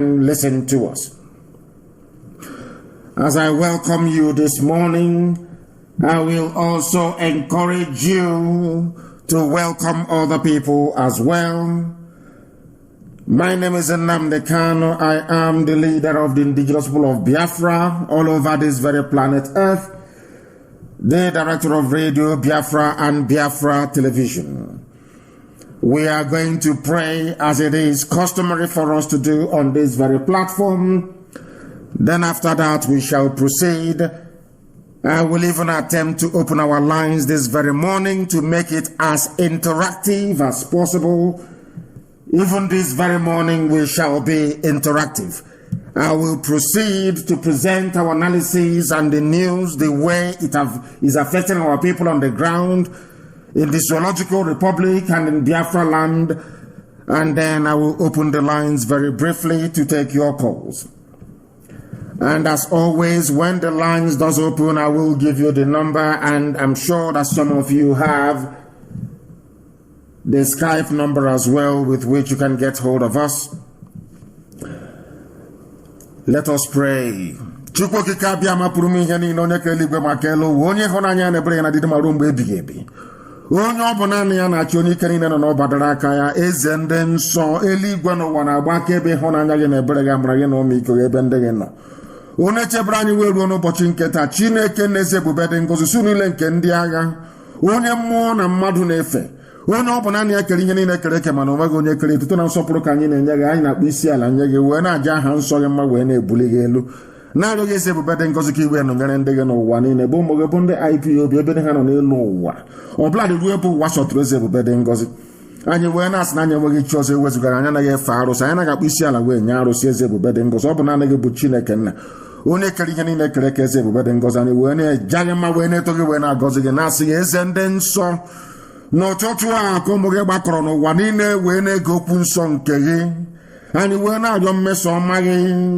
listen to us. As I welcome you this morning, I will also encourage you to welcome other people as well. My name is Nnamdi Kanu. I am the leader of the indigenous people of Biafra all over this very planet Earth, the director of Radio Biafra and Biafra Television. We are going to pray as it is customary for us to do on this very platform. Then after that we shall proceed. I will even attempt to open our lines this very morning to make it as interactive as possible. Even this very morning we shall be interactive. I will proceed to present our analysis and the news the way it is affecting our people on the ground in the Zoological Republic and in Biafra land, and then I will open the lines very briefly to take your calls. And as always, when the lines does open, I will give you the number, and I'm sure that some of you have the Skype number as well with which you can get hold of us. Let us pray. Onye ọbụla na ya na-achị onye ike niile nọ n'ọbadara aka ya, eze ndị nsọ eluigwe n'ụwa na-agba akaebe ịhụnanya gị na ebere gị, amara gị na ọmịiko gị ebe ndị gị nọ. Onye chebere anyị wee ruo n'ụbọchị nke taa, Chineke na-eze ebube dị ngọzi su niile nke ndị agha, onye mmụọ na mmadụ na-efe, onye ọbụla na ya kere ihe niile kere eke mana onweghị onye kere etuto na nsọpụrụ ka anyị na-enye gị. Anyị na-akpọ isi ala nye gị wee na-aja aha nsọ gị mma wee na-ebuli gị elu, na-arịọghị eze ebube dị ngọzi ka iwe nọnyere ndị gị n'ụwa niile bụ ụmụ gị bụ ndị IPOB ebe ha nọ n'elu ụwa ọbụla dị ruo ebe ụwa chọtụrụ eze ebube dị ngọzi. Anyị wee na-asị na anyị enweghị chi ọzọ ewezugara, anyị anaghị efe arụsị, anyị anaghị akpọ isi ala wee nye arụsị eze ebube dị ngọzi. Ọ bụ naanị gị bụ Chineke nna onye kere ihe niile kere ka eze ebube dị ngọzi. Anyị wee na-eja gị mma wee na-eto gị wee na-agọzi gị, na-asị gị eze ndị nsọ n'ụtụtụ a ka ụmụ gị gbakọrọ n'ụwa niile wee na-ege okwu nsọ nke gị. Anyị wee na-arịọ mmeso ọma gị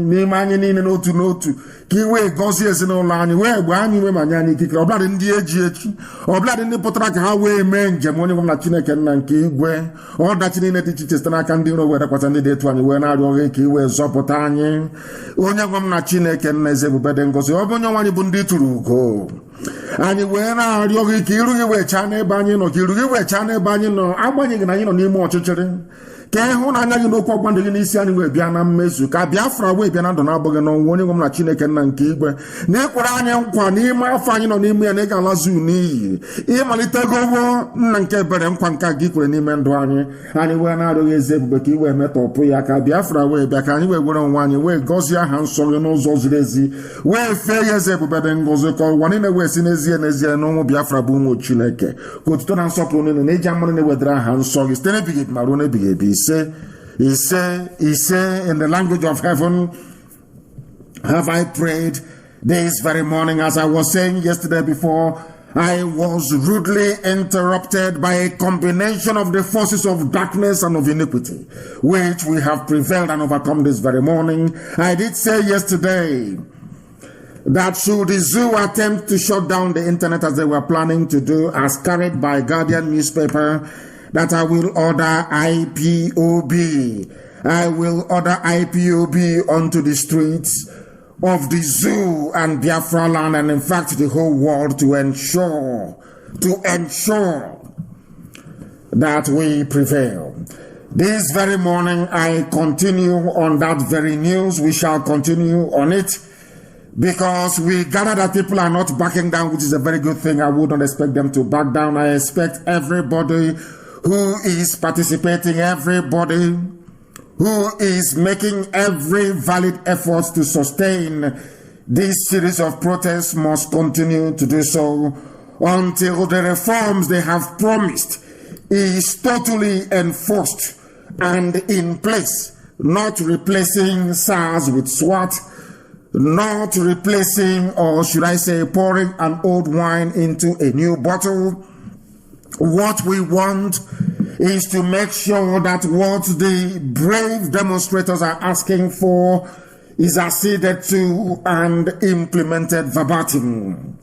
n'ime anyị niile n'otu n'otu ka i wee gọzie ezinụlọ anyị, wee gbaa anyị ime ma nye anyị ikikere, ọbụladị ndị eji echi, ọbụladị ndị pụtara ka ha wee mee njem onye nwe m na Chineke nna nke igwe. Ọdachi niile dị iche iche site n'aka ndị iro wee dakwasa ndị dị etu, anyị wee na-arịọ gị ka i wee zọpụta anyị onye nwe m na Chineke nna eze ebube dị ngọzi. Ọ bụ onye nwe anyị bụ ndị tụrụ ugo, anyị wee na-arịọ gị ka iru gị wee chaa n'ebe anyị nọ, ka iru gị wee chaa n'ebe anyị nọ, agbanyeghị na anyị nọ n'ime ọchịchịrị, ka ịhụnanya gị n'okwu ọgba ndụ gị n'isi anyị wee bịa na mmezu, ka Biafra wee bịa na ndụ na-abụghị n'ọnwụ. Onye nwe m na Chineke nna nke igwe, na ịkwara anyị nkwa n'ime afọ anyị nọ n'ime ya na ị ga-alazu n'iyi, ịmalitegowo nna nke ebere nkwa nke gị kwere n'ime ndụ anyị. Anyị wee na-arịọghị eze ebube ka i wee metọpụ ya, ka Biafra wee bịa, ka anyị wee were onwe anyị wee gọzie aha nsọ gị n'ụzọ ziri ezi, wee fee ya eze ebube dị ngọzi, ka ụwa niile wee si n'ezie n'ezie na ụmụ Biafra bụ ụmụ Chineke, ka otuto na nsọpụrụ niile na iji amara na-ewedara aha nsọ gị site n'ebighị ebi ma ruo n'ebighị ebi. He said, in the language of heaven, have I prayed this very morning. As I was saying yesterday before, I was rudely interrupted by a combination of the forces of darkness and of iniquity, which we have prevailed and overcome this very morning. I did say yesterday that should the zoo attempt to shut down the internet as they were planning to do, as carried by Guardian newspaper, that I will order IPOB. I will order IPOB onto the streets of the zoo and Biafra land, and in fact the whole world, to ensure that we prevail. This very morning I continue on that very news. We shall continue on it, because we gather that people are not backing down, which is a very good thing. I would not expect them to back down. I expect everybody who is participating, everybody who is making every valid effort to sustain this series of protests must continue to do so until the reforms they have promised is totally enforced and in place, not replacing SARS with SWAT, not replacing, or should I say, pouring an old wine into a new bottle. What we want is to make sure that what the brave demonstrators are asking for is acceded to and implemented verbatim.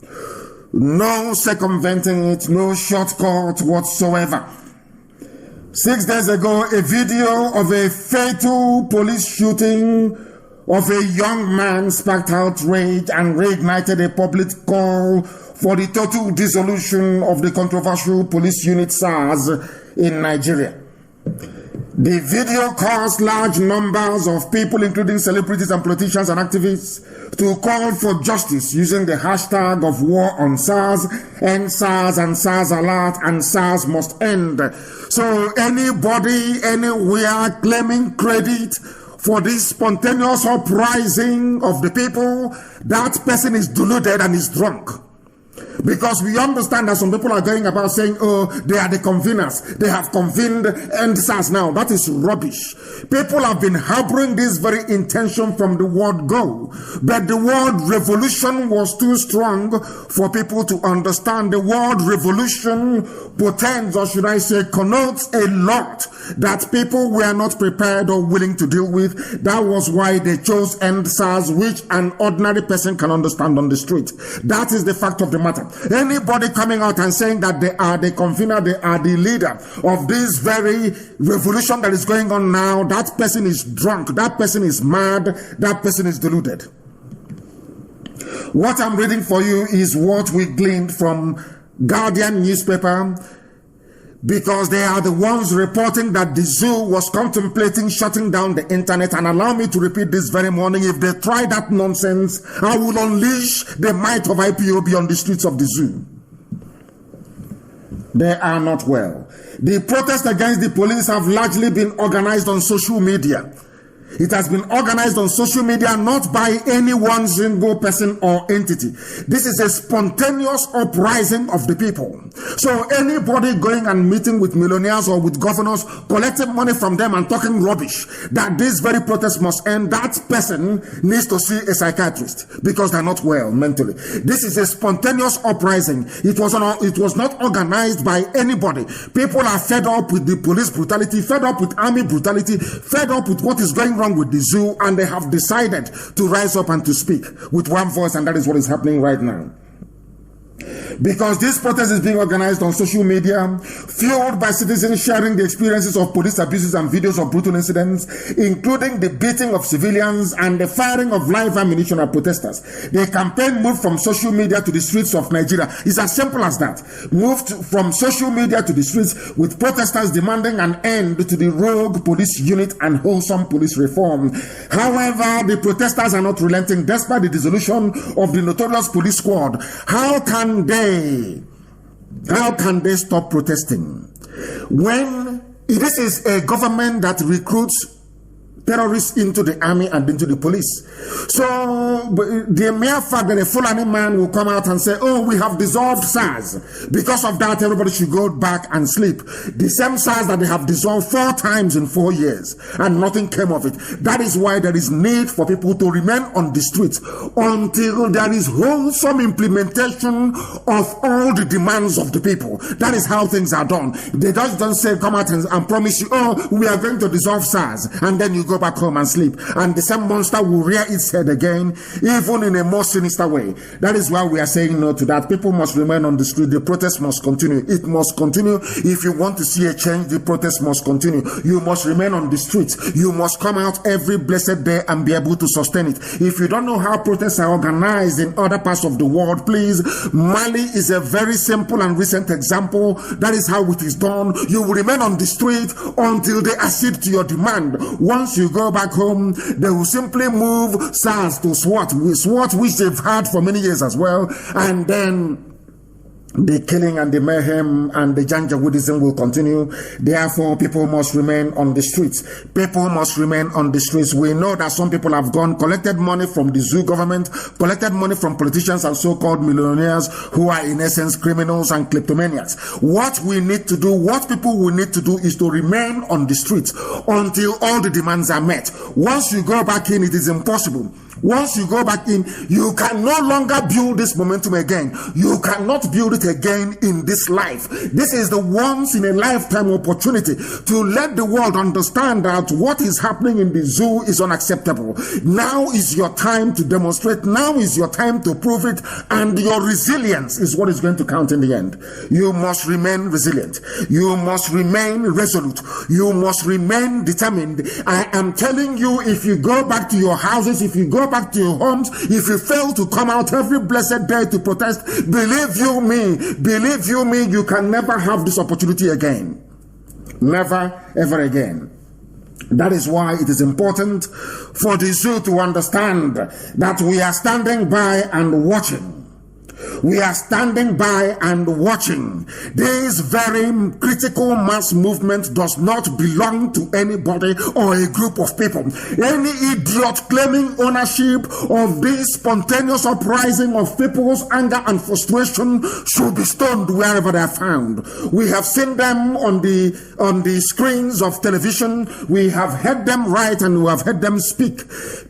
No circumventing it, no shortcut whatsoever. 6 days ago, a video of a fatal police shooting of a young man sparked outrage and reignited a public call for the total dissolution of the controversial police unit SARS in Nigeria. The video caused large numbers of people, including celebrities and politicians and activists, to call for justice using the hashtag of war on SARS, end SARS and SARS alert, and SARS must end. So anybody, anywhere claiming credit for this spontaneous uprising of the people, that person is deluded and is drunk. Because we understand that some people are going about saying, oh, they are the conveners. They have convened end SARS now. That is rubbish. People have been harboring this very intention from the word go. But the word revolution was too strong for people to understand. The word revolution portends, or should I say, connotes a lot that people were not prepared or willing to deal with. That was why they chose end SARS, which an ordinary person can understand on the street. That is the fact of the matter. Anybody coming out and saying that they are the convener, they are the leader of this very revolution that is going on now, that person is drunk, that person is mad, that person is deluded. What I'm reading for you is what we gleaned from Guardian newspaper, because they are the ones reporting that the zoo was contemplating shutting down the internet. And allow me to repeat this very morning, if they try that nonsense, I will unleash the might of IPOB on the streets of the zoo. They are not well. The protests against the police have largely been organized on social media. It has been organized on social media, not by any one single person or entity. This is a spontaneous uprising of the people. So anybody going and meeting with millionaires or with governors, collecting money from them and talking rubbish, that this very protest must end, that person needs to see a psychiatrist because they're not well mentally. This is a spontaneous uprising. It was not organized by anybody. People are fed up with the police brutality, fed up with army brutality, fed up with what is going wrong with the zoo, and they have decided to rise up and to speak with one voice, and that is what is happening right now. Because this protest is being organized on social media, fueled by citizens sharing the experiences of police abuses and videos of brutal incidents, including the beating of civilians and the firing of live ammunition at protesters. The campaign moved from social media to the streets of Nigeria. It's as simple as that. Moved from social media to the streets, with protesters demanding an end to the rogue police unit and wholesome police reform. However, the protesters are not relenting despite the dissolution of the notorious police squad. How can they stop protesting when this is a government that recruits terrorists into the army and into the police? So the mere fact that a Fulani man will come out and say, oh, we have dissolved SARS, because of that everybody should go back and sleep. The same SARS that they have dissolved 4 times in 4 years and nothing came of it. That is why there is need for people to remain on the streets until there is wholesome implementation of all the demands of the people. That is how things are done. They just don't say, come out and promise you, oh, we are going to dissolve SARS, and then you go back home and sleep, and the same monster will rear its head again, even in a more sinister way. That is why we are saying no to that. People must remain on the street. The protest must continue. It must continue. If you want to see a change, the protest must continue. You must remain on the streets. You must come out every blessed day and be able to sustain it. If you don't know how protests are organized in other parts of the world, please, Mali is a very simple and recent example. That is how it is done. You will remain on the street until they accede to your demand. Once you go back home, they will simply move SARS to SWAT, which they've had for many years as well, and then the killing and the mayhem and the Janjaweedism will continue. Therefore, people must remain on the streets. People must remain on the streets. We know that some people have gone, collected money from the zoo government, collected money from politicians and so-called millionaires who are in essence criminals and kleptomaniacs. What we need to do, what people will need to do, is to remain on the streets until all the demands are met. Once you go back in, it is impossible Once you go back in, you can no longer build this momentum again. You cannot build it again in this life. This is the once in a lifetime opportunity to let the world understand that what is happening in the zoo is unacceptable. Now is your time to demonstrate. Now is your time to prove it. And your resilience is what is going to count in the end. You must remain resilient. You must remain resolute. You must remain determined. I am telling you, if you go back to your houses, if you go back to your homes, if you fail to come out every blessed day to protest, believe you me, you can never have this opportunity again. Never, ever again. That is why it is important for the zoo to understand that we are standing by and watching. We are standing by and watching. This very critical mass movement does not belong to anybody or a group of people. Any idiot claiming ownership of this spontaneous uprising of people's anger and frustration should be stoned wherever they are found. We have seen them on the screens of television. We have heard them write and we have heard them speak.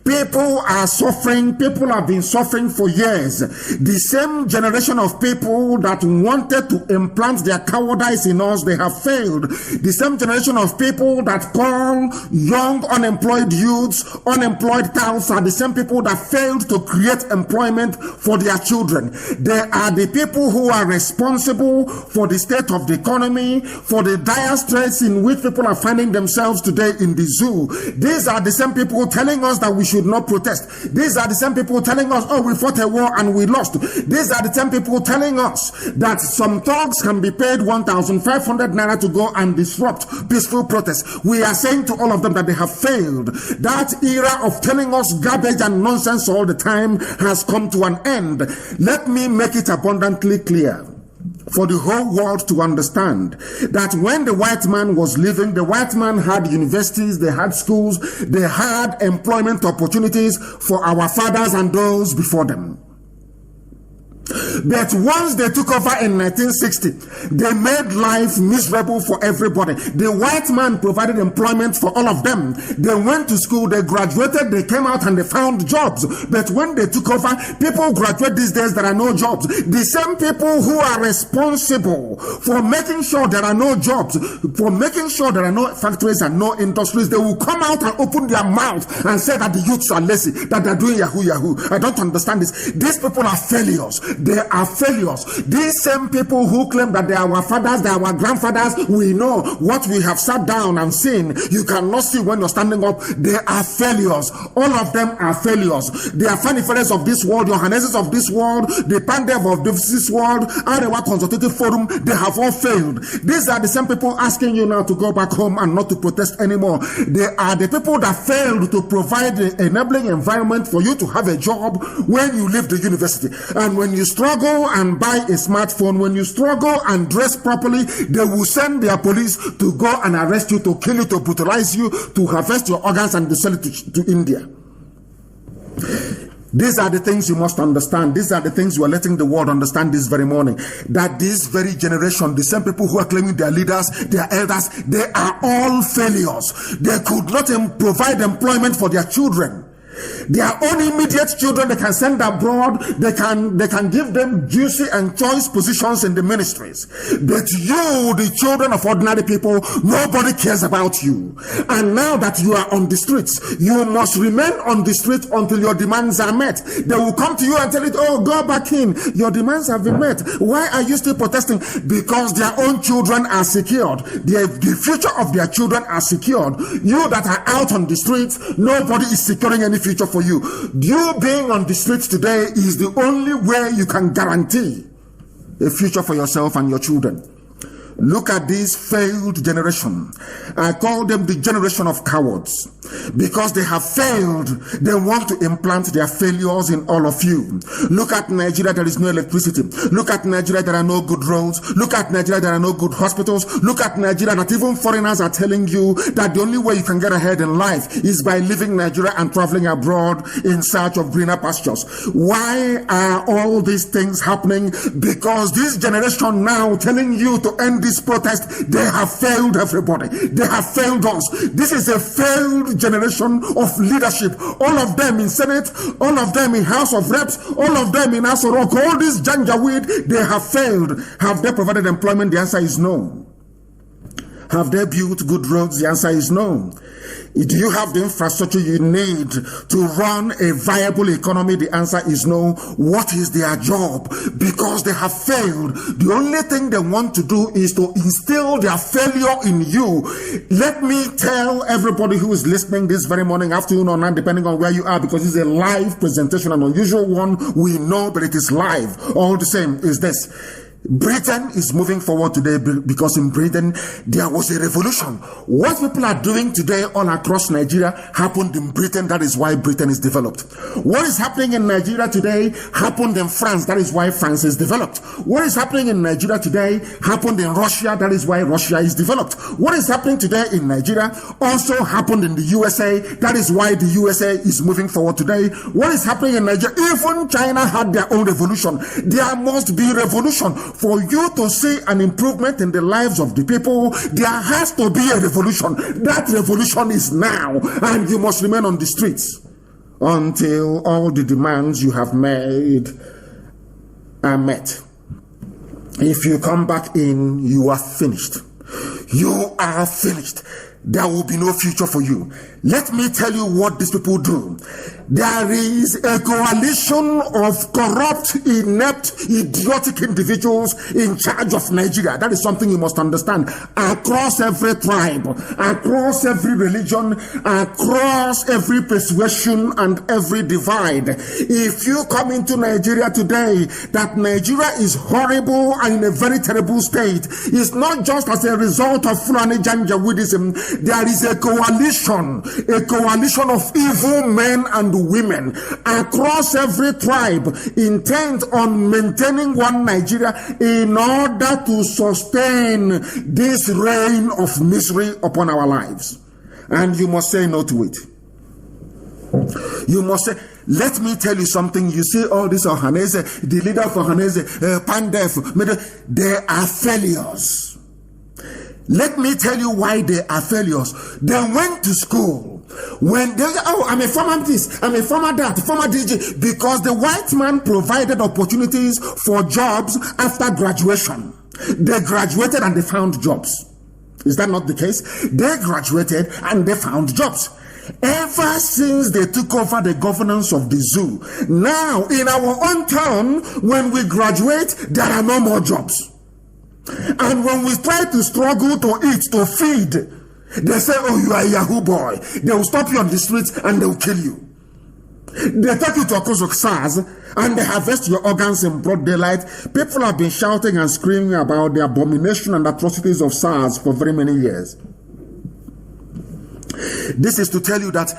People are suffering. People have been suffering for years. The same generation of people that wanted to implant their cowardice in us, they have failed. The same generation of people that call young unemployed youths unemployed cows are the same people that failed to create employment for their children. They are the people who are responsible for the state of the economy, for the dire straits in which people are finding themselves today in the zoo. These are the same people telling us that we should not protest. These are the same people telling us, oh, we fought a war and we lost. These are the same people telling us that some thugs can be paid 1,500 naira to go and disrupt peaceful protests. We are saying to all of them that they have failed. That era of telling us garbage and nonsense all the time has come to an end. Let me make it abundantly clear for the whole world to understand that when the white man was living, the white man had universities, they had schools, they had employment opportunities for our fathers and those before them. But once they took over in 1960, they made life miserable for everybody. The white man provided employment for all of them. They went to school, they graduated, they came out and they found jobs. But when they took over, people graduate these days, there are no jobs. The same people who are responsible for making sure there are no jobs, for making sure there are no factories and no industries, they will come out and open their mouth and say that the youths are lazy, that they're doing yahoo yahoo. I don't understand this. These people are failures. They are failures. These same people who claim that they are our fathers, they are our grandfathers, we know what we have sat down and seen. You cannot see when you're standing up. They are failures. All of them are failures. They are Fanny Ferris of this world, Johanneses of this world, the Pandev of this world, Arewa Consultative Forum. They have all failed. These are the same people asking you now to go back home and not to protest anymore. They are the people that failed to provide the enabling environment for you to have a job when you leave the university. And when you struggle and buy a smartphone, when you struggle and dress properly, they will send their police to go and arrest you, to kill you, to brutalize you, to harvest your organs and to sell it to India. These are the things you must understand. These are the things you are letting the world understand this very morning. That this very generation, the same people who are claiming their leaders, their elders, they are all failures. They could not provide employment for their children. Their own immediate children, they can send abroad, they can give them juicy and choice positions in the ministries. But you, the children of ordinary people, nobody cares about you. And now that you are on the streets, you must remain on the street until your demands are met. They will come to you and tell you, oh, go back in. Your demands have been met. Why are you still protesting? Because their own children are secured. The future of their children are secured. You that are out on the streets, nobody is securing any future for you. You being on the streets today is the only way you can guarantee a future for yourself and your children. Look at this failed generation. I call them the generation of cowards because they have failed. They want to implant their failures in all of you. Look at Nigeria, there is no electricity. Look at Nigeria, there are no good roads. Look at Nigeria, there are no good hospitals. Look at Nigeria, that even foreigners are telling you that the only way you can get ahead in life is by leaving Nigeria and traveling abroad in search of greener pastures. Why are all these things happening? Because this generation now telling you to end this this protest, they have failed everybody. They have failed us. This is a failed generation of leadership. All of them in Senate, all of them in House of Reps, all of them in House of Rock, all this janjaweed, they have failed. Have they provided employment? The answer is no. Have they built good roads? The answer is no. Do you have the infrastructure you need to run a viable economy? The answer is no. What is their job? Because they have failed. The only thing they want to do is to instill their failure in you. Let me tell everybody who is listening this very morning, afternoon, or night, depending on where you are, because it's a live presentation, an unusual one, we know, but it is live. All the same is this. Britain is moving forward today because in Britain there was a revolution. What people are doing today all across Nigeria happened in Britain. That is why Britain is developed. What is happening in Nigeria today happened in France. That is why France is developed. What is happening in Nigeria today happened in Russia. That is why Russia is developed. What is happening today in Nigeria also happened in the USA. That is why the USA is moving forward today. What is happening in Nigeria? Even China had their own revolution. There must be revolution. For you to see an improvement in the lives of the people, there has to be a revolution. That revolution is now, and you must remain on the streets until all the demands you have made are met. If you come back in, you are finished. You are finished. There will be no future for you. Let me tell you what these people do. There is a coalition of corrupt, inept, idiotic individuals in charge of Nigeria. That is something you must understand. Across every tribe, across every religion, across every persuasion and every divide. If you come into Nigeria today, that Nigeria is horrible and in a very terrible state, it's not just as a result of Fulani Janjaweedism. There is a coalition of evil men and women across every tribe intent on maintaining one Nigeria in order to sustain this reign of misery upon our lives. And you must say no to it. You must say, let me tell you something. You see all this Ohanese, the leader of Ohanese, Pandef, they are failures. Let me tell you why they are failures. They went to school. When they, I'm a former this, I'm a former that, former DJ, because the white man provided opportunities for jobs after graduation. They graduated and they found jobs. Is that not the case? They graduated and they found jobs. Ever since they took over the governance of the zoo, now in our own town, when we graduate, there are no more jobs. And when we try to struggle to eat, to feed, they say, oh, you are a Yahoo boy. They will stop you on the streets and they will kill you. They take you to a cause of SARS and they harvest your organs in broad daylight. People have been shouting and screaming about the abomination and atrocities of SARS for very many years. This is to tell you that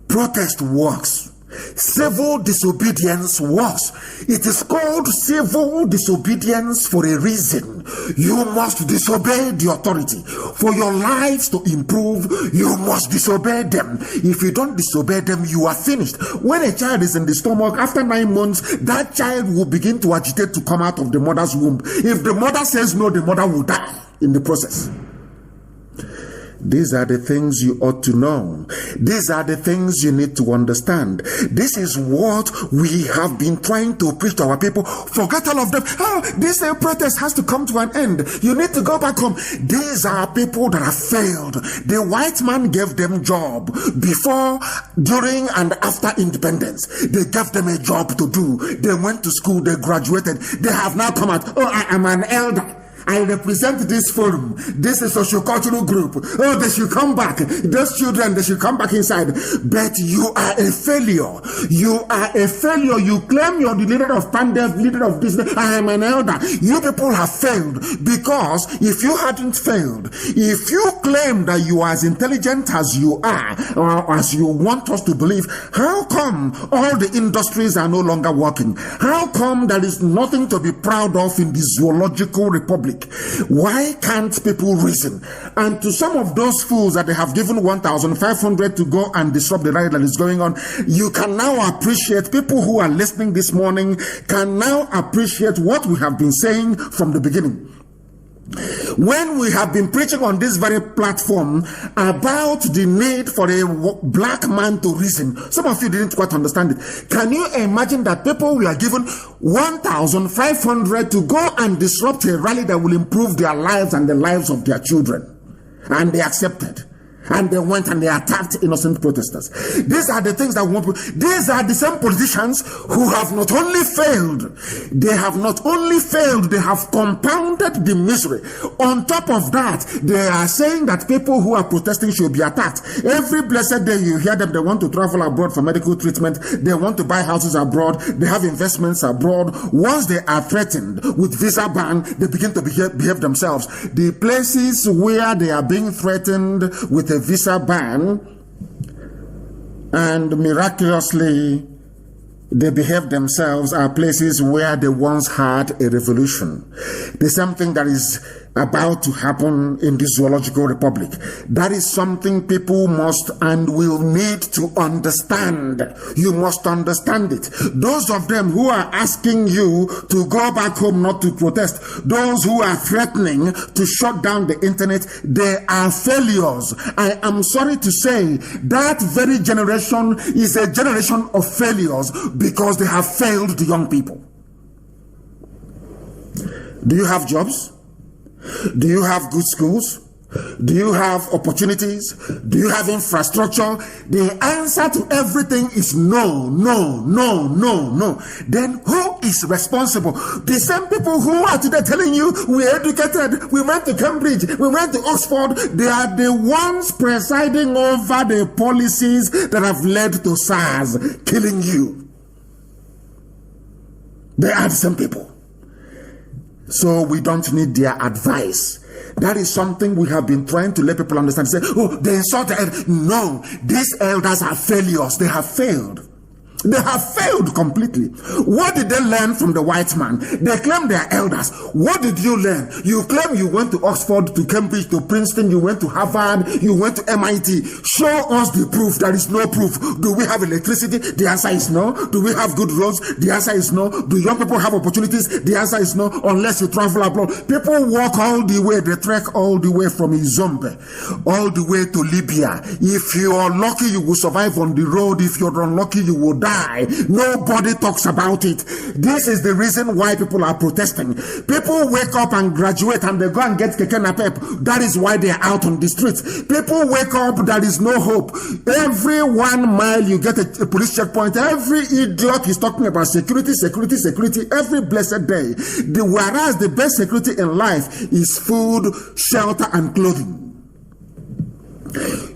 protest works. Civil disobedience works. It is called civil disobedience for a reason. You must disobey the authority. For your lives to improve, you must disobey them. If you don't disobey them, you are finished. When a child is in the stomach, after 9 months, that child will begin to agitate to come out of the mother's womb. If the mother says no, the mother will die in the process. These are the things you ought to know. These are the things you need to understand. This is what we have been trying to preach to our people. Forget all of them. Oh, this protest has to come to an end. You need to go back home. These are people that have failed. The white man gave them job before, during, and after independence. They gave them a job to do. They went to school. They graduated. They have now come out. Oh, I am an elder. I represent this forum. This is a sociocultural group. Oh, they should come back. Those children, they should come back inside. But you are a failure. You are a failure. You claim you're the leader of Pandef, leader of this. I am an elder. You people have failed. Because if you hadn't failed, if you claim that you are as intelligent as you are, or as you want us to believe, how come all the industries are no longer working? How come there is nothing to be proud of in the zoological republic? Why can't people reason? And to some of those fools that they have given 1,500 to go and disrupt the riot that is going on, you can now appreciate, people who are listening this morning can now appreciate what we have been saying from the beginning. When we have been preaching on this very platform about the need for a black man to reason, some of you didn't quite understand it. Can you imagine that people were given 1,500 to go and disrupt a rally that will improve their lives and the lives of their children? And they accepted. And they went and they attacked innocent protesters. These are the things that we want. These are the same politicians who have not only failed, they have compounded the misery. On top of that, they are saying that people who are protesting should be attacked. Every blessed day you hear them, they want to travel abroad for medical treatment, they want to buy houses abroad, they have investments abroad. Once they are threatened with visa ban, they begin to behave themselves. The places where they are being threatened with a visa ban and miraculously they behave themselves are places where they once had a revolution. The same thing that is about to happen in the Zoological Republic. That is something people must and will need to understand. You must understand it. Those of them who are asking you to go back home not to protest, those who are threatening to shut down the internet, they are failures. I am sorry to say that very generation is a generation of failures because they have failed the young people. Do you have jobs? Do you have good schools? Do you have opportunities? Do you have infrastructure? The answer to everything is no, no, no, no, no. Then who is responsible? The same people who are today telling you we are educated, we went to Cambridge, we went to Oxford, they are the ones presiding over the policies that have led to SARS killing you. They are the same people. So we don't need their advice. That is something we have been trying to let people understand. Say, oh, they insult the elders. No, these elders are failures. They have failed. They have failed completely. What did they learn from the white man? They claim they are elders. What did you learn? You claim you went to Oxford, to Cambridge, to Princeton, you went to Harvard, you went to MIT. Show us the proof. There is no proof. Do we have electricity? The answer is no. Do we have good roads? The answer is no. Do young people have opportunities? The answer is no, unless you travel abroad. People walk all the way, they trek all the way from Izombe, all the way to Libya. If you are lucky, you will survive on the road. If you're unlucky, you will die. Nobody talks about it. This is the reason why people are protesting. People wake up and graduate and they go and get keke napep. That is why they are out on the streets. People wake up, there is no hope. Every 1 mile you get a police checkpoint. Every idiot is talking about security, security, security every blessed day. Whereas the best security in life is food, shelter, and clothing.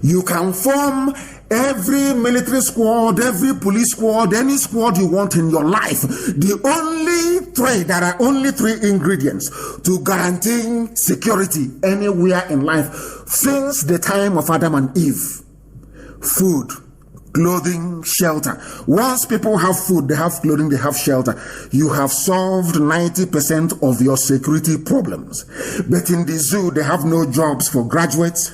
You can form every military squad, every police squad, any squad you want in your life. There are only three ingredients to guaranteeing security anywhere in life since the time of Adam and Eve. Food, clothing, shelter. Once people have food, they have clothing, they have shelter, you have solved 90% of your security problems. But in the zoo, they have no jobs for graduates.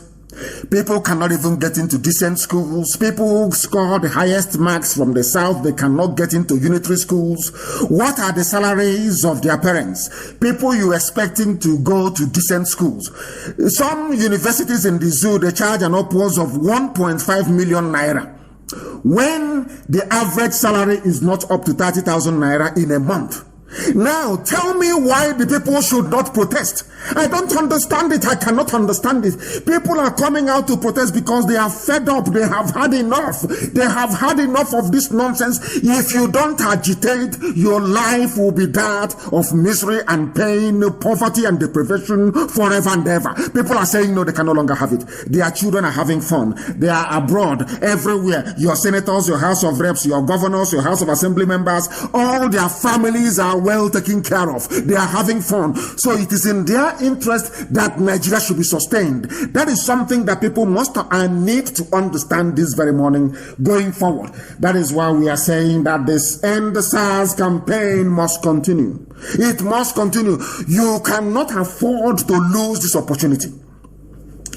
People cannot even get into decent schools. People who score the highest marks from the south, they cannot get into unitary schools. What are the salaries of their parents? People you expecting to go to decent schools. Some universities in the zoo, they charge an upwards of 1.5 million naira. When the average salary is not up to 30,000 naira in a month. Now, tell me why the people should not protest. I don't understand it. I cannot understand it. People are coming out to protest because they are fed up. They have had enough. They have had enough of this nonsense. If you don't agitate, your life will be that of misery and pain, poverty and deprivation forever and ever. People are saying no, they can no longer have it. Their children are having fun. They are abroad, everywhere. Your senators, your House of Reps, your governors, your House of Assembly members, all their families are well taken care of. They are having fun. So it is in their interest that Nigeria should be sustained. That is something that people must and need to understand this very morning going forward. That is why we are saying that this End SARS campaign must continue. It must continue. You cannot afford to lose this opportunity.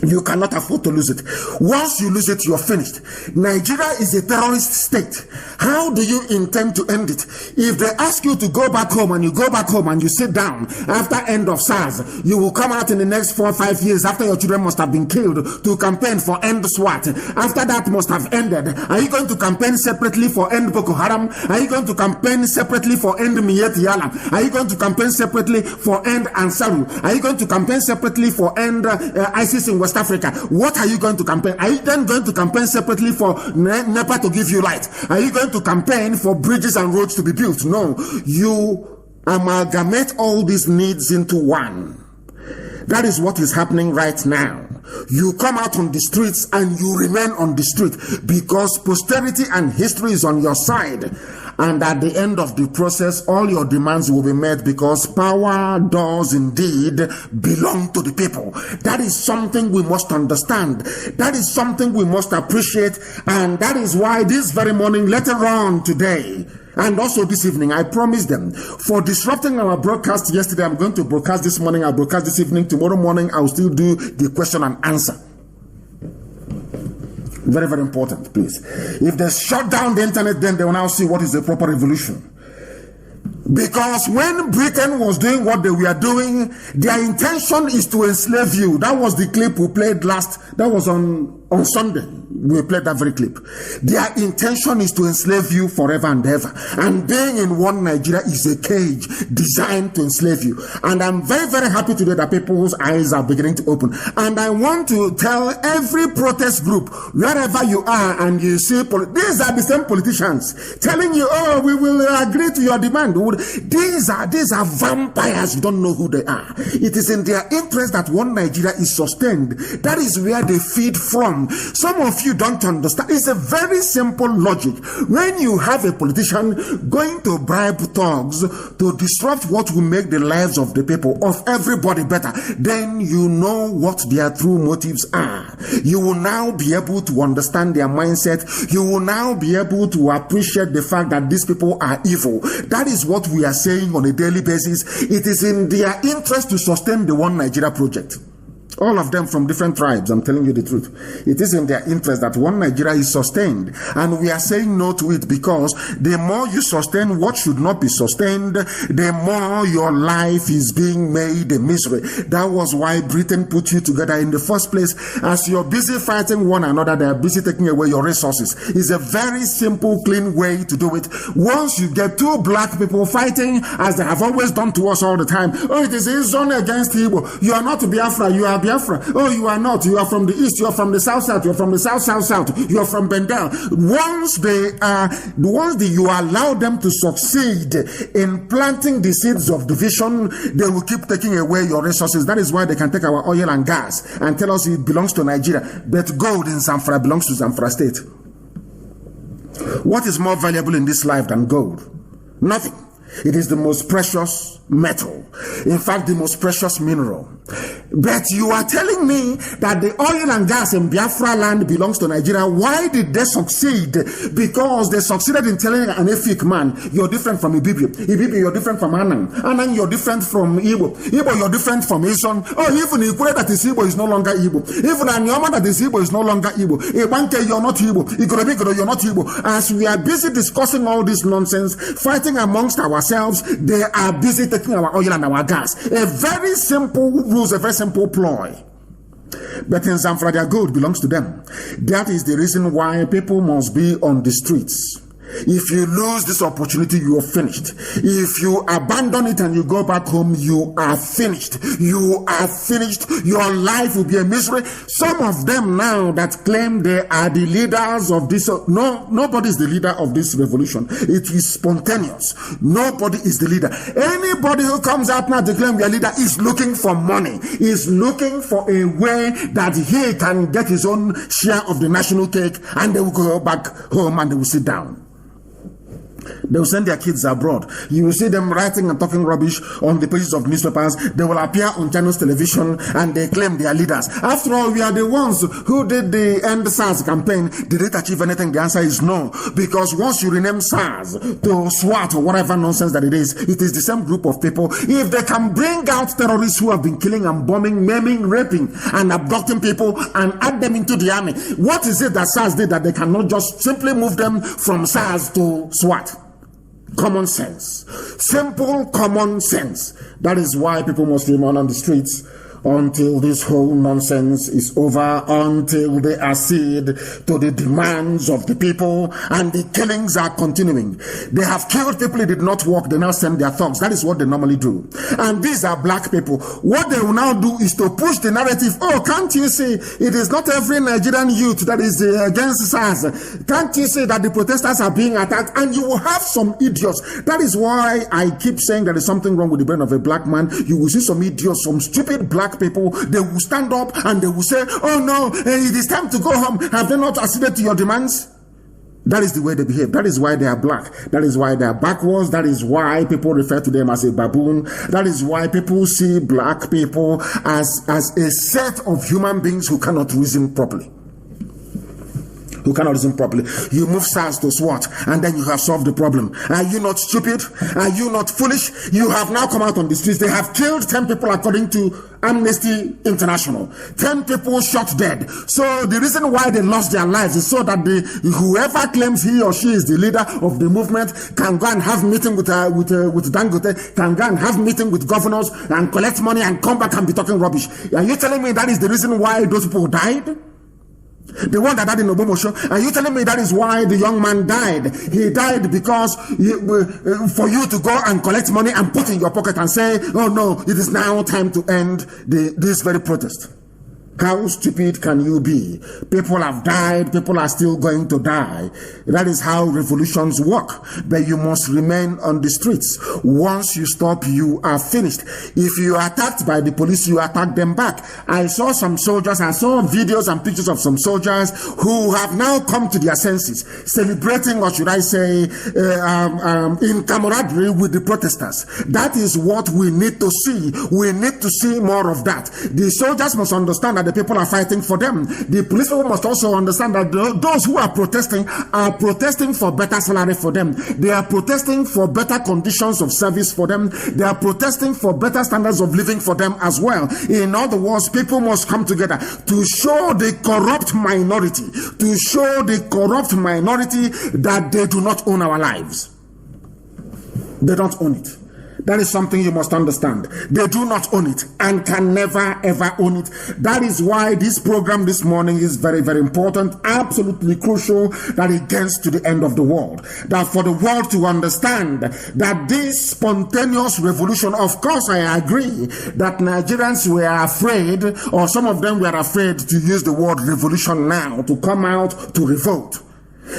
You cannot afford to lose it. Once you lose it, you're finished. Nigeria is a terrorist state. How do you intend to end it? If they ask you to go back home and you go back home and you sit down after end of SARS, you will come out in the next 4 or 5 years after your children must have been killed to campaign for end SWAT. After that must have ended, are you going to campaign separately for end Boko Haram? Are you going to campaign separately for end Miyetti Yala? Are you going to campaign separately for end Ansaru? Are you going to campaign separately for end ISIS in West Africa? What are you going to campaign? Are you then going to campaign separately for NEPA to give you light? Are you going to campaign for bridges and roads to be built? No. You amalgamate all these needs into one. That is what is happening right now. You come out on the streets and you remain on the street because posterity and history is on your side. And at the end of the process, all your demands will be met because power does indeed belong to the people. That is something we must understand. That is something we must appreciate. And that is why this very morning, later on today, and also this evening, I promised them, for disrupting our broadcast yesterday, I'm going to broadcast this morning, I'll broadcast this evening, tomorrow morning, I'll still do the question and answer. Very, very important, please. If they shut down the internet, then they will now see what is the proper revolution. Because when Britain was doing what they were doing, their intention is to enslave you. That was the clip we played last, that was on Sunday. We played that very clip. Their intention is to enslave you forever and ever. And being in one Nigeria is a cage designed to enslave you. And I'm very, very happy today that people's eyes are beginning to open. And I want to tell every protest group, wherever you are, and you see, these are the same politicians telling you, oh, we will agree to your demand. These are vampires. You don't know who they are. It is in their interest that one Nigeria is sustained. That is where they feed from. Some of you don't understand. It's a very simple logic. When you have a politician going to bribe thugs to disrupt what will make the lives of the people, of everybody better, then you know what their true motives are. You will now be able to understand their mindset. You will now be able to appreciate the fact that these people are evil. That is what we are saying on a daily basis. It is in their interest to sustain the One Nigeria project. All of them from different tribes, I'm telling you the truth. It is in their interest that one Nigeria is sustained. And we are saying no to it because the more you sustain what should not be sustained, the more your life is being made a misery. That was why Britain put you together in the first place. As you're busy fighting one another, they are busy taking away your resources. It's a very simple, clean way to do it. Once you get two black people fighting, as they have always done to us all the time, oh, it is Izon against Igbo. You are not Biafra, you are Biafra. Oh, you are not. You are from the east. You are from the south. You are from the south. You are from Bendel. Once you allow them to succeed in planting the seeds of division, they will keep taking away your resources. That is why they can take our oil and gas and tell us it belongs to Nigeria. But gold in Zamfara belongs to Zamfara state. What is more valuable in this life than gold? Nothing. It is the most precious metal. In fact, the most precious mineral. But you are telling me that the oil and gas in Biafra land belongs to Nigeria. Why did they succeed? Because they succeeded in telling an Efik man, you're different from Ibibi. Ibibi, you're different from Anang. Anang, you're different from Igbo. Igbo, you're different from Ison. Oh, even Ikure that is Igbo is no longer Igbo. Even Anyoma that is Igbo is no longer Igbo. Ibanke, you're not Igbo. Igorobigoro, you're not Igbo. As we are busy discussing all this nonsense, fighting amongst ourselves, they are busy taking our oil and our gas. A very simple rules, a very simple ploy. But in Zamfara, their gold belongs to them. That is the reason why people must be on the streets. If you lose this opportunity, you are finished. If you abandon it and you go back home, you are finished. You are finished. Your life will be a misery. Some of them now that claim they are the leaders of this, no, nobody is the leader of this revolution. It is spontaneous. Nobody is the leader. Anybody who comes out now to claim their leader is looking for money, is looking for a way that he can get his own share of the national cake, and they will go back home and they will sit down. They will send their kids abroad. You will see them writing and talking rubbish on the pages of newspapers. They will appear on channels television and they claim they are leaders. After all, we are the ones who did the End SARS campaign. Did it achieve anything? The answer is no. Because once you rename SARS to SWAT or whatever nonsense that it is the same group of people. If they can bring out terrorists who have been killing and bombing, maiming, raping, and abducting people and add them into the army, what is it that SARS did that they cannot just simply move them from SARS to SWAT? Common sense. Simple common sense. That is why people must remain on the streets until this whole nonsense is over, until they accede to the demands of the people, and the killings are continuing. They have killed people, it did not work, they now send their thugs. That is what they normally do. And these are black people. What they will now do is to push the narrative. Oh, can't you see, it is not every Nigerian youth that is against SARS. Can't you see that the protesters are being attacked? And you will have some idiots. That is why I keep saying there is something wrong with the brain of a black man. You will see some idiots, some stupid black people, they will stand up and they will say, oh no, it is time to go home. Have they not acceded to your demands? That is the way they behave. That is why they are black. That is why they are backwards. That is why people refer to them as a baboon. That is why people see black people as a set of human beings who cannot reason properly. You move SARS to SWAT and then you have solved the problem. Are you not stupid? Are you not foolish? You have now come out on the streets. They have killed 10 people according to Amnesty International. 10 people shot dead. So the reason why they lost their lives is so that whoever claims he or she is the leader of the movement can go and have meeting with Dangote, can go and have meeting with governors and collect money and come back and be talking rubbish. Are you telling me that is the reason why those people died? The one that died in Obomo, are you telling me that is why the young man died? He died because for you to go and collect money and put in your pocket and say, oh no, it is now time to end this very protest. How stupid can you be? People have died, people are still going to die. That is how revolutions work. But you must remain on the streets. Once you stop, you are finished. If you are attacked by the police, you attack them back. I saw some soldiers, I saw videos and pictures of some soldiers who have now come to their senses, celebrating, or should I say, in camaraderie with the protesters. That is what we need to see. We need to see more of that. The soldiers must understand that the people are fighting for them. The police people must also understand that those who are protesting for better salary for them. They are protesting for better conditions of service for them. They are protesting for better standards of living for them as well. In other words, people must come together to show the corrupt minority, that they do not own our lives. They don't own it. That is something you must understand. They do not own it and can never ever own it. That is why this program this morning is very, very important, absolutely crucial, that it gets to the end of the world. That for the world to understand that this spontaneous revolution, of course I agree that Nigerians were afraid, or some of them were afraid to use the word revolution now, to come out to revolt.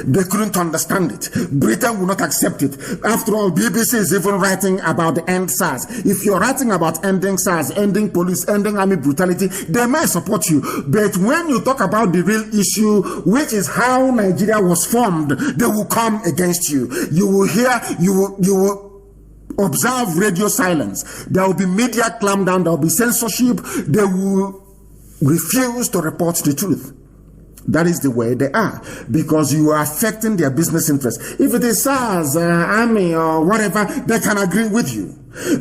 They couldn't understand it. Britain will not accept it. After all, BBC is even writing about the end SARS. If you're writing about ending SARS, ending police, ending army brutality, they may support you. But when you talk about the real issue, which is how Nigeria was formed, they will come against you. You will hear, you will observe radio silence. There will be media clampdown. There will be censorship. They will refuse to report the truth. That is the way they are, because you are affecting their business interests. If it is SARS, army, or whatever, they can agree with you.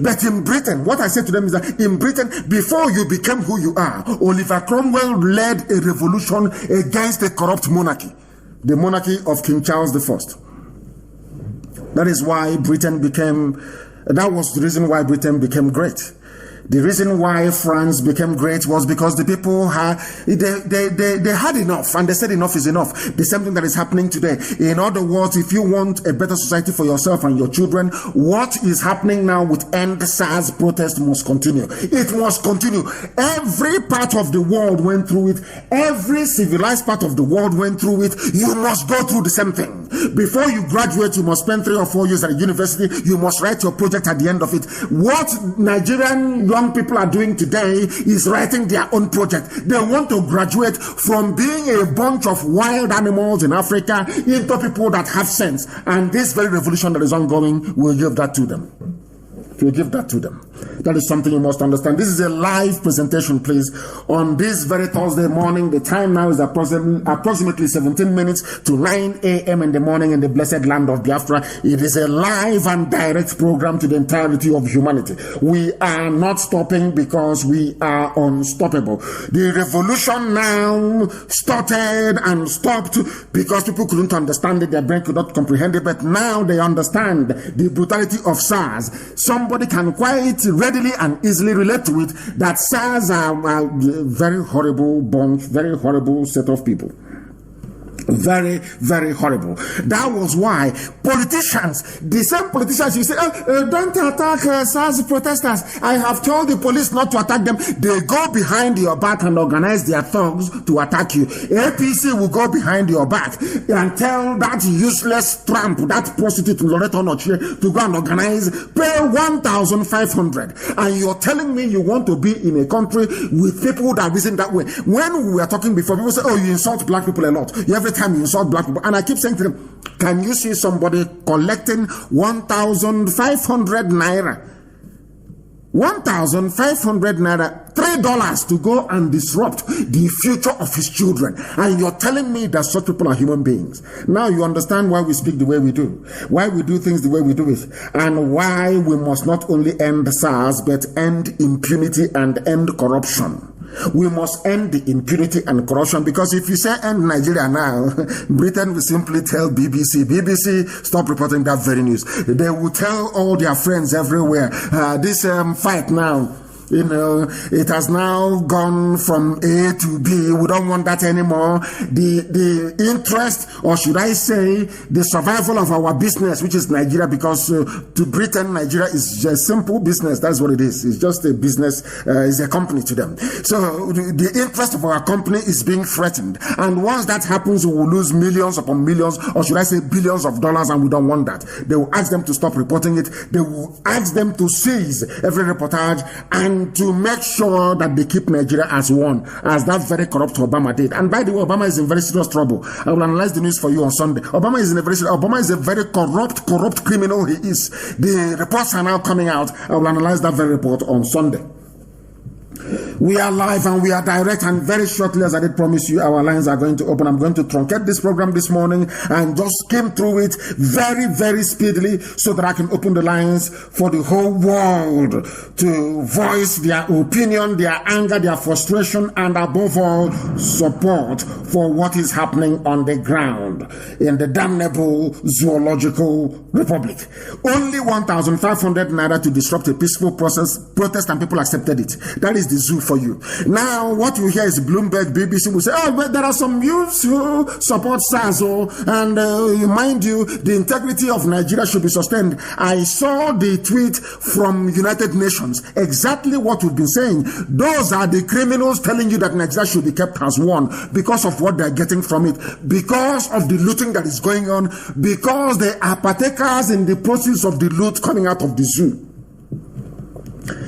But in Britain, what I say to them is that in Britain, before you became who you are, Oliver Cromwell led a revolution against a corrupt monarchy, the monarchy of King Charles I. That is why Britain became, that was the reason why Britain became great. The reason why France became great was because the people had, they had enough, and they said enough is enough. The same thing that is happening today. In other words, if you want a better society for yourself and your children, what is happening now with End SARS protest must continue. It must continue. Every part of the world went through it. Every civilized part of the world went through it. You must go through the same thing. Before you graduate, you must spend 3 or 4 years at a university. You must write your project at the end of it. What Nigerian young people are doing today is writing their own project. They want to graduate from being a bunch of wild animals in Africa into people that have sense. And this very revolution that is ongoing will give that to them. To give that to them. That is something you must understand. This is a live presentation, please, on this very Thursday morning. The time now is approximately 17 minutes to 9 a.m. in the morning in the blessed land of Biafra. It is a live and direct program to the entirety of humanity. We are not stopping because we are unstoppable. The revolution now started and stopped because people couldn't understand it. Their brain could not comprehend it, but now they understand the brutality of SARS. Somebody can quite readily and easily relate to it that SARS are a very horrible bunch, very horrible set of people. Very, very horrible. That was why politicians, the same politicians, you say, don't attack SARS protesters. I have told the police not to attack them. They go behind your back and organize their thugs to attack you. APC will go behind your back and tell that useless tramp, that prostitute Loreto Noche, to go and organize, pay 1,500. And you're telling me you want to be in a country with people that reason that way. When we were talking before, people say, oh, you insult black people a lot. Every time you insult black people. And I keep saying to them, can you see somebody collecting 1,500 naira? 1,500 naira, $3 to go and disrupt the future of his children. And you're telling me that such people are human beings. Now you understand why we speak the way we do, why we do things the way we do it, and why we must not only end SARS, but end impunity and end corruption. We must end the impunity and corruption, because if you say end Nigeria now, Britain will simply tell BBC, stop reporting that very news. They will tell all their friends everywhere, this fight now, you know, it has now gone from A to B. We don't want that anymore. The interest, or should I say, the survival of our business, which is Nigeria, because to Britain, Nigeria is just simple business. That's what it is. It's just a business, it's a company to them. So the interest of our company is being threatened. And once that happens, we will lose millions upon millions, or should I say billions of dollars, and we don't want that. They will ask them to stop reporting it. They will ask them to seize every reportage and to make sure that they keep Nigeria as one, as that very corrupt Obama did. And by the way, Obama is in very serious trouble. I will analyze the news for you on Sunday. Obama is a very corrupt criminal. He is. The reports are now coming out. I will analyze that very report on Sunday. We are live and we are direct, and very shortly, as I did promise you, our lines are going to open. I'm going to truncate this program this morning and just skim through it very, very speedily so that I can open the lines for the whole world to voice their opinion, their anger, their frustration, and above all, support for what is happening on the ground in the damnable zoological republic. Only 1,500 naira to disrupt a peaceful protest, and people accepted it. That is the zoo for you. Now, what you hear is Bloomberg, BBC will say, oh, but there are some youths who support SARS, and mind you, the integrity of Nigeria should be sustained. I saw the tweet from United Nations, exactly what we've been saying. Those are the criminals telling you that Nigeria should be kept as one because of what they're getting from it, because of the looting that is going on, because they are partakers in the process of the loot coming out of the zoo.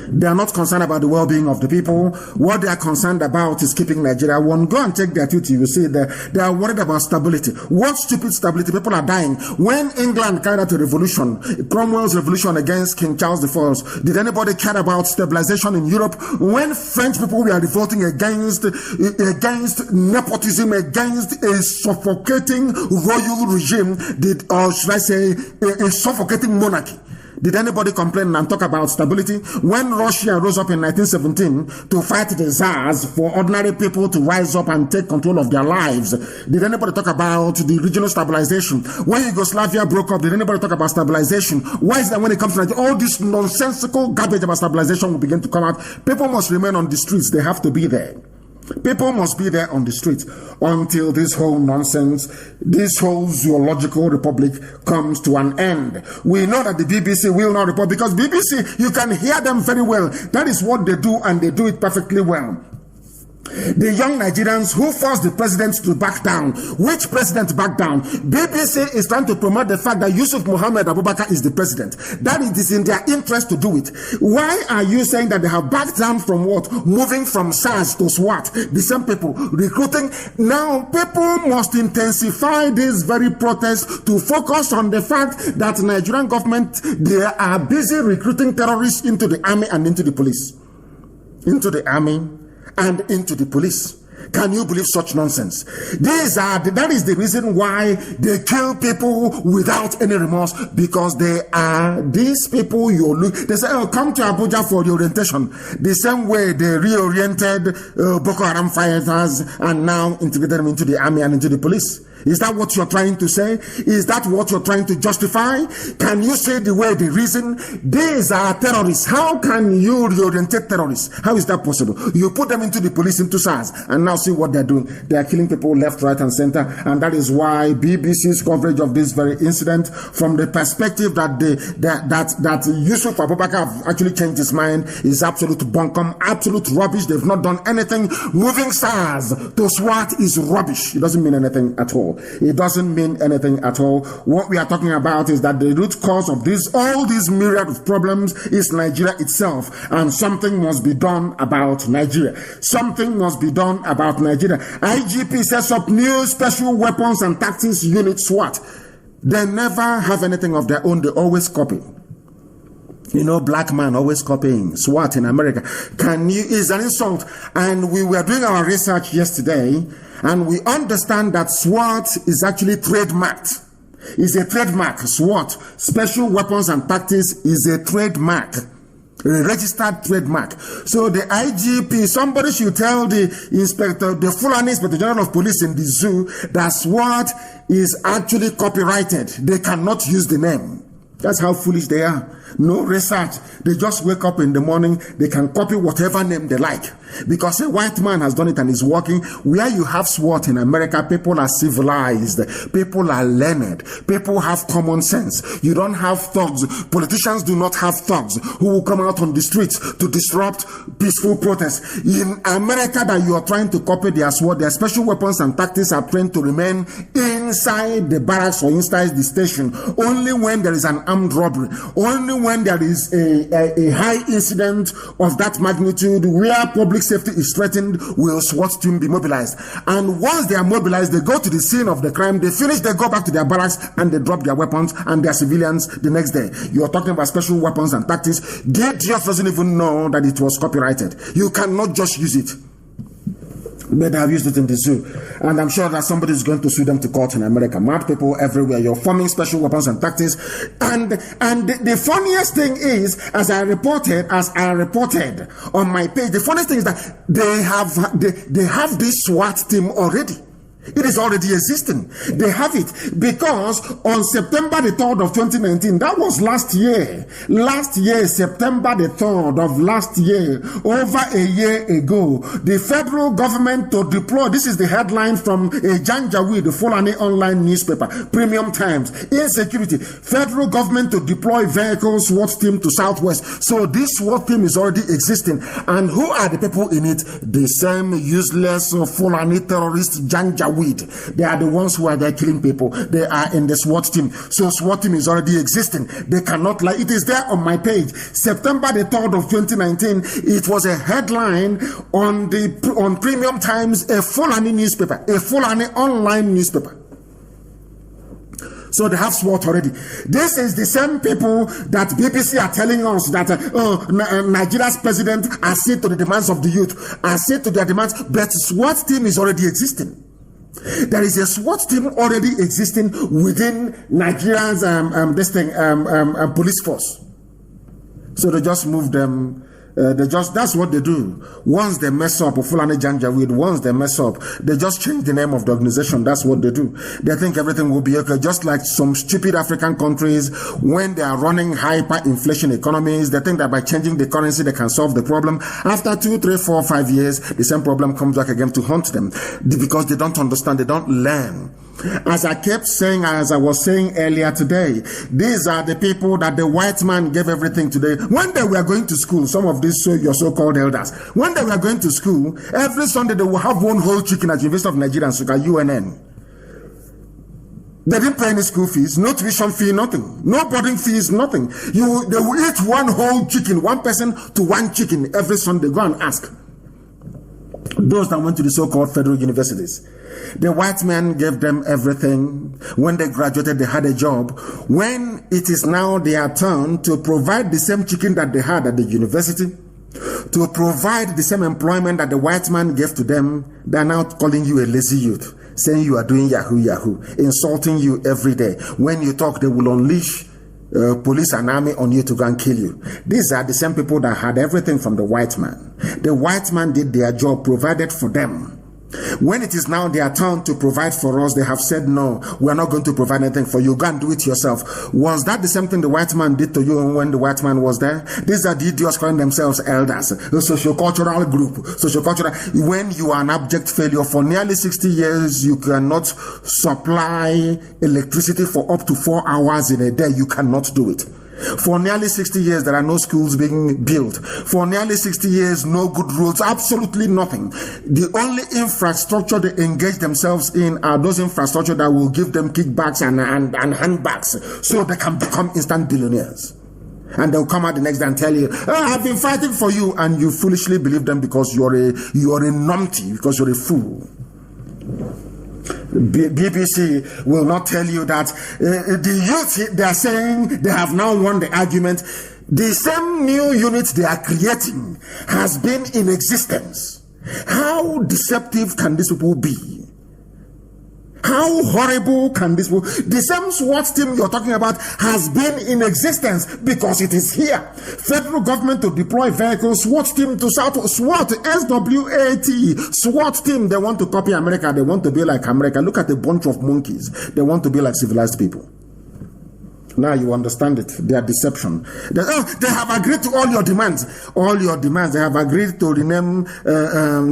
They are not concerned about the well-being of the people. What they are concerned about is keeping Nigeria one. Go and check their tweet. You will see that they are worried about stability. What stupid stability? People are dying. When England carried out a revolution, Cromwell's revolution against King Charles I, did anybody care about stabilization in Europe? When French people were revolting against nepotism, against a suffocating royal regime, or should I say, a suffocating monarchy, did anybody complain and talk about stability? When Russia rose up in 1917 to fight the Tsars for ordinary people to rise up and take control of their lives, did anybody talk about the regional stabilization? When Yugoslavia broke up, did anybody talk about stabilization? Why is that when it comes to Nigeria, all this nonsensical garbage about stabilization will begin to come out? People must remain on the streets. They have to be there. People must be there on the streets until this whole nonsense, this whole zoological republic comes to an end. We know that the BBC will not report, because BBC, you can hear them very well. That is what they do, and they do it perfectly well. The young Nigerians who forced the president to back down. Which president backed down? BBC is trying to promote the fact that Yusuf Mohammed Abubakar is the president. That it is in their interest to do it. Why are you saying that they have backed down from what? Moving from SARS to SWAT. The same people recruiting. Now, people must intensify this very protest to focus on the fact that Nigerian government, they are busy recruiting terrorists into the army and into the police. Into the army and into the police. Can you believe such nonsense? That is the reason why they kill people without any remorse, because they are these people they say, oh, come to Abuja for the orientation. The same way they reoriented Boko Haram fighters and now integrated them into the army and into the police. Is that what you're trying to say? Is that what you're trying to justify? Can you say the way they reason? These are terrorists. How can you reorientate terrorists? How is that possible? You put them into the police, into SARS, and now see what they're doing. They are killing people left, right, and center. And that is why BBC's coverage of this very incident, from the perspective that Yusuf Abubakar have actually changed his mind, is absolute bunkum, absolute rubbish. They've not done anything. Moving SARS to SWAT is rubbish. It doesn't mean anything at all. It doesn't mean anything at all. What we are talking about is that the root cause of all these myriad of problems is Nigeria itself, and something must be done about Nigeria. Something must be done about Nigeria. IGP sets up new special weapons and tactics unit, SWAT. They never have anything of their own. They always copy. You know, black man always copying. SWAT in America. Is an insult. And we were doing our research yesterday, and we understand that SWAT is actually trademarked. It's a trademark. SWAT, Special Weapons and Tactics, is a trademark. A registered trademark. So the IGP, somebody should tell the inspector, the Fulani Inspector General of Police in the zoo, that SWAT is actually copyrighted. They cannot use the name. That's how foolish they are. No research. They just wake up in the morning. They can copy whatever name they like. Because a white man has done it and is working. Where you have SWAT in America, people are civilized. People are learned. People have common sense. You don't have thugs. Politicians do not have thugs who will come out on the streets to disrupt peaceful protests. In America, that you are trying to copy their SWAT, their special weapons and tactics are trained to remain inside the barracks or inside the station. Only when there is an armed robbery. Only when there is a high incident of that magnitude where public safety is threatened, will SWAT team be mobilized. And once they are mobilized, they go to the scene of the crime, they finish, they go back to their barracks, and they drop their weapons and their civilians the next day. You are talking about special weapons and tactics. The DF doesn't even know that it was copyrighted. You cannot just use it. But they have used it in the zoo. And I'm sure that somebody is going to sue them to court in America. Mad people everywhere. You're forming special weapons and tactics. And the funniest thing is, as I reported on my page, the funniest thing is that they have this SWAT team already. It is already existing. They have it because on September the 3rd of 2019, that was last year, September the 3rd of last year, over a year ago, the federal government to deploy, this is the headline from a Janjaweed, the Fulani online newspaper, Premium Times, insecurity, federal government to deploy vehicles, SWAT team to Southwest. So this SWAT team is already existing. And who are the people in it? The same useless Fulani terrorist Janjaweed. They are the ones who are there killing people. They are in the SWAT team. So SWAT team is already existing. They cannot lie. It is there on my page. September the 3rd of 2019, it was a headline on Premium Times, a Fulani newspaper, a Fulani online newspaper. So they have SWAT already. This is the same people that BBC are telling us that Nigeria's president accede to the demands of the youth, accede to their demands, but SWAT team is already existing. There is a SWAT team already existing within Nigeria's police force. So they just move them. That's what they do. Once they mess up, Fulani Janjaweed, once they mess up, they just change the name of the organization. That's what they do. They think everything will be okay. Just like some stupid African countries, when they are running hyperinflation economies, they think that by changing the currency, they can solve the problem. After 2, 3, 4, 5 years, the same problem comes back again to haunt them because they don't understand, they don't learn. As I kept saying, as I was saying earlier today, these are the people that the white man gave everything today. When they were going to school, some of these your so-called elders, when they were going to school, every Sunday they will have one whole chicken at University of Nigeria and Suka UNN. They didn't pay any school fees, no tuition fee, nothing. No boarding fees, nothing. They will eat one whole chicken, one person to one chicken every Sunday. Go and ask those that went to the so-called federal universities. The white man gave them everything. When they graduated, they had a job. When it is now their turn to provide the same chicken that they had at the university, to provide the same employment that the white man gave to them, they are now calling you a lazy youth, saying you are doing yahoo yahoo, insulting you every day. When you talk, they will unleash police and army on you to go and kill you. These are the same people that had everything from the white man. The white man did their job, provided for them. When it is now their turn to provide for us, they have said, no, we are not going to provide anything for you. Go and do it yourself. Was that the same thing the white man did to you when the white man was there? These are the idiots calling themselves elders, a socio-cultural group. When you are an abject failure for nearly 60 years, you cannot supply electricity for up to 4 hours in a day. You cannot do it. For nearly 60 years, there are no schools being built. For nearly 60 years, no good roads, absolutely nothing. The only infrastructure they engage themselves in are those infrastructure that will give them kickbacks and handbacks so they can become instant billionaires. And they'll come out the next day and tell you, I've been fighting for you. And you foolishly believe them because you're a numpty, because you're a fool. BBC will not tell you that the youth, they are saying they have now won the argument. The same new unit they are creating has been in existence. How deceptive can these people be? How horrible can this be? The same SWAT team you're talking about has been in existence because it is here. Federal government to deploy vehicles, SWAT team to South, SWAT, SWAT, SWAT team. They want to copy America. They want to be like America. Look at a bunch of monkeys. They want to be like civilized people. Now you understand it. Their deception. They have agreed to all your demands. All your demands. They have agreed to rename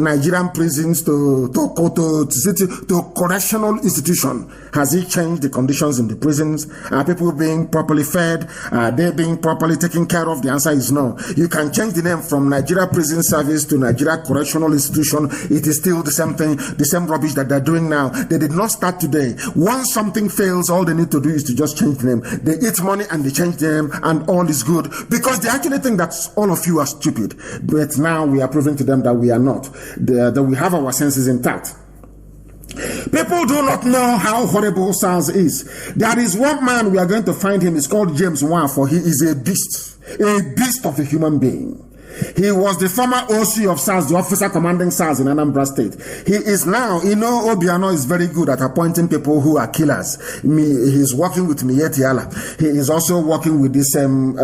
Nigerian prisons to correctional institution. Has it changed the conditions in the prisons? Are people being properly fed? Are they being properly taken care of? The answer is no. You can change the name from Nigeria Prison Service to Nigeria Correctional Institution. It is still the same thing, the same rubbish that they're doing now. They did not start today. Once something fails, all they need to do is to just change the name. They eat money and they change them and all is good because they actually think that all of you are stupid. But now we are proving to them that we are not, that we have our senses intact. People do not know how horrible SARS is. There is one man, we are going to find him. It's called James Nwafo. He is a beast of a human being. He was the former OC of SARS, the officer commanding SARS in Anambra State. He is now, Obiano is very good at appointing people who are killers. He's working with Miyetti Allah. He is also working with this James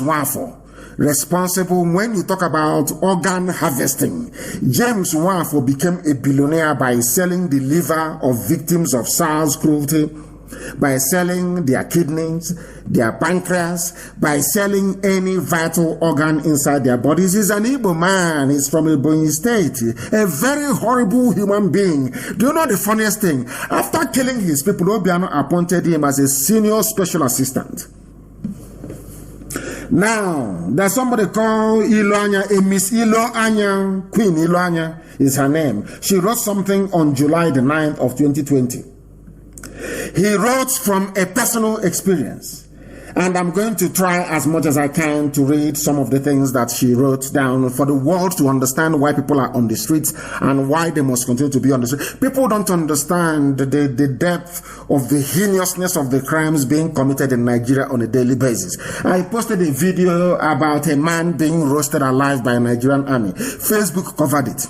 Nwafo. Responsible when you talk about organ harvesting. James Nwafo became a billionaire by selling the liver of victims of SARS cruelty, by selling their kidneys, their pancreas, by selling any vital organ inside their bodies. He's an Igbo man. He's from Ebonyi State. A very horrible human being. Do you know the funniest thing? After killing his people, Obiano appointed him as a senior special assistant. Now, there's somebody called Iloanya, a Miss Iloanya, Queen Iloanya is her name. She wrote something on July the 9th of 2020. He wrote from a personal experience. And I'm going to try as much as I can to read some of the things that she wrote down for the world to understand why people are on the streets and why they must continue to be on the streets. People don't understand the depth of the heinousness of the crimes being committed in Nigeria on a daily basis. I posted a video about a man being roasted alive by a Nigerian army. Facebook covered it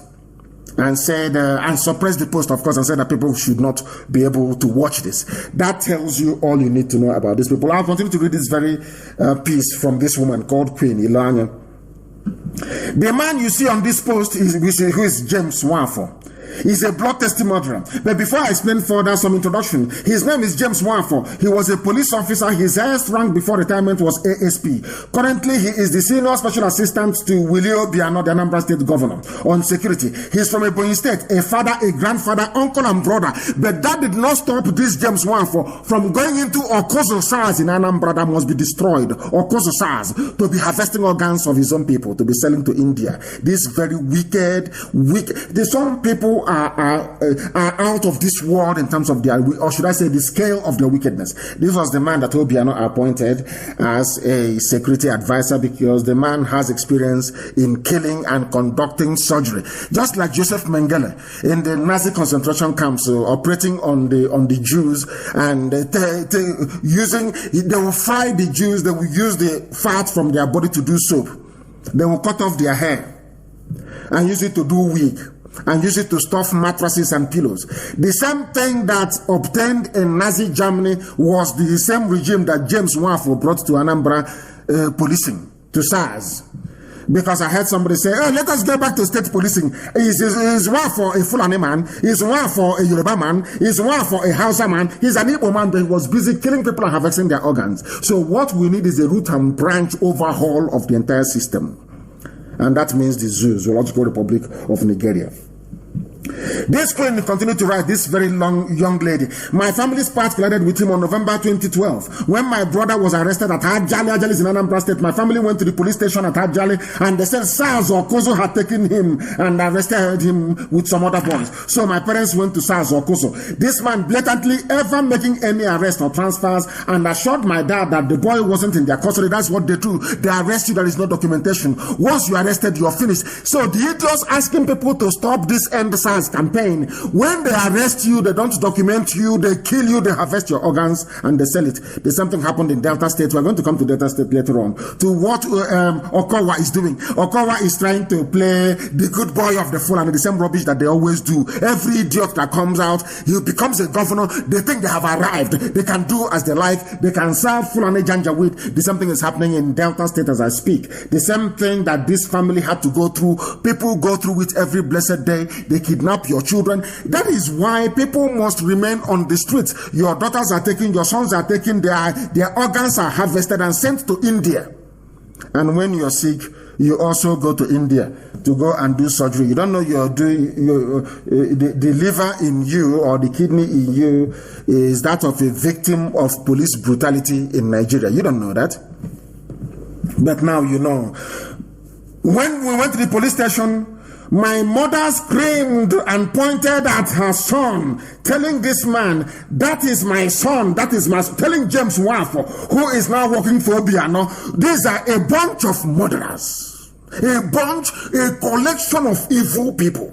and said, and suppressed the post, of course, and said that people should not be able to watch this. That tells you all you need to know about these people. I'll continue to read this very piece from this woman called Queen Ilanya. The man you see on this post who is James Nwafo. He's a bloodthirsty murderer. But before I explain further, some introduction. His name is James Nwafo. He was a police officer. His highest rank before retirement was ASP. Currently, he is the senior special assistant to Willie Obiano, the Anambra State governor, on security. He's from Ebonyi State, a father, a grandfather, uncle, and brother. But that did not stop this James Nwafo from going into Okozo SARS in Anambra that must be destroyed. Okozo SARS, to be harvesting organs of his own people, to be selling to India. This very wicked. Some people are out of this world in terms of their, or should I say, the scale of their wickedness. This was the man that Obiano appointed as a security advisor, because the man has experience in killing and conducting surgery, just like Joseph Mengele in the Nazi concentration camps, operating on the Jews, and they will fry the Jews. They will use the fat from their body to do soap. They will cut off their hair and use it to do wig, and use it to stuff mattresses and pillows. The same thing that obtained in Nazi Germany was the same regime that James Nwafo brought to Anambra policing, to SARS. Because I heard somebody say, oh, let us get back to state policing. Is Nwafo a Fulani man? Is Nwafo a Yoruba man? Is Nwafo a Hausa man? He's an Igbo man, but he was busy killing people and harvesting their organs. So what we need is a root and branch overhaul of the entire system. And that means the Zoological Republic of Nigeria. This queen continued to write, this very young lady. My family's path collided with him on November 2012. When my brother was arrested at Ajali is in Anambra State, my family went to the police station at Ajali, and they said SARS or Kozo had taken him and arrested him with some other boys. So my parents went to SARS or Kozo. This man blatantly ever making any arrest or transfers, and assured my dad that the boy wasn't in their custody. That's what they do. They arrest you, there is no documentation. Once you're arrested, you're finished. So the idiots asking people to stop this end SARS campaign, when they arrest you, they don't document you, they kill you, they harvest your organs, and they sell it. There's something happened in Delta State. We're going to come to Delta State later on, to what Okowa is doing. Okowa is trying to play the good boy of the Fulani, the same rubbish that they always do. Every idiot that comes out, he becomes a governor. They think they have arrived. They can do as they like. They can serve Fulani Janjaweed. The same thing is happening in Delta State as I speak. The same thing that this family had to go through, people go through it every blessed day. They kidnap your children. That is why people must remain on the streets. Your daughters are taken, your sons are taken, their organs are harvested and sent to India. And when you're sick, you also go to India to go and do surgery. You don't know you're doing, the liver in you or the kidney in you is that of a victim of police brutality in Nigeria. You don't know that. But now you know. When we went to the police station, my mother screamed and pointed at her son, telling this man, that is my son, that is my son, telling James Nwafo, who is now working for Obiano, these are a bunch of murderers, a collection of evil people,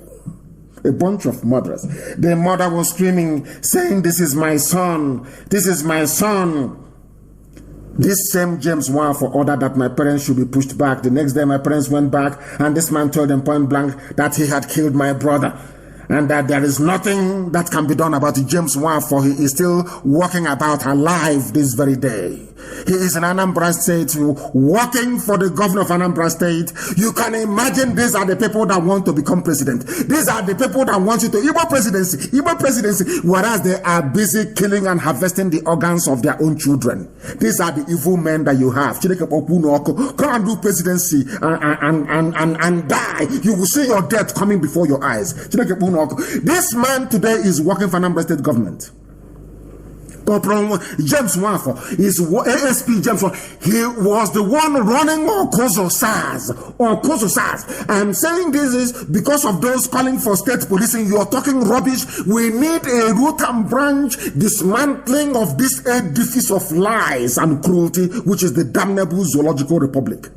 a bunch of murderers. The mother was screaming, saying, this is my son, this is my son. This same James Nwafo ordered that my parents should be pushed back. The next day, my parents went back, and this man told them point blank that he had killed my brother, and that there is nothing that can be done about it. James Nwafo, he is still walking about alive this very day. He is in Anambra State, working for the governor of Anambra State. You can imagine these are the people that want to become president. These are the people that want you to Igbo presidency, whereas they are busy killing and harvesting the organs of their own children. These are the evil men that you have. Come and do presidency and die. You will see your death coming before your eyes. This man today is working for Anambra State government. James Nwafo is ASP James Nwafo. He was the one running Okozo SARS. I'm saying this is because of those calling for state policing. You are talking rubbish. We need a root and branch dismantling of this edifice of lies and cruelty, which is the damnable Zoological Republic.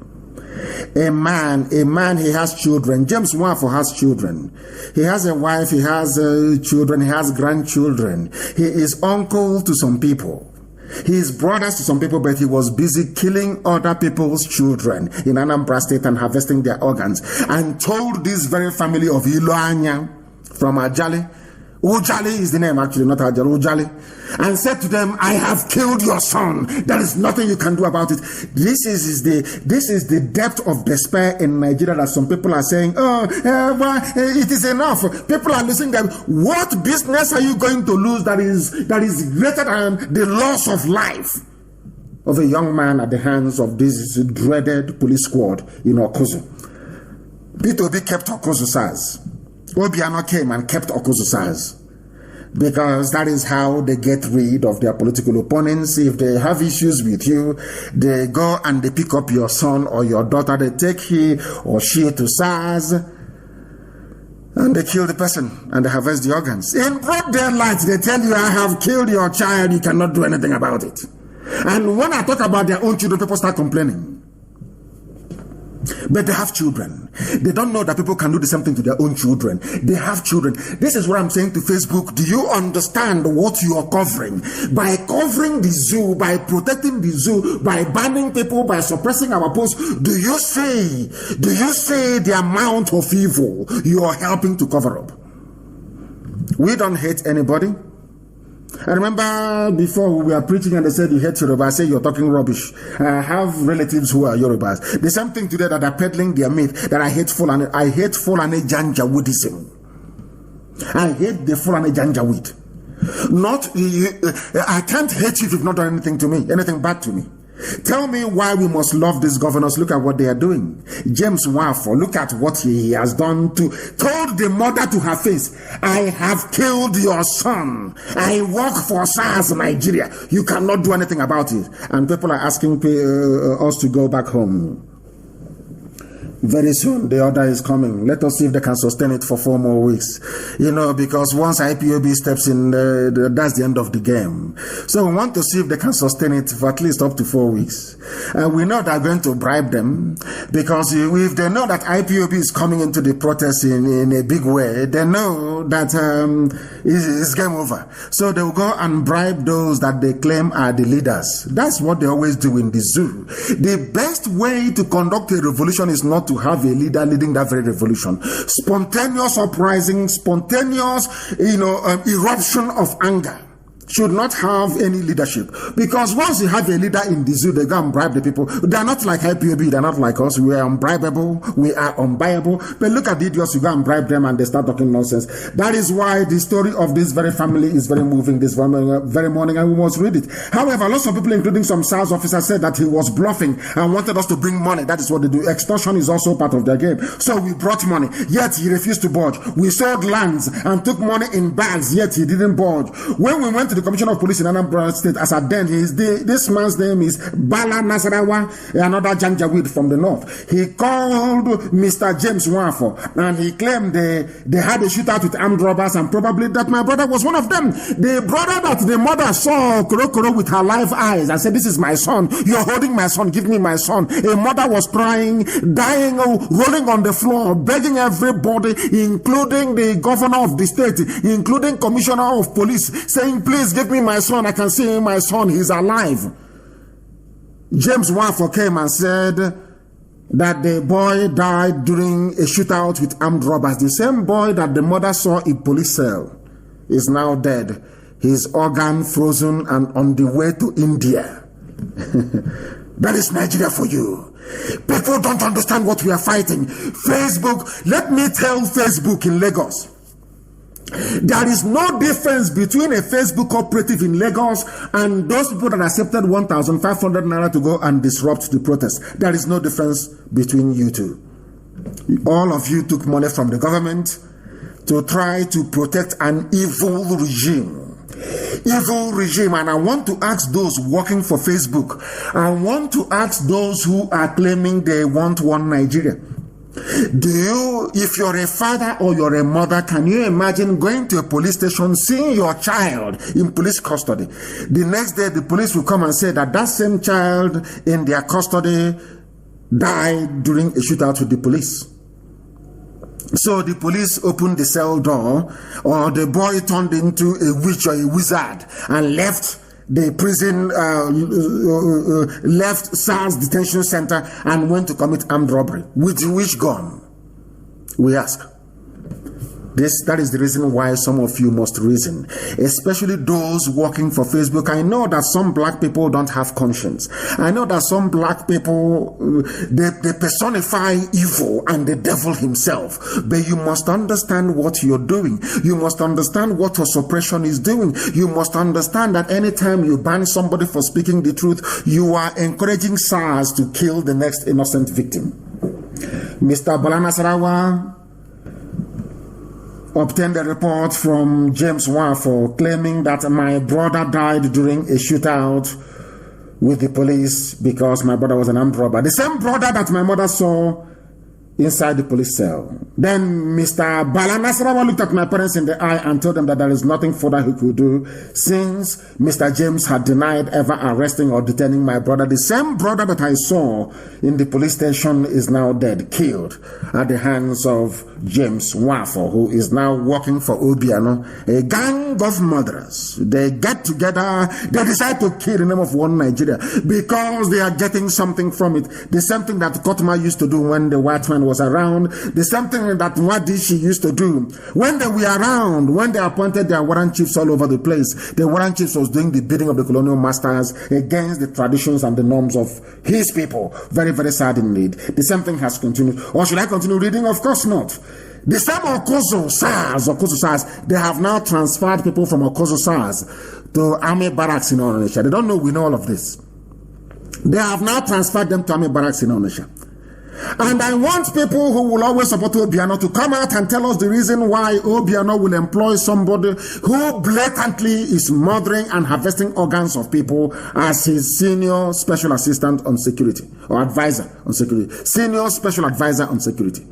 A man, he has children. James Nwafo has children. He has a wife, he has children, he has grandchildren. He is uncle to some people. He is brothers to some people, but he was busy killing other people's children in Anambra State and harvesting their organs. And told this very family of Iloanya from Ajali, Ojali is the name, actually, not Ajali, Ojali, and said to them, I have killed your son. There is nothing you can do about it. This is the depth of despair in Nigeria that some people are saying, it is enough. People are listening to them. What business are you going to lose that is greater than the loss of life of a young man at the hands of this dreaded police squad in Okozo? IPOB kept Okozo SARS. Obiano came and kept Okozo SARS, because that is how they get rid of their political opponents. If they have issues with you, they go and they pick up your son or your daughter, they take he or she to SARS, and they kill the person and they harvest the organs. In broad daylight, they tell you, I have killed your child, you cannot do anything about it. And when I talk about their own children, people start complaining. But they have children. They don't know that people can do the same thing to their own children. They have children. This is what I'm saying to Facebook. Do you understand what you are covering? By covering the zoo, by protecting the zoo, by banning people, by suppressing our posts, do you see the amount of evil you are helping to cover up? We don't hate anybody. I remember before we were preaching and they said you hate Yoruba. I say you're talking rubbish. I have relatives who are Yorubas. The same thing today that are peddling their myth that I hate Fulani. I hate Fulani Janjaweedism. I hate the Fulani Janjaweed. I can't hate you if you've not done anything to me, anything bad to me. Tell me why we must love these governors. Look at what they are doing. James Nwafo, look at what he has done told the mother to her face, I have killed your son. I work for SARS Nigeria. You cannot do anything about it. And people are asking us to go back home. Very soon, the order is coming. Let us see if they can sustain it for 4 more weeks. Because once IPOB steps in, that's the end of the game. So we want to see if they can sustain it for at least up to 4 weeks. We know they're going to bribe them, because if they know that IPOB is coming into the protest in a big way, they know that it's game over. So they will go and bribe those that they claim are the leaders. That's what they always do in the zoo. The best way to conduct a revolution is not to have a leader leading that very revolution. Spontaneous uprising, spontaneous, eruption of anger should not have any leadership. Because once you have a leader in the zoo, they go and bribe the people. They are not like IPOB, they are not like us. We are unbribable, we are unbuyable. But look at the idiots, you go and bribe them and they start talking nonsense. That is why the story of this very family is very moving this very morning, and we must read it. However, lots of people, including some SARS officers, said that he was bluffing and wanted us to bring money. That is what they do. Extortion is also part of their game. So we brought money, yet he refused to budge. We sold lands and took money in bags, yet he didn't budge. When we went to the Commissioner of Police in Anambra State, as at then, this man's name is Bala Nasarawa, another Janjaweed from the north. He called Mr. James Nwafo, and he claimed they had a shootout with armed robbers, and probably that my brother was one of them. The brother that the mother saw Korokoro with her live eyes and said, this is my son, you're holding my son, give me my son. A mother was crying, dying, rolling on the floor, begging everybody, including the governor of the state, including Commissioner of Police, saying, please give me my son, I can see my son, he's alive. James Nwafo came and said that the boy died during a shootout with armed robbers. The same boy that the mother saw in police cell is now dead. His organ frozen and on the way to India. That is Nigeria for you. People don't understand what we are fighting. Facebook, let me tell Facebook in Lagos, there is no difference between a Facebook cooperative in Lagos and those people that accepted 1,500 naira to go and disrupt the protest. There is no difference between you two. All of you took money from the government to try to protect an evil regime. Evil regime. And I want to ask those working for Facebook, I want to ask those who are claiming they want one Nigeria. If you're a father or you're a mother, can you imagine going to a police station, seeing your child in police custody? The next day, the police will come and say that that same child in their custody died during a shootout with the police. So the police opened the cell door, or the boy turned into a witch or a wizard and left the prison, left SARS detention center and went to commit armed robbery. With which gun? We ask. That is the reason why some of you must reason, especially those working for Facebook. I know that some black people don't have conscience. I know that some black people, they personify evil and the devil himself. But you must understand what you're doing. You must understand what your suppression is doing. You must understand that anytime you ban somebody for speaking the truth, you are encouraging SARS to kill the next innocent victim. Mr. Balana Sarawa obtained a report from James Wafo claiming that my brother died during a shootout with the police because my brother was an armed robber. The same brother that my mother saw inside the police cell. Then Mr. Balanasarawa looked at my parents in the eye and told them that there is nothing further he could do since Mr. James had denied ever arresting or detaining my brother. The same brother that I saw in the police station is now dead, killed at the hands of James Wafo, who is now working for Obiano, a gang of murderers. They get together, they decide to kill in the name of one Nigeria because they are getting something from it. The same thing that Kotma used to do when the white man was around, the same thing that Nwadishi used to do when they were around, when they appointed their warrant chiefs all over the place. The warrant chiefs was doing the bidding of the colonial masters against the traditions and the norms of his people. Very, very sad indeed. The same thing has continued. Or should I continue reading? Of course not. The same Okozo SARS, they have now transferred people from Okozo SARS to army barracks in Onitsha. They don't know we know all of this. They have now transferred them to army barracks in Onitsha. And I want people who will always support Obiano to come out and tell us the reason why Obiano will employ somebody who blatantly is murdering and harvesting organs of people as his senior special assistant on security or advisor on security. Senior special advisor on security.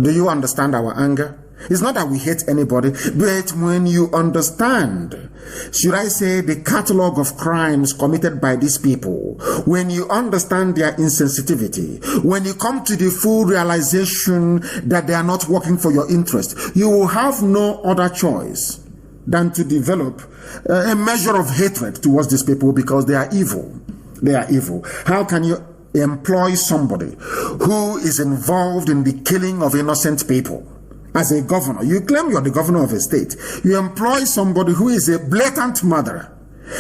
Do you understand our anger? It's not that we hate anybody, but when you understand, should I say, the catalog of crimes committed by these people, when you understand their insensitivity, when you come to the full realization that they are not working for your interest, you will have no other choice than to develop a measure of hatred towards these people because they are evil. They are evil. How can you employ somebody who is involved in the killing of innocent people? As a governor, you claim you're the governor of a state. You employ somebody who is a blatant murderer.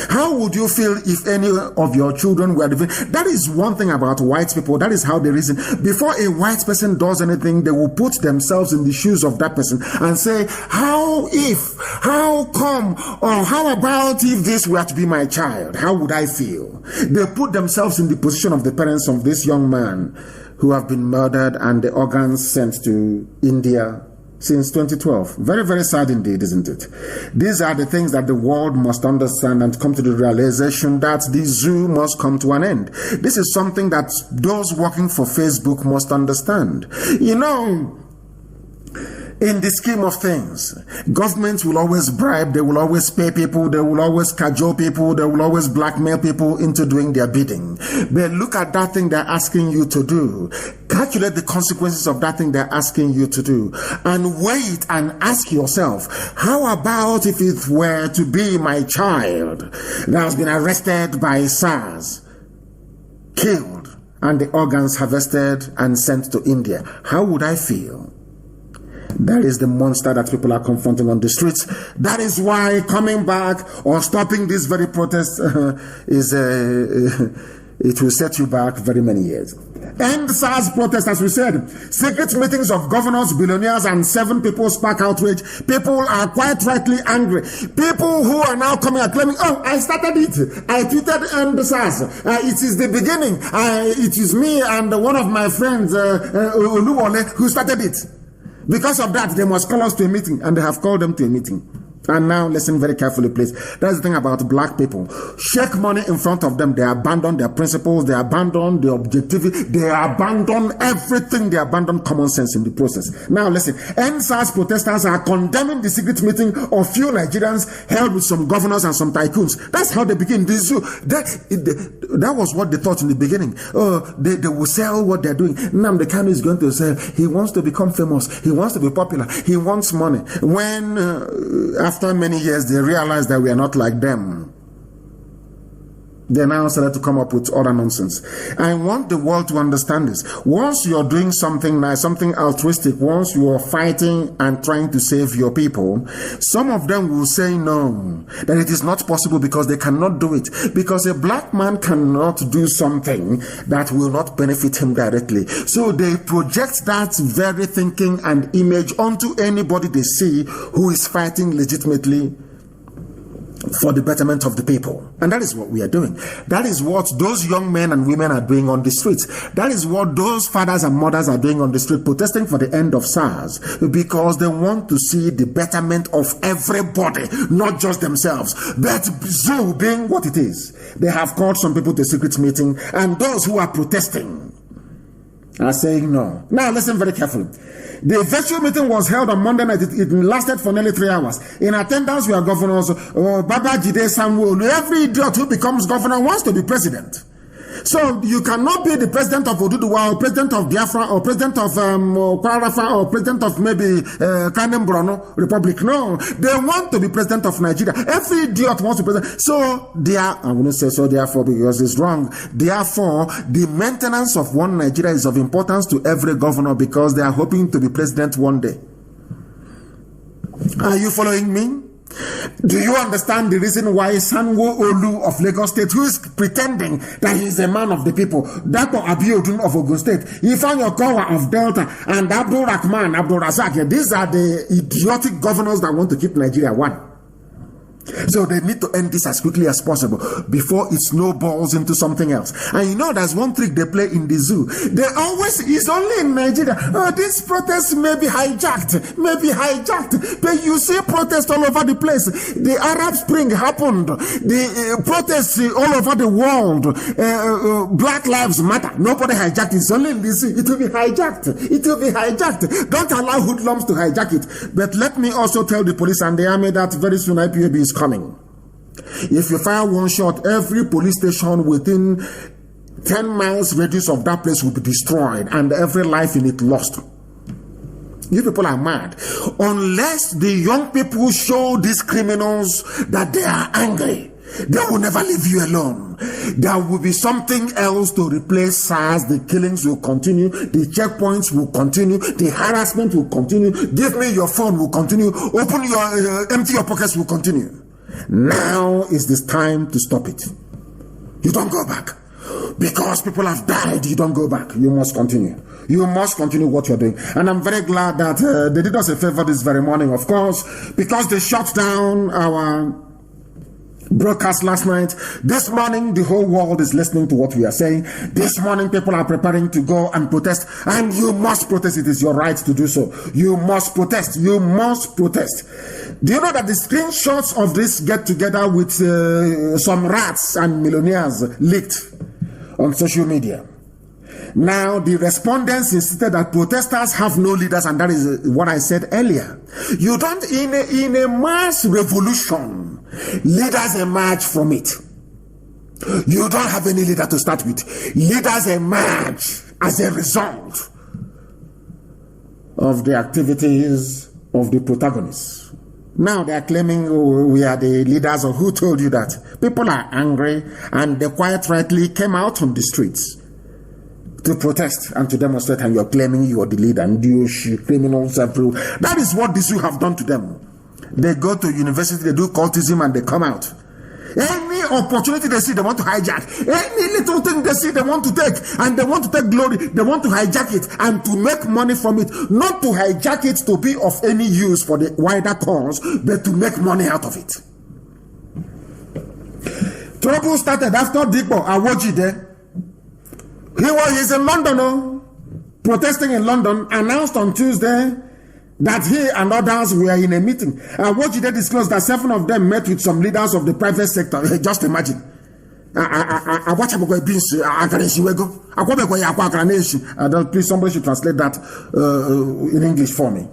How would you feel if any of your children were the... That is one thing about white people. That is how they reason. Before a white person does anything, they will put themselves in the shoes of that person and say, how come, or how about if this were to be my child? How would I feel? They put themselves in the position of the parents of this young man who have been murdered and the organs sent to India since 2012. Very, very sad indeed, isn't it? These are the things that the world must understand and come to the realization that the zoo must come to an end. This is something that those working for Facebook must understand. You know, in the scheme of things, governments will always bribe, they will always pay people, they will always cajole people, they will always blackmail people into doing their bidding. But look at that thing they're asking you to do. Calculate the consequences of that thing they're asking you to do. And wait and ask yourself, how about if it were to be my child that has been arrested by SARS, killed, and the organs harvested and sent to India? How would I feel? That is the monster that people are confronting on the streets. That is why coming back or stopping this very protest it will set you back very many years. End SARS protest, as we said. Secret meetings of governors, billionaires, and 7 people spark outrage. People are quite rightly angry. People who are now coming and claiming, oh, I started it. I tweeted end SARS. It is the beginning. It is me and one of my friends, Oluwole, who started it. Because of that, they must call us to a meeting, and they have called them to a meeting. And now, listen very carefully, please. That's the thing about black people. Shake money in front of them. They abandon their principles. They abandon the objectivity. They abandon everything. They abandon common sense in the process. Now, listen. NSAS protesters are condemning the secret meeting of few Nigerians held with some governors and some tycoons. That's how they begin. That was what they thought in the beginning. Oh, they will sell what they're doing. Nnamdi Kanu is going to say he wants to become famous. He wants to be popular. He wants money. When after many years, they realized that we are not like them. They now started to come up with other nonsense. I want the world to understand this. Once you're doing something nice, something altruistic, once you are fighting and trying to save your people, some of them will say no, that it is not possible because they cannot do it. Because a black man cannot do something that will not benefit him directly. So they project that very thinking and image onto anybody they see who is fighting legitimately for the betterment of the people. And that is what we are doing. That is what those young men and women are doing on the streets. That is what those fathers and mothers are doing on the street, protesting for the end of SARS, because they want to see the betterment of everybody, not just themselves. But zoo being what it is, they have called some people to a secret meeting, and those who are protesting are saying no. Now listen very carefully. The virtual meeting was held on Monday night. It lasted for nearly 3 hours. In attendance were governors Baba Jide Sanwo. Every idiot who becomes governor wants to be president. So you cannot be the president of Oduduwa, or president of Biafra, or president of Kwarafa, or president of maybe Kanem Brono Republic. No, they want to be president of Nigeria. Every idiot wants to be president. So they are, I wouldn't say so therefore because it's wrong. Therefore, the maintenance of one Nigeria is of importance to every governor because they are hoping to be president one day. Are you following me? Do you understand the reason why Sanwo Olu of Lagos State, who is pretending that he is a man of the people, Dapo Abiodun of Ogun State, Ifeanyi Okowa of Delta, and Abdul Rahman, Abdul Razak, these are the idiotic governors that want to keep Nigeria one. So they need to end this as quickly as possible before it snowballs into something else. And you know, there's one trick they play in the zoo. They always, it's only in Nigeria. Oh, this protest may be hijacked. But you see protests all over the place. The Arab Spring happened. The protests all over the world. Black Lives Matter. Nobody hijacked it. It's only in the zoo. It will be hijacked. Don't allow hoodlums to hijack it. But let me also tell the police and the army that very soon IPOB is coming. If you fire one shot, every police station within 10 miles radius of that place will be destroyed and every life in it lost. You people are mad. Unless the young people show these criminals that they are angry, they will never leave you alone. There will be something else to replace SARS. The killings will continue. The checkpoints will continue. The harassment will continue. Give me your phone will continue. Open your, empty your pockets will continue. Now is this time to stop it. You don't go back. Because people have died, you don't go back. You must continue. You must continue what you're doing. And I'm very glad that they did us a favor this very morning, of course, because they shut down our broadcast last night. This morning, the whole world is listening to what we are saying. This morning, people are preparing to go and protest. And you must protest. It is your right to do so. You must protest. You must protest. Do you know that the screenshots of this get-together with some rats and millionaires leaked on social media? Now, the respondents insisted that protesters have no leaders, and that is what I said earlier. You don't, in a mass revolution, leaders emerge from it. You don't have any leader to start with. Leaders emerge as a result of the activities of the protagonists. Now they are claiming, oh, we are the leaders. Of who told you that? People are angry, and they quite rightly came out on the streets to protest and to demonstrate, and you're claiming you are the leader and you criminals everywhere. That is what these you have done to them. They go to university, they do cultism, and they come out. Any opportunity they see, they want to hijack. Any little thing they see, they want to take, and they want to take glory. They want to hijack it and to make money from it. Not to hijack it to be of any use for the wider cause, but to make money out of it. Trouble started after Dipo Awoji there. He's in London, protesting in London, announced on Tuesday that he and others were in a meeting. And what they disclosed that 7 of them met with some leaders of the private sector. Just imagine. Please, somebody should translate that in English for me.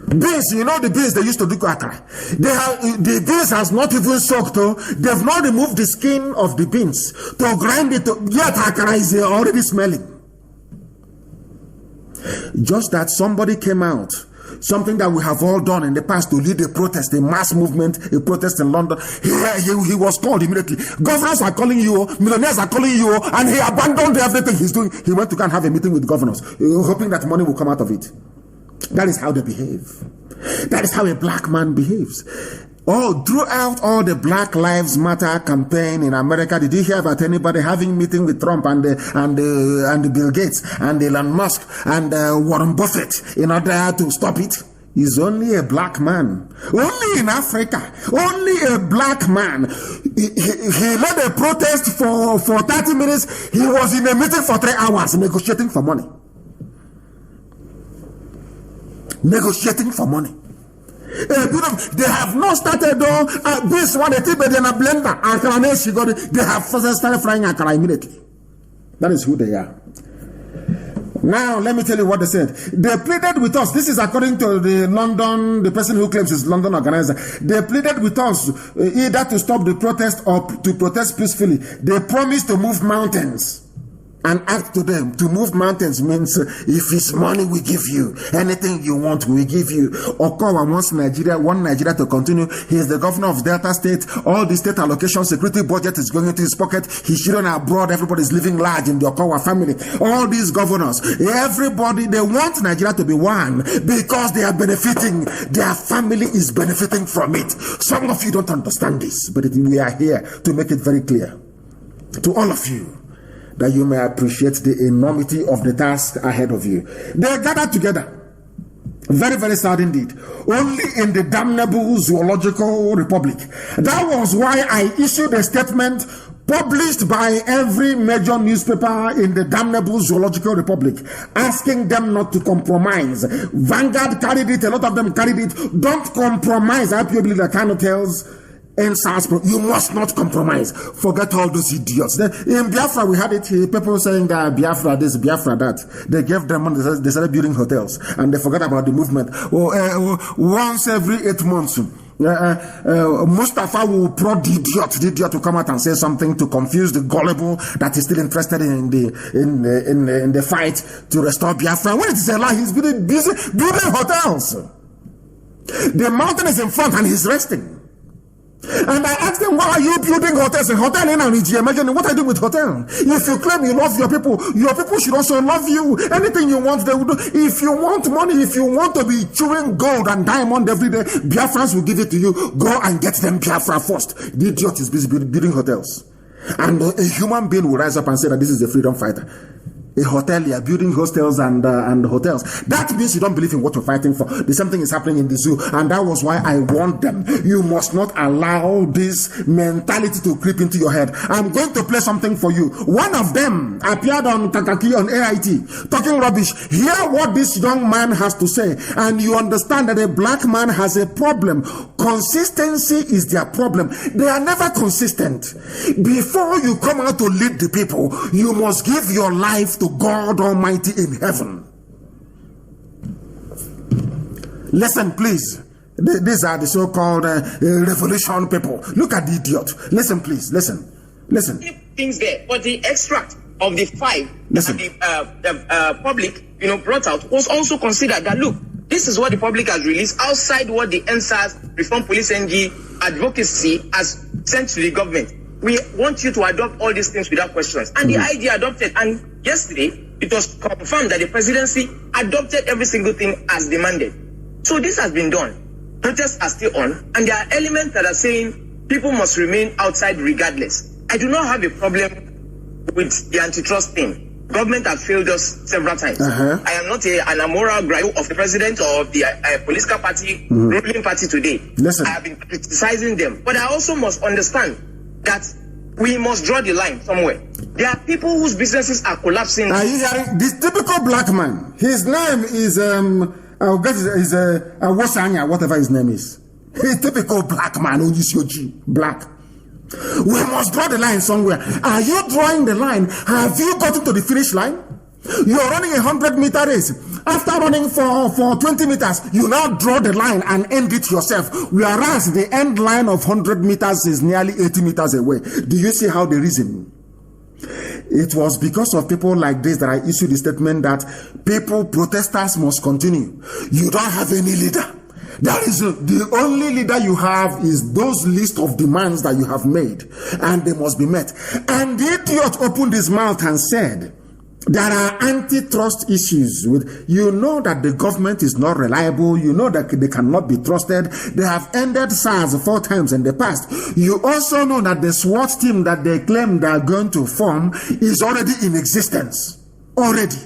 Beans, you know the beans they used to do akara. The beans has not even soaked. They've not removed the skin of the beans to grind it. Yet akara is already smelling. Just that somebody came out Something that we have all done in the past to lead a protest, a mass movement, a protest in London. He was called immediately. Governors are calling you, millionaires are calling you, and he abandoned everything he's doing. He went to go and have a meeting with governors, hoping that money will come out of it. That is how they behave. That is how a black man behaves. Oh, throughout all the Black Lives Matter campaign in America, did you hear about anybody having meeting with Trump and Bill Gates and Elon Musk and Warren Buffett in order to stop it? He's only a black man. Only in Africa. Only a black man. He led a protest for 30 minutes. He was in a meeting for 3 hours negotiating for money. Negotiating for money. They have not started this one, a Tibetan blender. They have first started frying akara immediately. That is who they are. Now, let me tell you what they said. They pleaded with us. This is according to the person who claims is London organizer. They pleaded with us either to stop the protest or to protest peacefully. They promised to move mountains. And act to them. To move mountains means if it's money we give you, anything you want we give you. Okowa wants one Nigeria to continue. He is the governor of Delta State. All the state allocation security budget is going into his pocket. His children are abroad. Everybody is living large in the Okowa family. All these governors, everybody, they want Nigeria to be one because they are benefiting. Their family is benefiting from it. Some of you don't understand this, but we are here to make it very clear to all of you, that you may appreciate the enormity of the task ahead of you. They gathered together. Very, very sad indeed. Only in the damnable zoological republic. That was why I issued a statement published by every major newspaper in the damnable zoological republic, asking them not to compromise. Vanguard carried it. A lot of them carried it. Don't compromise. IPOB leader Kanu tells you must not compromise. Forget all those idiots. In Biafra, we had it. People saying that Biafra this, Biafra that. They gave them money. They started building hotels, and they forgot about the movement. Once every 8 months, Mustafa will prod the idiot to come out and say something to confuse the gullible that is still interested in the fight to restore Biafra. When it is a lie, he's busy building hotels. The mountain is in front, and he's resting. And I asked them, why are you building hotels? A hotel in Nigeria. Imagine what I do with hotel. If you claim you love your people should also love you. Anything you want, they will do. If you want money, if you want to be chewing gold and diamond every day, Biafrans will give it to you. Go and get them Biafra first. The idiot is busy building hotels. And a human being will rise up and say that this is a freedom fighter. A hotelier building hostels and hotels. That means you don't believe in what you're fighting for. The same thing is happening in the zoo, and that was why I warned them. You must not allow this mentality to creep into your head. I'm going to play something for you. One of them appeared on Kakaki on AIT talking rubbish. Hear what this young man has to say, and you understand that a black man has a problem. Consistency is their problem. They are never consistent. Before you come out to lead the people, you must give your life to God Almighty in heaven. Listen, please. These are the so-called revolution people. Look at the idiot. Listen, please. Listen. Things there, but the extract of the 5 that the public, brought out was also considered. That look, this is what the public has released outside what the NSAS Reform Police NG advocacy has sent to the government. We want you to adopt all these things without questions. And the idea adopted. And yesterday, it was confirmed that the presidency adopted every single thing as demanded. So this has been done. Protests are still on. And there are elements that are saying people must remain outside regardless. I do not have a problem with the antitrust thing. Government have failed us several times. I am not an amoral gripe of the president or of the political party, ruling party today. Listen. I have been criticizing them. But I also must understand that we must draw the line somewhere. There are people whose businesses are collapsing. Are you hearing this typical black man? His name is Wosanya, whatever his name is. He's typical black man, black. We must draw the line somewhere. Are you drawing the line? Have you gotten to the finish line? You're running a 100-meter race. After running for 20 meters, you now draw the line and end it yourself. Whereas the end line of 100 meters is nearly 80 meters away. Do you see how they reason? It was because of people like this that I issued the statement that protesters must continue. You don't have any leader. That is the only leader you have is those list of demands that you have made, and they must be met. And the idiot opened his mouth and said, there are antitrust issues with, you know that the government is not reliable, you know that they cannot be trusted, they have ended SARS 4 times in the past. You also know that the SWAT team that they claim they are going to form is already in existence. Already.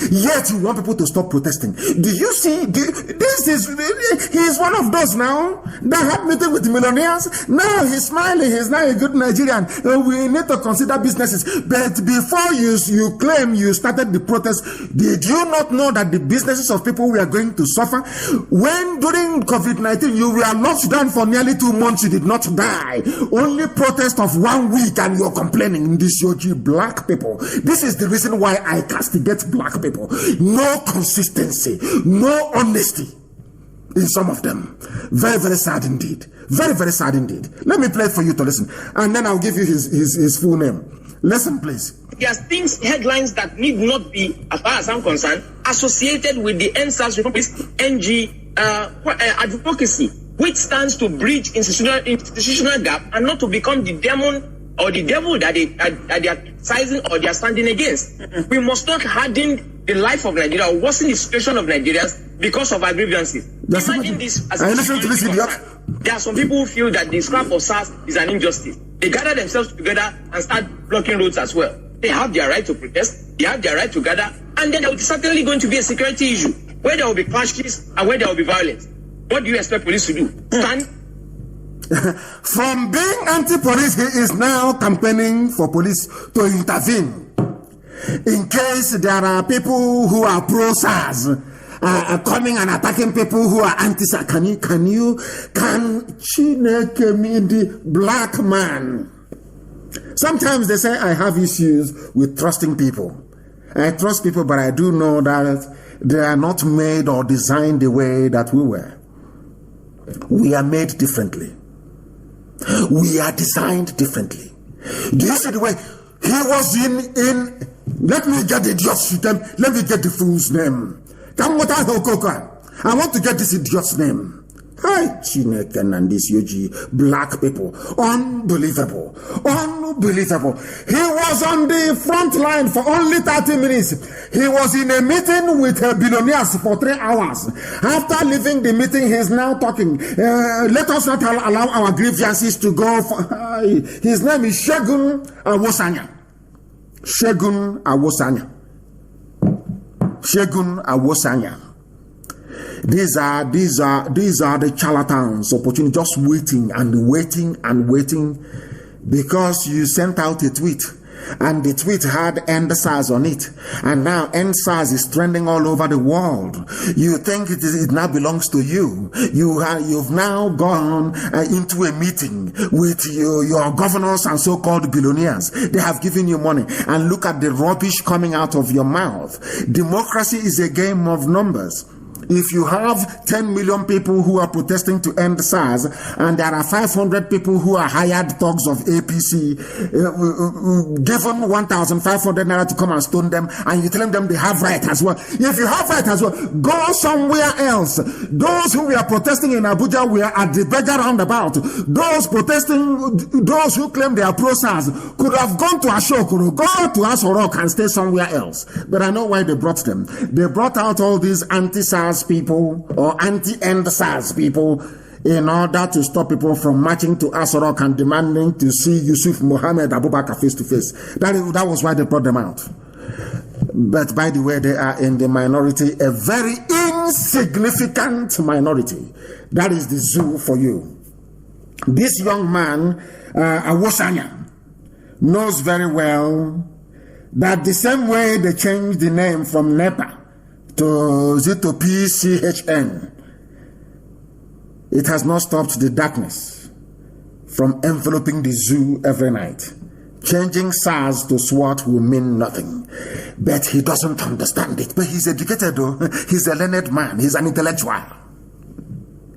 Yet you want people to stop protesting. Do you see? He is one of those now that have meeting with millionaires. Now he's smiling. He's now a good Nigerian. We need to consider businesses. But before you claim you started the protest, did you not know that the businesses of people were going to suffer? When during COVID-19 you were locked down for nearly 2 months, you did not die. Only protest of 1 week and you're complaining. This Yogi black people. This is the reason why I castigate black people. No consistency, no honesty in some of them. Very, very sad indeed. Very, very sad indeed. Let me play it for you to listen, and then I'll give you his full name. Listen, please. There are things, headlines that need not be, as far as I'm concerned, associated with the NSAS NG advocacy, which stands to bridge institutional gap and not to become the demon or the devil that they are sizing or they are standing against. We must not harden the life of Nigeria or worsen the situation of Nigerians because of our grievances. Imagine this as a security concern. There are some people who feel that the scrap of SARS is an injustice. They gather themselves together and start blocking roads as well. They have their right to protest, they have their right to gather, and then there is certainly going to be a security issue where there will be clashes and where there will be violence. What do you expect police to do? Stand? From being anti-police, he is now campaigning for police to intervene in case there are people who are pro-SARS coming and attacking people who are anti-SARS. Can Chineke mean the black man? Sometimes they say I have issues with trusting people. I trust people, but I do know that they are not made or designed the way that we were. We are made differently. We are designed differently. Do you see the way he was in let me get the idiot's name. Let me get the fool's name. I want to get this idiot's name. Hi, Chineke and this Yogi, black people. Unbelievable. Unbelievable. He was on the front line for only 30 minutes. He was in a meeting with billionaires for 3 hours. After leaving the meeting, he is now talking. Let us not allow our grievances to go. His name is Segun Awosanya. Segun Awosanya. Segun Awosanya. These are the charlatans, opportunity, just waiting and waiting and waiting, because you sent out a tweet and the tweet had End SARS on it, and now End SARS is trending all over the world. You think it now belongs to you. You've now gone into a meeting with your governors and so-called billionaires. They have given you money, and look at the rubbish coming out of your mouth. Democracy is a game of numbers. If you have 10 million people who are protesting to end SARS, and there are 500 people who are hired thugs of APC, given 1,500 naira to come and stone them, and you tell them they have right as well. If you have right as well, go somewhere else. Those who were protesting in Abuja were at the beggar roundabout. Those protesting, those who claim they are pro-SARS, could have gone to Ashokoro, go to Asorok and stay somewhere else. But I know why they brought them. They brought out all these anti-SARS people or anti-end SARS people in order to stop people from marching to Asorok and demanding to see Yusuf Mohammed Abubakar face to face. That was why they brought them out. But by the way, they are in the minority, a very insignificant minority. That is the zoo for you. This young man, Awosanya, knows very well that the same way they changed the name from NEPA to PCHN, it has not stopped the darkness from enveloping the zoo every night. Changing SARS to SWAT will mean nothing. But he doesn't understand it. But he's educated though. He's a learned man. He's an intellectual.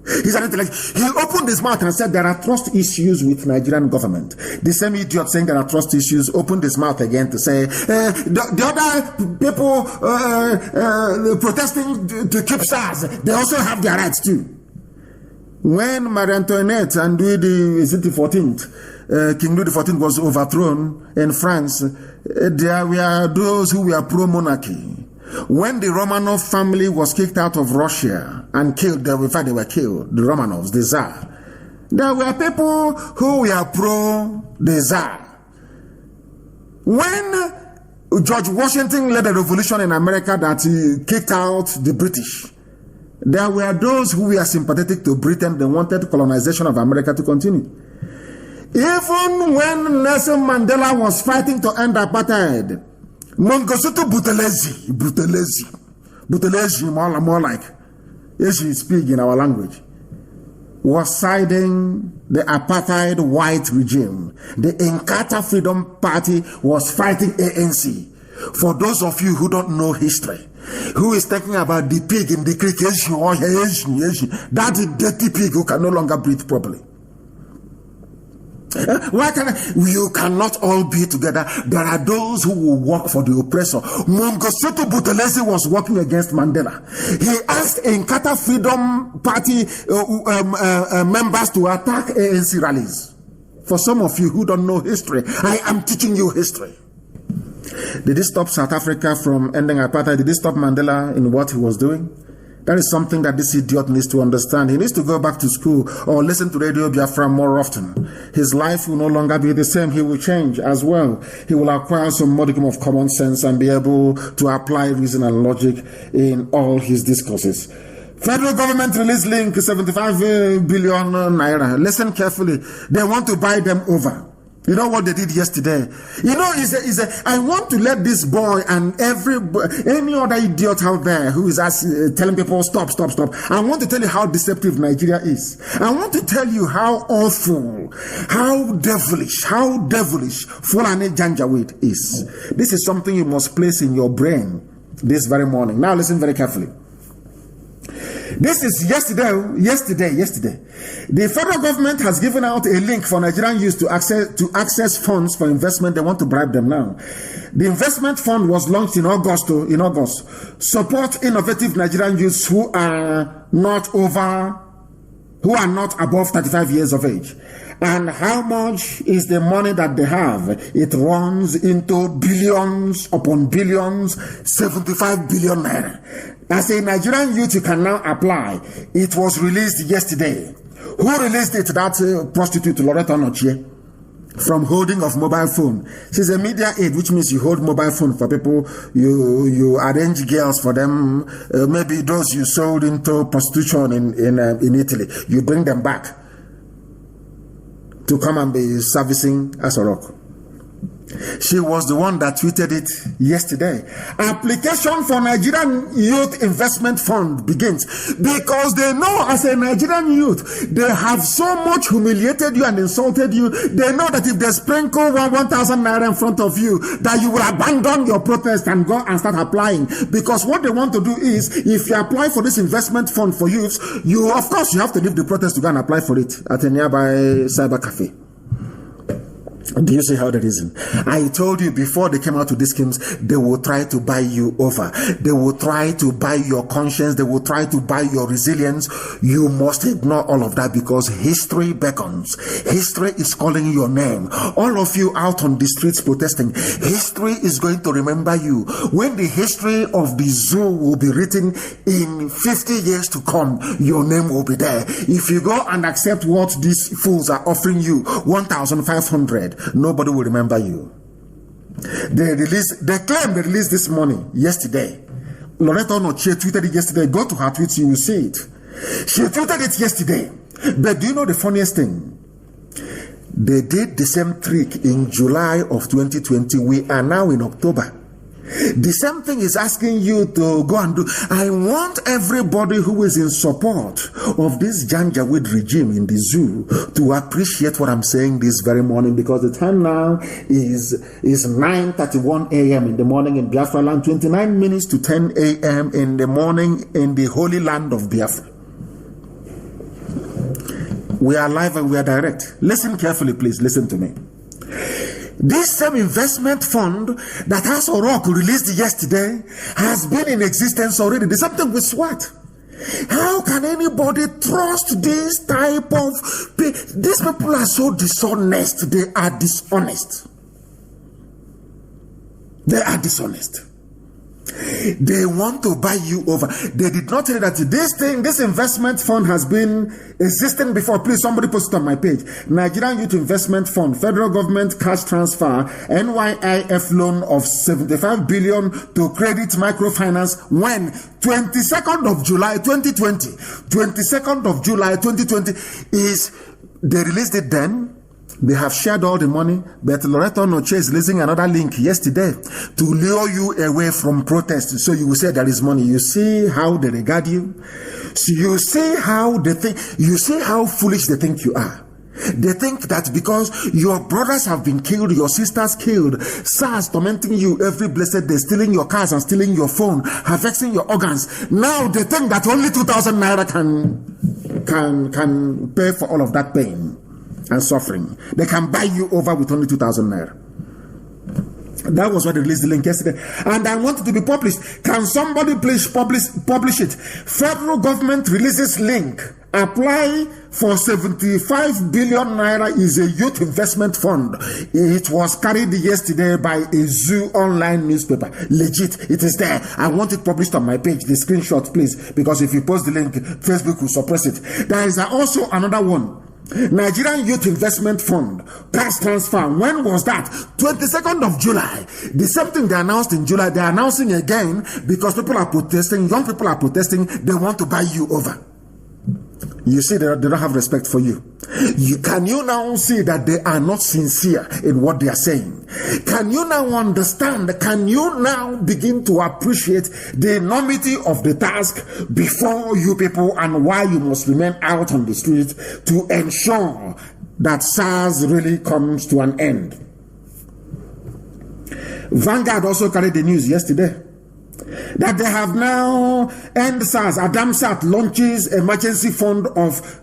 He's an intellectual. He opened his mouth and said there are trust issues with Nigerian government. The same idiot saying there are trust issues opened his mouth again to say the other people protesting to keep SARS, they also have their rights too. When Marie Antoinette and Louis the 14th, King Louis XIV was overthrown in France, there were those who were pro-monarchy. When the Romanov family was kicked out of Russia and killed, in fact they were killed, the Romanovs, the Tsar, there were people who were pro the Tsar. When George Washington led a revolution in America that he kicked out the British, there were those who were sympathetic to Britain. They wanted colonization of America to continue. Even when Nelson Mandela was fighting to end apartheid, Mangosuthu Buthelezi, more like, as you speak in our language, was siding the apartheid white regime. The Inkatha Freedom Party was fighting ANC. For those of you who don't know history, who is talking about the pig in the creek, that dirty pig who can no longer breathe properly. Why you cannot all be together? There are those who will work for the oppressor. Mangosuthu Buthelezi was working against Mandela. He asked Inkatha Freedom Party members to attack ANC rallies. For some of you who don't know history, I am teaching you history. Did it stop South Africa from ending apartheid? Did it stop Mandela in what he was doing? That is something that this idiot needs to understand. He needs to go back to school or listen to Radio Biafra more often. His life will no longer be the same. He will change as well. He will acquire some modicum of common sense and be able to apply reason and logic in all his discourses. Federal government released link 75 billion naira. Listen carefully. They want to buy them over. You know what they did yesterday? You know, I want to let this boy and any other idiot out there who is telling people stop. I want to tell you how deceptive Nigeria is. I want to tell you how awful, how devilish Fulani Janjaweed is. This is something you must place in your brain this very morning. Now listen very carefully. This is yesterday. The federal government has given out a link for Nigerian youth to access funds for investment. They want to bribe them now. The investment fund was launched in August. Support innovative Nigerian youths who are not above 35 years of age. And how much is the money that they have? It runs into billions upon billions, 75 billion naira. As a Nigerian youth, you can now apply. It was released yesterday. Who released it? That prostitute, Loretta Nochie, from holding of mobile phone. She's a media aid, which means you hold mobile phone for people. You arrange girls for them. Maybe those you sold into prostitution in Italy. You bring them back to come and be servicing as a rock. She was the one that tweeted it yesterday. Application for Nigerian Youth Investment Fund begins because they know as a Nigerian youth, they have so much humiliated you and insulted you. They know that if they sprinkle 1,000 naira in front of you, that you will abandon your protest and go and start applying. Because what they want to do is, if you apply for this investment fund for youths, you have to leave the protest to go and apply for it at a nearby cyber cafe. Do you see how that is? I told you before they came out with these schemes, they will try to buy you over. They will try to buy your conscience. They will try to buy your resilience. You must ignore all of that because history beckons. History is calling your name. All of you out on the streets protesting, history is going to remember you. When the history of the zoo will be written in 50 years to come, your name will be there. If you go and accept what these fools are offering you, 1,500, nobody will remember you. They claim they released this money yesterday. Loretta Nochie tweeted it yesterday. Go to her tweets, you will see it. She tweeted it yesterday. But do you know the funniest thing? They did the same trick in July of 2020. We are now in October. The same thing is asking you to go and do. I want everybody who is in support of this Janjaweed regime in the zoo to appreciate what I'm saying this very morning, because the time now is 9:31 a.m. in the morning in Biafra land, 29 minutes to 10 a.m. in the morning in the holy land of Biafra. We are live and we are direct. Listen carefully, please. Listen to me. This same investment fund that House of Rock released yesterday has been in existence already. There's something with SWAT. How can anybody trust this type of... These people are so dishonest. They are dishonest. They are dishonest. They want to buy you over. They did not tell you that this investment fund has been existing before. Please, somebody post it on my page. Nigerian Youth Investment Fund, federal government cash transfer, NYIF loan of 75 billion to Credit Microfinance when 22nd of July 2020. 22nd of July 2020 is, they released it then. They have shared all the money, but Loreto Noche is releasing another link yesterday to lure you away from protest. So you will say there is money. You see how they regard you. So you see how they think. You see how foolish they think you are. They think that because your brothers have been killed, your sisters killed, SARS tormenting you every blessed day, stealing your cars and stealing your phone, harvesting your organs. Now they think that only 2,000 naira can pay for all of that pain and suffering. They can buy you over with only 2,000 naira. That was why they released the link yesterday. And I want it to be published. Can somebody please publish it? Federal government releases link. Apply for 75 billion naira is a youth investment fund. It was carried yesterday by a Zoo online newspaper. Legit, it is there. I want it published on my page. The screenshot, please, because if you post the link, Facebook will suppress it. There is also another one. Nigerian Youth Investment Fund, cash transfer. When was that? 22nd of July. The same thing they announced in July, they are announcing again because people are protesting, young people are protesting, they want to buy you over. You see, they don't have respect for you. Can you now see that they are not sincere in what they are saying? Can you now understand? Can you now begin to appreciate the enormity of the task before you people and why you must remain out on the street to ensure that SARS really comes to an end? Vanguard also carried the news yesterday that they have now end SARS. Adamsat launches emergency fund of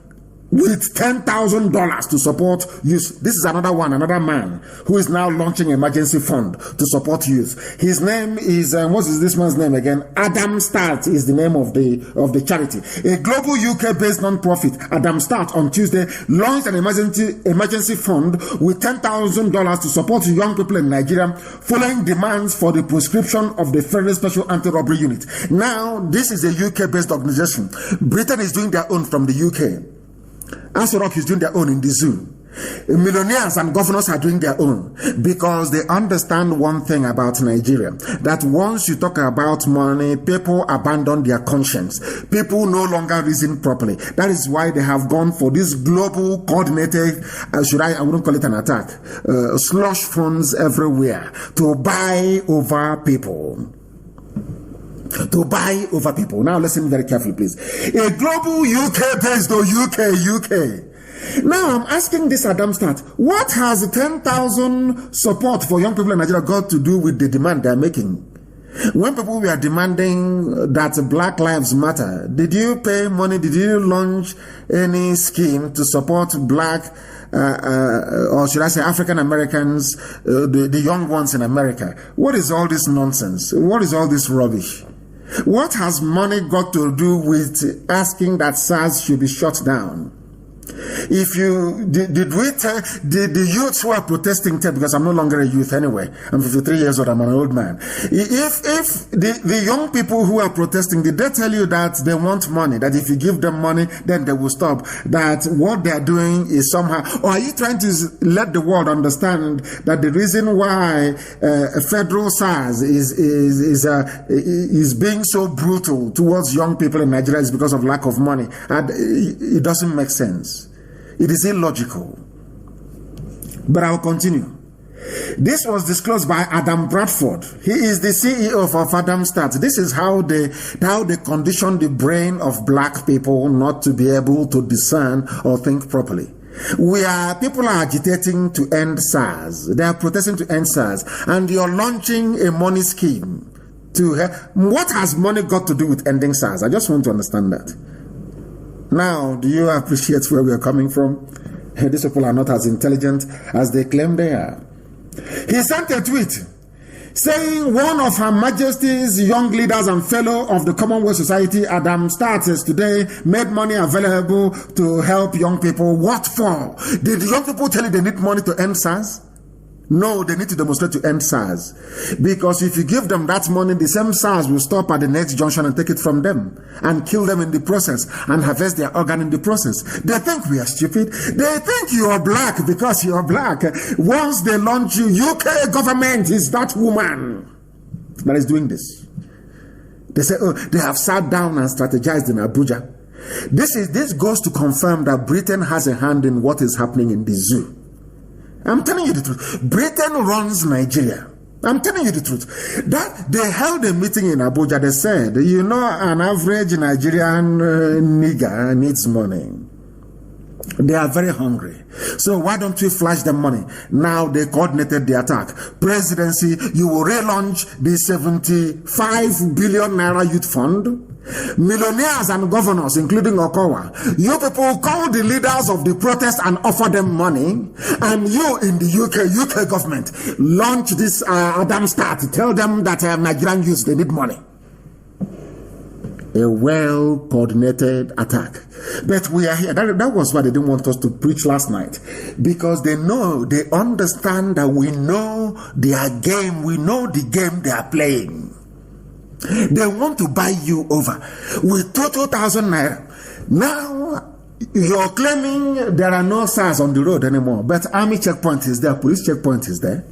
with $10,000 to support youth. This is another man who is now launching emergency fund to support youth. His name is what is this man's name again? Adam Start is the name of the charity. A global UK-based non-profit, Adam Start, on Tuesday launched an emergency fund with $10,000 to support young people in Nigeria following demands for the prescription of the Federal Special Anti-Robbery Unit. Now, this is a UK-based organization. Britain is doing their own from the UK. Rock is doing their own in the zoo. Millionaires and governors are doing their own because they understand one thing about Nigeria, that once you talk about money, people abandon their conscience. People no longer reason properly. That is why they have gone for this global coordinated, I wouldn't call it an attack, slush funds everywhere to buy over people. To buy over people. Now listen very carefully, please. A global UK-based UK. Now I'm asking this Adam Start, what has 10,000 support for young people in Nigeria got to do with the demand they're making? When people were demanding that Black Lives Matter, did you pay money? Did you launch any scheme to support Black or should I say African Americans, the young ones in America? What is all this nonsense? What is all this rubbish? What has money got to do with asking that SARS should be shut down? If you did we tell the youths who are protesting, because I'm no longer a youth anyway, I'm 53 years old, I'm an old man. If the young people who are protesting, did they tell you that they want money, that if you give them money then they will stop, that what they are doing is somehow, or are you trying to let the world understand that the reason why federal SARS is being so brutal towards young people in Nigeria is because of lack of money? And it doesn't make sense. It is illogical. But I'll continue. This was disclosed by Adam Bradford. He is the CEO of Adam Start. This is how they condition the brain of black people not to be able to discern or think properly. People are agitating to end SARS. They are protesting to end SARS. And you're launching a money scheme to what has money got to do with ending SARS? I just want to understand that. Now, do you appreciate where we are coming from? These people are not as intelligent as they claim they are. He sent a tweet saying one of Her Majesty's young leaders and fellow of the Commonwealth Society, Adam Starts, today made money available to help young people. What for? Did the young people tell you they need money to end SARS? No, they need to demonstrate to end SARS. Because if you give them that money, the same SARS will stop at the next junction and take it from them and kill them in the process and harvest their organ in the process. They think we are stupid. They think you are black because you are black. Once they launch you, UK government is that woman that is doing this. They say, oh, they have sat down and strategized in Abuja. This goes to confirm that Britain has a hand in what is happening in the zoo. I'm telling you the truth. Britain runs Nigeria. I'm telling you the truth. That they held a meeting in Abuja. They said, you know, an average Nigerian nigger needs money. They are very hungry. So why don't we flash them money? Now they coordinated the attack. Presidency, you will relaunch the 75 billion naira youth fund. Millionaires and governors, including Okowa, you people call the leaders of the protest and offer them money, and you in the UK government launch this Adam Start, tell them that Nigerian youth, they need money. A well-coordinated attack. But we are here. That was why they didn't want us to preach last night. Because they know, they understand that we know their game, we know the game they are playing. They want to buy you over with 2,000 naira. Now, you're claiming there are no SARS on the road anymore, but army checkpoint is there, police checkpoint is there.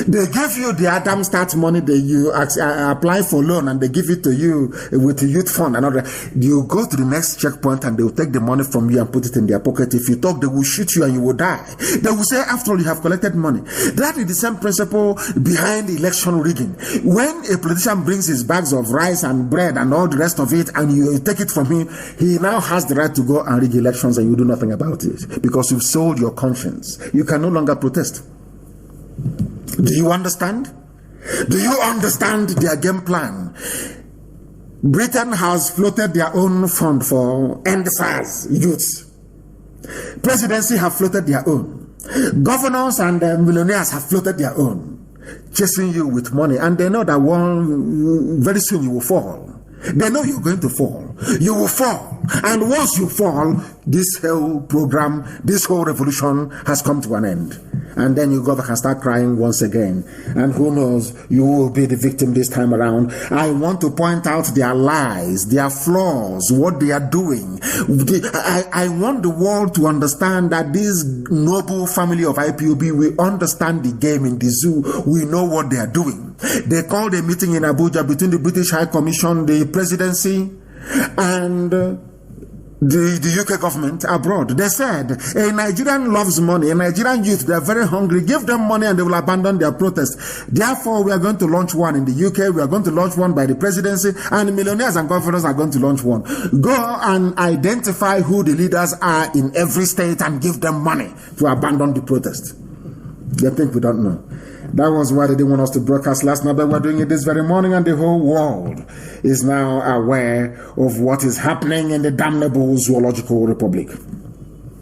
They give you the Adam Start money, you apply for loan and they give it to you with the youth fund and all that. You go to the next checkpoint and they will take the money from you and put it in their pocket. If you talk, they will shoot you and you will die. They will say, after all, you have collected money. That is the same principle behind election rigging. When a politician brings his bags of rice and bread and all the rest of it and you take it from him, he now has the right to go and rig elections and you do nothing about it because you've sold your conscience. You can no longer protest. Do you understand? Do you understand their game plan? Britain has floated their own fund for end SARS youths. Presidency have floated their own. Governors and millionaires have floated their own, chasing you with money, and they know that very soon you will fall. They know you're going to fall. You will fall. And once you fall, this whole program, this whole revolution has come to an end. And then you go back and start crying once again. And who knows, you will be the victim this time around. I want to point out their lies, their flaws, what they are doing. I want the world to understand that this noble family of IPOB, we understand the game in the zoo. We know what they are doing. They called a meeting in Abuja between the British High Commission, the presidency, and the UK government abroad. They said, a Nigerian loves money, a Nigerian youth, they are very hungry, give them money and they will abandon their protest. Therefore, we are going to launch one in the UK, we are going to launch one by the presidency, and millionaires and governors are going to launch one. Go and identify who the leaders are in every state and give them money to abandon the protest. They think we don't know. That was why they didn't want us to broadcast last night, but we're doing it this very morning, and the whole world is now aware of what is happening in the damnable Zoological Republic.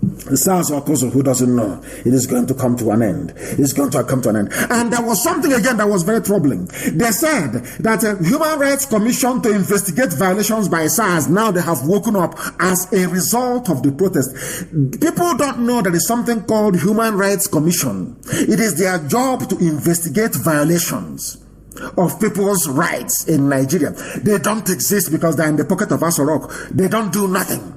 The SARS or Koso, who doesn't know, it is going to come to an end. It's going to come to an end. And there was something again that was very troubling. They said that a Human Rights Commission to investigate violations by SARS, now they have woken up as a result of the protest. People don't know there is something called Human Rights Commission. It is their job to investigate violations of people's rights in Nigeria. They don't exist because they're in the pocket of Asorok. They don't do nothing.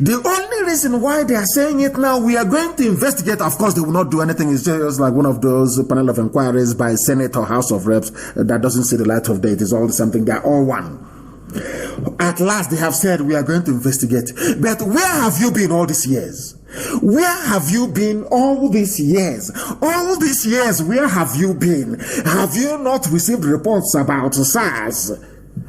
The only reason why they are saying it now, we are going to investigate, of course they will not do anything. It's just like one of those panel of inquiries by Senate or House of Reps that doesn't see the light of day. It is all something. They are all one. At last they have said we are going to investigate. But where have you been all these years? Where have you been all these years? All these years, where have you been? Have you not received reports about SARS?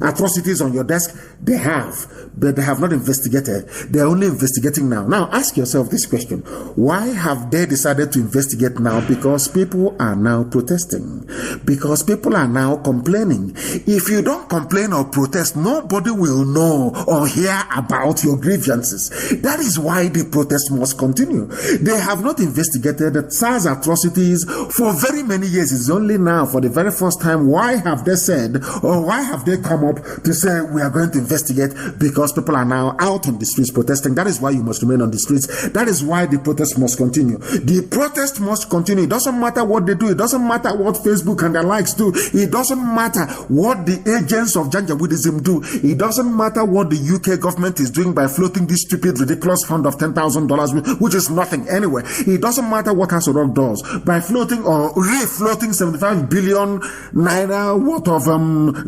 atrocities on your desk? They have, but they have not investigated. They're only investigating now. Now, ask yourself this question. Why have they decided to investigate now? Because people are now protesting. Because people are now complaining. If you don't complain or protest, nobody will know or hear about your grievances. That is why the protest must continue. They have not investigated the SARS atrocities for very many years. It's only now, for the very first time, why have they said, or why have they come up to say we are going to investigate? Because people are now out on the streets protesting. That is why you must remain on the streets. That is why the protest must continue. The protest must continue. It doesn't matter what they do. It doesn't matter what Facebook and their likes do. It doesn't matter what the agents of Janjaweedism do. It doesn't matter what the UK government is doing by floating this stupid, ridiculous fund of $10,000, which is nothing anyway. It doesn't matter what House of Rock does by floating or refloating 75 billion naira worth of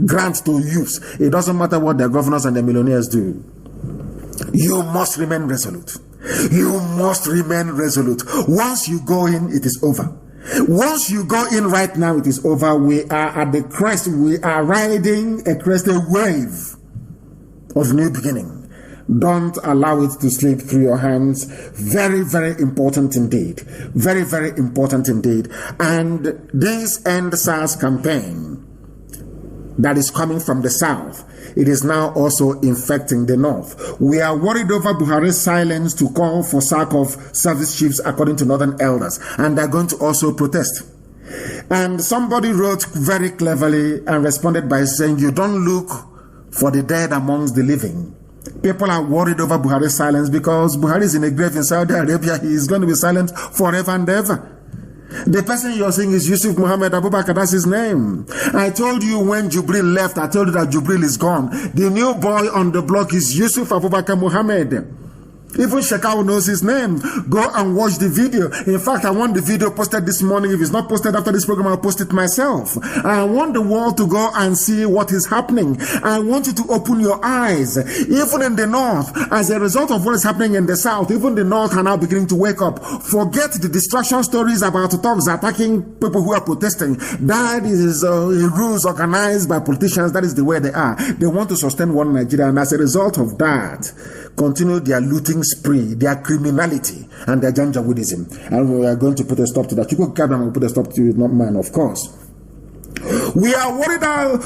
grants to youths. It doesn't matter what their governors and their millionaires do. You must remain resolute. You must remain resolute. Once you go in, it is over. Once you go in right now, it is over. We are at the crest. We are riding a crested wave of new beginning. Don't allow it to slip through your hands. Very, very important indeed. Very, very important indeed. And this End SARS campaign that is coming from the south, it is now also infecting the north. We are worried over Buhari's silence to call for sack of service chiefs, according to northern elders, and they're going to also protest. And somebody wrote very cleverly and responded by saying, you don't look for the dead amongst the living. People are worried over Buhari's silence because Buhari is in a grave in Saudi Arabia. He is going to be silent forever and ever. The person you're seeing is Yusuf Muhammad Abubakar. That's his name. I told you when Jubril left, I told you that Jubril is gone. The new boy on the block is Yusuf Abubakar Muhammad. Even Shekau knows his name. Go and watch the video. In fact, I want the video posted this morning. If it's not posted after this program, I'll post it myself. I want the world to go and see what is happening. I want you to open your eyes. Even in the north, as a result of what is happening in the south, even the north are now beginning to wake up. Forget the distraction stories about thugs attacking people who are protesting. That is a ruse organized by politicians. That is the way they are. They want to sustain one Nigeria, and as a result of that, continue their looting spree, their criminality, and their Janjaweedism. And we are going to put a stop to that. Chukwuka Kabram will put a stop to it, not mine, of course. We are worried over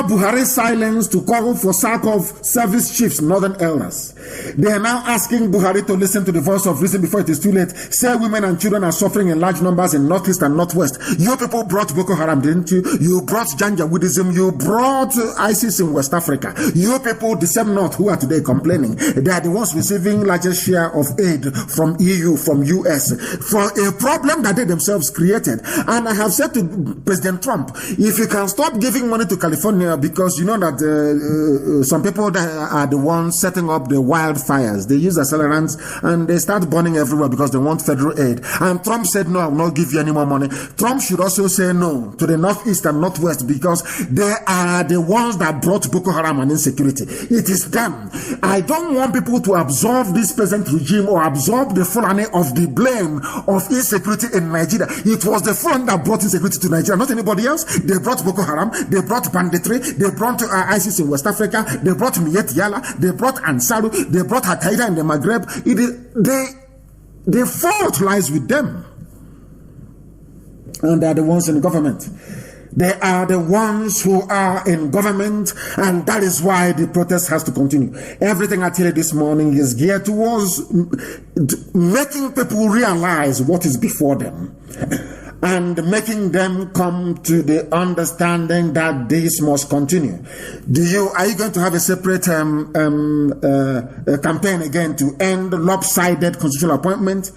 Buhari's silence to call for sack of service chiefs, northern elders. They are now asking Buhari to listen to the voice of reason before it is too late. Say women and children are suffering in large numbers in northeast and northwest. You people brought Boko Haram, didn't you? You brought Janjaweedism. You brought ISIS in West Africa. You people, the same north who are today complaining, they are the ones receiving largest share of aid from EU, from US, for a problem that they themselves created. And I have said to President Trump, if you can stop giving money to California, because you know that some people that are the ones setting up the wildfires, they use accelerants and they start burning everywhere because they want federal aid. And Trump said, no, I will not give you any more money. Trump should also say no to the northeast and northwest because they are the ones that brought Boko Haram and insecurity. It is them. I don't want people to absorb this present regime or absorb the Fulani of the blame of insecurity in Nigeria. It was the Fulani that brought insecurity to Nigeria, not anybody else. They brought Boko Haram, they brought banditry, they brought ISIS in West Africa, they brought Miyet Yala, they brought Ansaru, they brought Al-Qaeda in the Maghreb. The fault lies with them. And they are the ones in government. They are the ones who are in government, and that is why the protest has to continue. Everything I tell you this morning is geared towards making people realize what is before them and making them come to the understanding that this must continue. Are you going to have a separate campaign again to end lopsided constitutional appointment?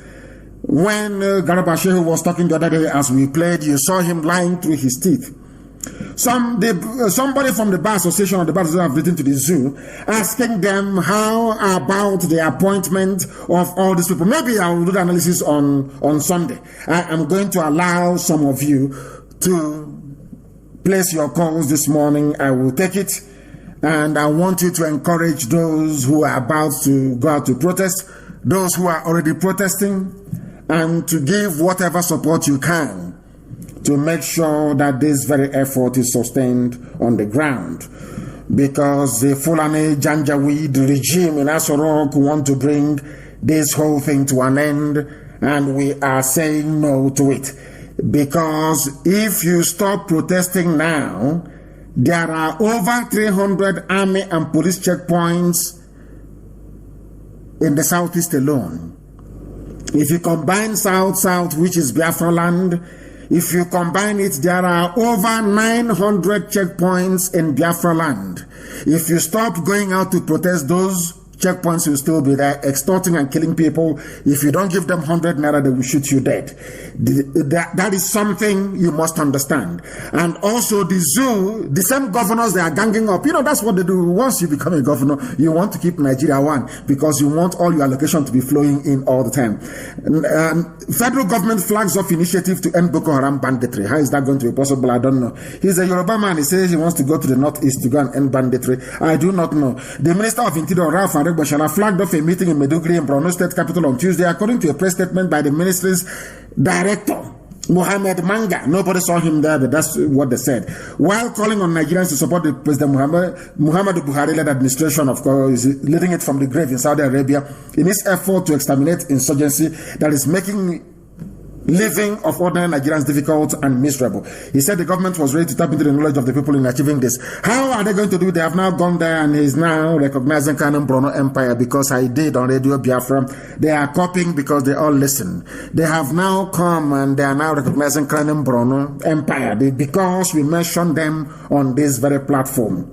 When Garba Shehu was talking the other day as we played, you saw him lying through his teeth. Somebody from the Bar Association or the Bar Association have written to the zoo asking them how about the appointment of all these people. Maybe I will do the analysis on Sunday. I am going to allow some of you to place your calls this morning. I will take it, and I want you to encourage those who are about to go out to protest, those who are already protesting, and to give whatever support you can to make sure that this very effort is sustained on the ground. Because the Fulani Janjaweed regime in Asorok want to bring this whole thing to an end, and we are saying no to it. Because if you stop protesting now, there are over 300 army and police checkpoints in the southeast alone. If you combine South, which is Biafra land, if you combine it, there are over 900 checkpoints in Biafra land. If you stop going out to protest, those checkpoints will still be there, extorting and killing people. If you don't give them 100 naira, they will shoot you dead. That is something you must understand. And also the zoo, the same governors, they are ganging up. That's what they do. Once you become a governor, you want to keep Nigeria one because you want all your allocation to be flowing in all the time. Federal government flags off initiative to end Boko Haram banditry. How is that going to be possible? I don't know. He's a Yoruba man. He says he wants to go to the northeast to go and end banditry. I do not know. The Minister of Interior, Ralph Bashala, flagged off a meeting in Maiduguri in Borno State capital on Tuesday, according to a press statement by the ministry's director, Mohammed Manga. Nobody saw him there, but that's what they said. While calling on Nigerians to support the President Muhammad Buhari-led administration, of course, leading it from the grave in Saudi Arabia, in its effort to exterminate insurgency that is making living of ordinary Nigerians difficult and miserable. He said the government was ready to tap into the knowledge of the people in achieving this. How are they going to do it? They have now gone there, and he's now recognizing Kanu Brono Empire because I did on Radio Biafra. They are copying because they all listen. They have now come and they are now recognizing Kanu Brono Empire because we mentioned them on this very platform.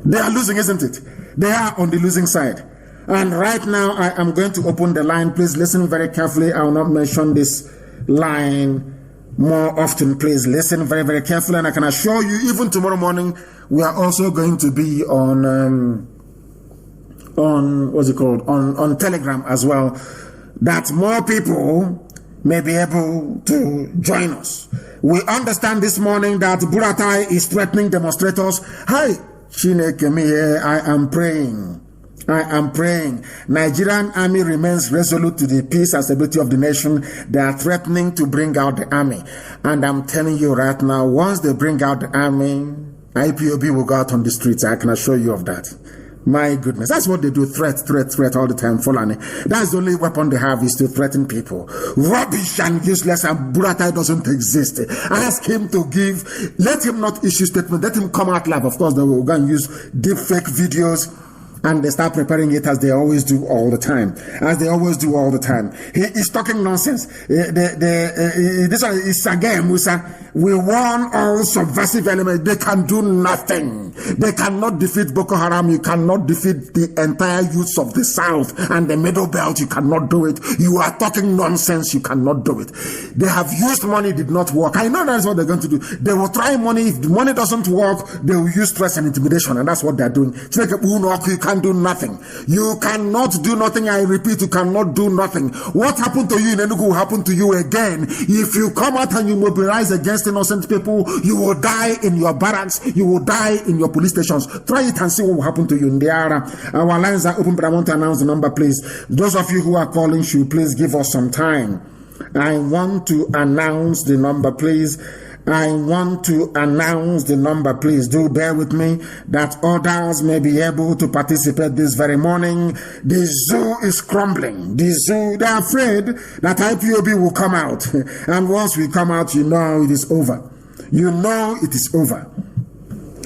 They are losing, isn't it? They are on the losing side. And right now, I am going to open the line. Please listen very carefully. I will not mention this line more often. Please listen very, very carefully. And I can assure you, even tomorrow morning, we are also going to be on Telegram as well, that more people may be able to join us. We understand this morning that Buratai is threatening demonstrators. Hi, Chineke me, I am praying. Nigerian army remains resolute to the peace and stability of the nation. They are threatening to bring out the army. And I'm telling you right now, once they bring out the army, IPOB will go out on the streets. I can assure you of that. My goodness. That's what they do. Threat all the time. Fulani. That's the only weapon they have, is to threaten people. Rubbish and useless, and Buratai doesn't exist. Ask him to give. Let him not issue statement. Let him come out live. Of course, they will go and use deep fake videos, and they start preparing it as they always do all the time. He is talking nonsense. This one is again, Musa. We want all subversive elements. They can do nothing. They cannot defeat Boko Haram. You cannot defeat the entire youths of the South and the Middle Belt. You cannot do it. You are talking nonsense. You cannot do it. They have used money, did not work. I know that's what they're going to do. They will try money. If the money doesn't work, they will use stress and intimidation, and that's what they're doing. You can do nothing. You cannot do nothing. I repeat, you cannot do nothing. What happened to you in Enugu will happen to you again. If you come out and you mobilize against innocent people, you will die in your barracks. You will die in your police stations. Try it and see what will happen to you in the area. Our lines are open, but I want to announce the number, please. Those of you who are calling should please give us some time. I want to announce the number, please. Please do bear with me, that others may be able to participate this very morning. The zoo is crumbling. They're afraid that IPOB will come out. And once we come out, you know it is over.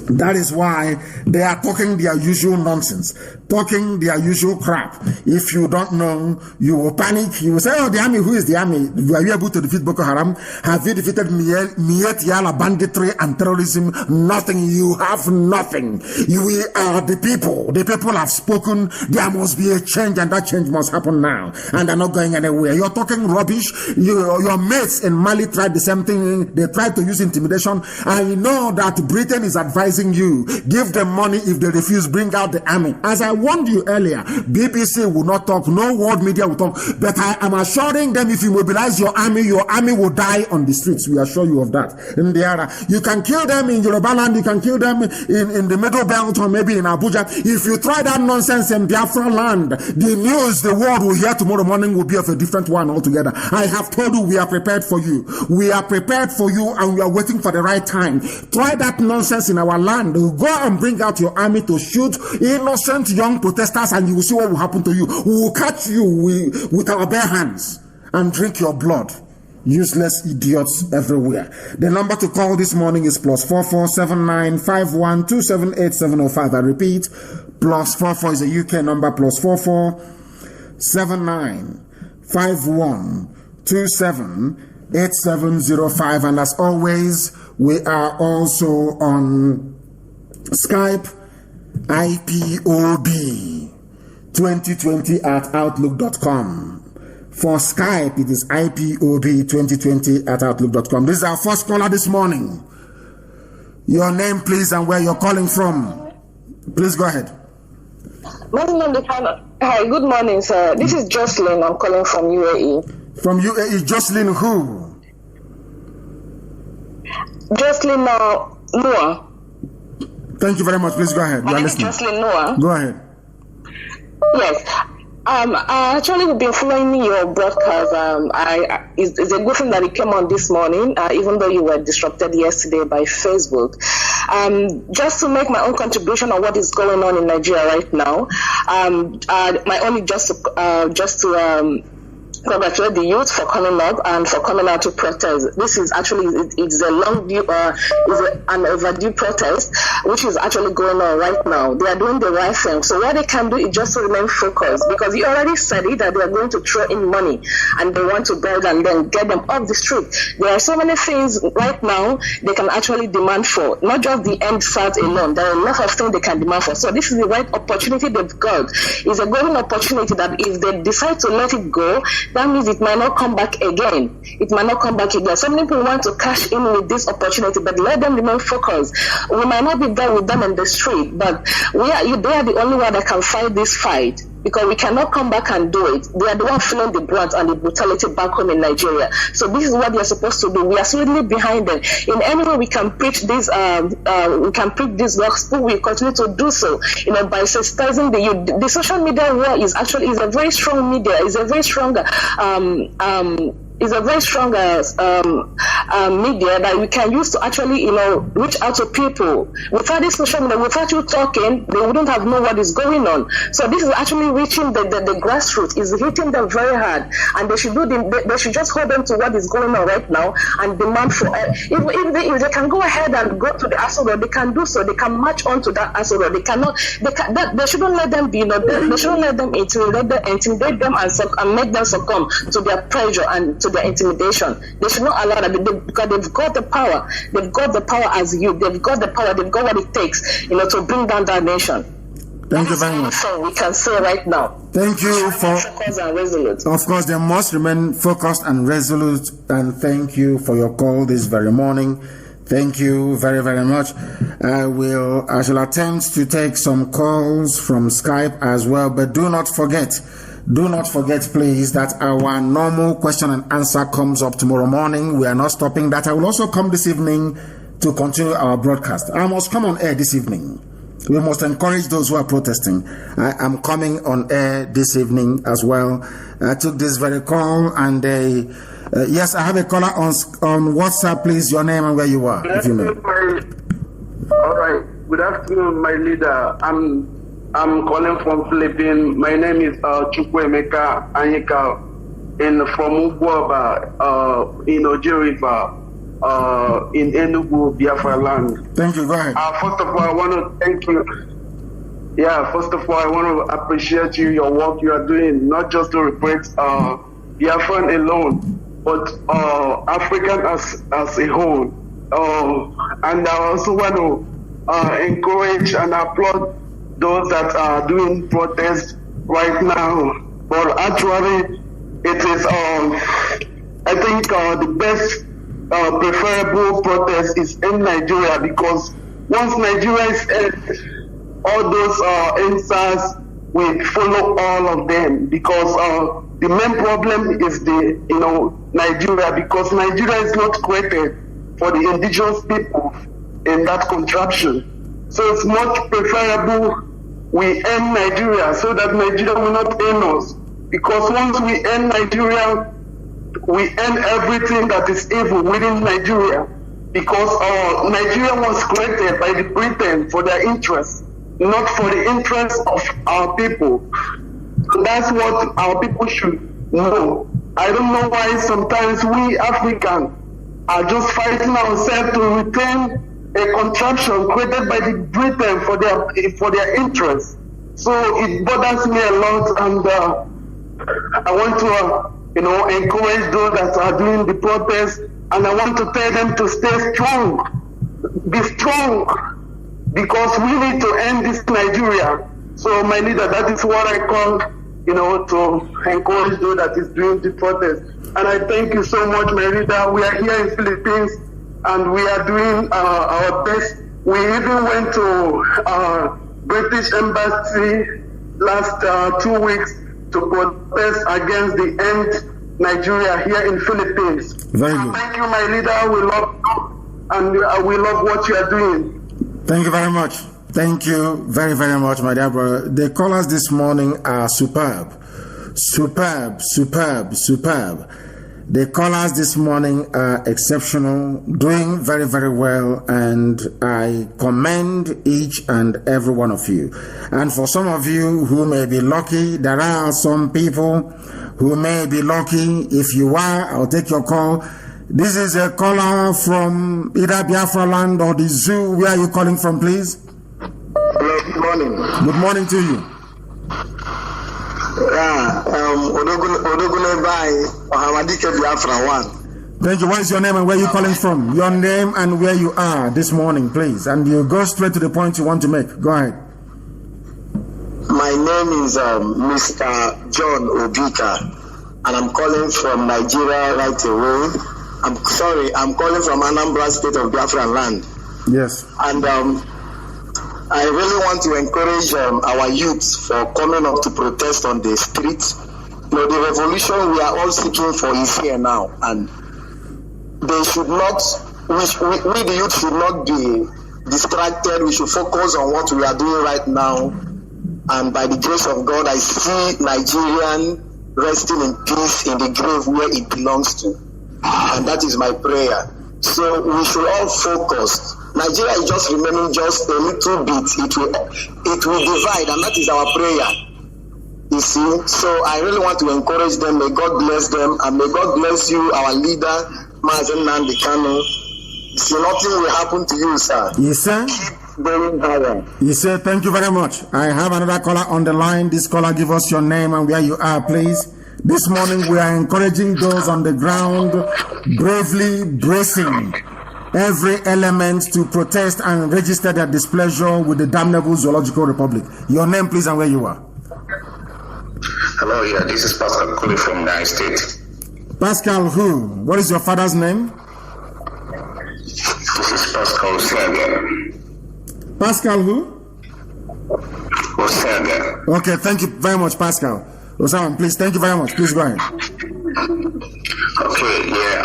That is why they are talking their usual nonsense, talking their usual crap. If you don't know, you will panic. You will say, oh, the army, who is the army? Were you able to defeat Boko Haram? Have you defeated Miet Yala banditry and terrorism? Nothing. You have nothing. We are the people. The people have spoken. There must be a change, and that change must happen now. And they're not going anywhere. You're talking rubbish. Your mates in Mali tried the same thing. They tried to use intimidation. I know that Britain is advising mobilizing you. Give them money. If they refuse, bring out the army. As I warned you earlier, BBC will not talk, no world media will talk, but I am assuring them if you mobilize your army will die on the streets. We assure you of that. In the area, you can kill them in Yoruba land, you can kill them in the middle belt or maybe in Abuja. If you try that nonsense in Biafra land, the news the world will hear tomorrow morning will be of a different one altogether. I have told you we are prepared for you. We are prepared for you and we are waiting for the right time. Try that nonsense in our land. Go and bring out your army to shoot innocent young protesters and you will see what will happen to you. We will catch you with our bare hands and drink your blood. Useless idiots everywhere. The number to call this morning is +4479 51278705. I repeat, +44 is a UK number, +4479 51278705. And as always, we are also on Skype, IPOB 2020 at outlook.com. For Skype, it is IPOB 2020 at outlook.com. This is our first caller this morning. Your name, please, and where you're calling from. Please go ahead. Mazi Nnamdi Kanu. Hi, good morning, sir. This is Jocelyn. I'm calling from UAE. From UAE, Jocelyn who? Jocelyn Noah. Thank you very much. Please go ahead. My name is Jocelyn Noah. Go ahead. Yes. I actually have been following your broadcast. It's a good thing that it came on this morning, even though you were disrupted yesterday by Facebook. Just to make my own contribution on what is going on in Nigeria right now. My only just to congratulate the youth for coming up and for coming out to protest. This is actually it's a long due, an overdue protest, which is actually going on right now. They are doing the right thing. So what they can do is just to remain focused, because you already said it that they are going to throw in money and they want to beg and then get them off the street. There are so many things right now they can actually demand for, not just the end SARS alone. There are a lot of things they can demand for. So this is the right opportunity they've got. It's a golden opportunity that if they decide to let it go, that means it might not come back again. It might not come back again. Some people want to cash in with this opportunity, but let them remain focused. We might not be there with them in the street, but they are the only one that can fight this fight, because we cannot come back and do it. They are the one feeling the brunt and the brutality back home in Nigeria. So this is what they are supposed to do. We are solidly behind them. In any way we can preach this, gospel, we continue to do so. By sensitizing the youth. The social media war is a very strong media. It's a very strong media that we can use to actually, reach out to people. Without this social media, without you talking, they wouldn't have known what is going on. So this is actually reaching the grassroots. Is hitting them very hard, and they should they should just hold them to what is going on right now and demand for. If they can go ahead and go to the assault, they can do so. They can march on to that assault. They shouldn't let them be. They shouldn't let them intimidate them and make them succumb to their pressure and to their intimidation. They should not allow that, because they've got the power. They've got the power as youth. They've got the power. They've got what it takes, to bring down that nation. Thank you very much. So we can say right now. Thank you for focused and resolute. Of course, they must remain focused and resolute. And thank you for your call this very morning. Thank you very, very much. I shall attempt to take some calls from Skype as well, but do not forget, please, that our normal question and answer comes up tomorrow morning. We are not stopping that. I will also come this evening to continue our broadcast. I must come on air this evening. We must encourage those who are protesting. I am coming on air this evening as well. I took this very call, and yes, I have a caller on WhatsApp. Please, your name and where you are, if you may. All right. Good afternoon, my leader. I'm calling from Philippines. My name is Chukwemeka Anyika, from Ugwaba, in Ojeriba, in Enugu, Biafra land. Thank you. Go ahead. First of all, I want to thank you. Yeah, first of all, I want to appreciate your work you are doing, not just to represent Biafran alone, but African as a whole. And I also want to encourage and applaud those that are doing protests right now. But actually, it is, I think, the best preferable protest is in Nigeria, because once Nigeria is all those NSAS will follow all of them, because the main problem is Nigeria, because Nigeria is not created for the indigenous people in that contraption. So it's much preferable we end Nigeria so that Nigeria will not end us. Because once we end Nigeria, we end everything that is evil within Nigeria. Because Nigeria was created by the Britain for their interests, not for the interests of our people. So that's what our people should know. I don't know why sometimes we Africans are just fighting ourselves to retain a contraption created by the Britain for their interests. So it bothers me a lot, and I want to encourage those that are doing the protest, and I want to tell them to stay strong, be strong, because we need to end this Nigeria. So my leader, that is what I call, to encourage those that is doing the protest. And I thank you so much, my leader. We are here in Philippines, and we are doing our best. We even went to British Embassy last 2 weeks to protest against the end Nigeria here in Philippines. Very good. Thank you, my leader. We love you, and we love what you are doing. Thank you very much. Thank you very, very much, my dear brother. The callers this morning are superb. Superb, superb, superb. The callers this morning are exceptional, doing very, very well, and I commend each and every one of you. And for some of you who may be lucky, there are some people who may be lucky. If you are, I'll take your call. This is a caller from either Biafra land or the zoo. Where are you calling from, please? Hello, good morning. Good morning to you. Thank you. What is your name and where are you calling from? Your name and where you are this morning, please. And you go straight to the point you want to make. Go ahead. My name is Mr. John Obika, and I'm calling from Nigeria right away. I'm calling from Anambra State of Biafra land. Yes. And I really want to encourage our youth for coming up to protest on the streets. The revolution we are all seeking for is here now, and they should not, we the youth should not be distracted. We should focus on what we are doing right now, and by the grace of God, I see Nigerian resting in peace in the grave where it belongs to, and that is my prayer. So we should all focus. Nigeria is just remaining just a little bit. It will divide, and that is our prayer. You see, so I really want to encourage them. May God bless them, and may God bless you, our leader, Mazi Nnamdi Kanu. You see, nothing will happen to you, sir. Yes, sir. Keep going higher. Yes, sir. Thank you very much. I have another caller on the line. This caller, give us your name and where you are, please. This morning, we are encouraging those on the ground, bravely bracing every element to protest and register their displeasure with the damnable Zoological Republic. Your name, please, and where you are. Hello, yeah, this is Pascal calling from the United States. Pascal who? What is your father's name? This is Pascal Osaga. Pascal who? Osaga. Okay, thank you very much, Pascal. Osama, please, thank you very much. Please go ahead. Okay, yeah,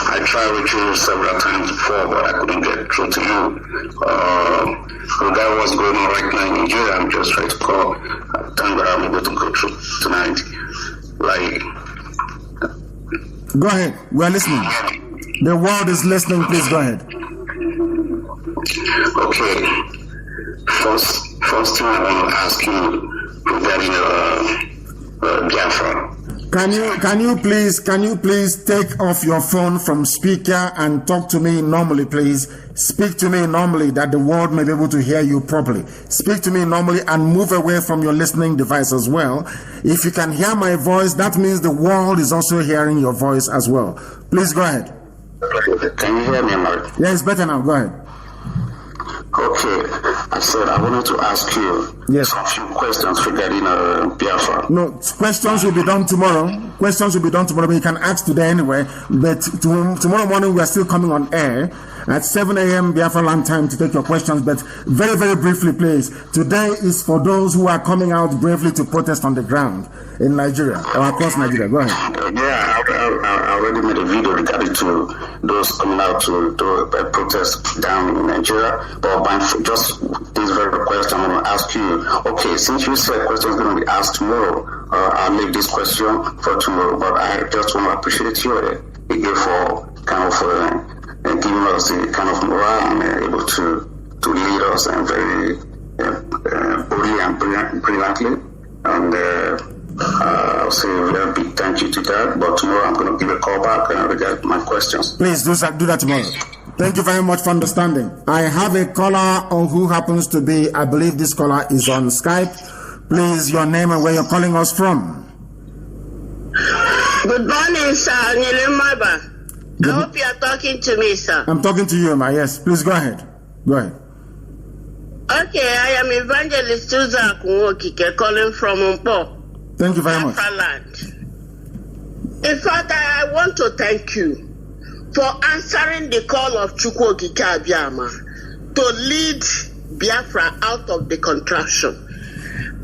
I tried with you several times before, but I couldn't get through to you. Regarding what's going on right now in Nigeria, I'm just trying to call. Thank God I'm able to go through tonight. Go ahead. We are listening. The world is listening. Please go ahead. Okay. First thing I want to ask you regarding Biafra. Can you please take off your phone from speaker and talk to me normally, please? Speak to me normally that the world may be able to hear you properly. Speak to me normally and move away from your listening device as well. If you can hear my voice, that means the world is also hearing your voice as well. Please go ahead. Can you hear me, Mark? Yeah, it's better now. Go ahead. Okay. I said I wanted to ask you, some few questions regarding Biafra. No, questions will be done tomorrow. Questions will be done tomorrow, but you can ask today anyway. But tomorrow morning, we are still coming on air at 7 a.m. Biafra land time to take your questions. But very, very briefly, please. Today is for those who are coming out bravely to protest on the ground in Nigeria or across Nigeria. Go ahead. I already made a video regarding to those coming out to protest down in Nigeria. But just this very question, I'm going to ask you. Okay, since you said question is going to be asked tomorrow, I'll leave this question for tomorrow. But I just want to appreciate you again for kind of giving us the kind of morale and able to lead us and very boldly and brilliantly. And I'll say a very big thank you to that. But tomorrow I'm going to give a call back and regard my questions. Please do that tomorrow. Thank you very much for understanding. I have a caller who happens to be, I believe this caller is on Skype. Please, your name and where you're calling us from. Good morning, sir. I hope you are talking to me, sir. I'm talking to you, ma. Yes, please go ahead. Go ahead. Okay, I am Evangelist Tuza Kunwokike calling from Umpo. Thank you very much. Land. In fact, I want to thank you for answering the call of Chukwokike Abiyama to lead Biafra out of the contraction.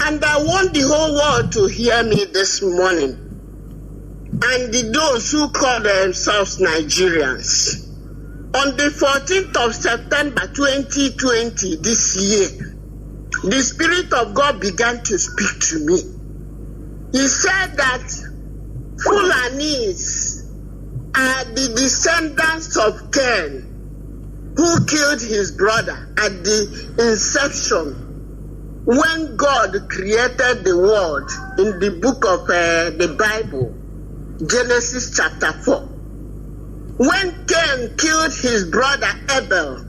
And I want the whole world to hear me this morning. And those who call themselves Nigerians. On the 14th of September 2020, this year, the Spirit of God began to speak to me. He said that Fulanis are the descendants of Cain, who killed his brother at the inception when God created the world in the book of the Bible, Genesis chapter 4. When Cain killed his brother Abel,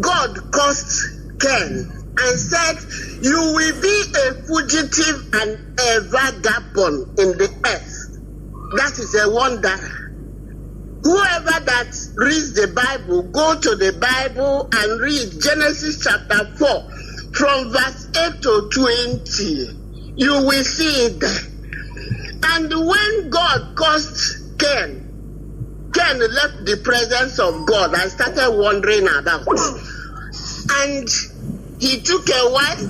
God cursed Cain and said, "You will be a fugitive and a vagabond in the earth." That is a wonder. Whoever that reads the Bible, go to the Bible and read Genesis chapter 4 from verse 8 to 20. You will see it there. And when God cursed Cain, Cain left the presence of God and started wandering about. And he took a wife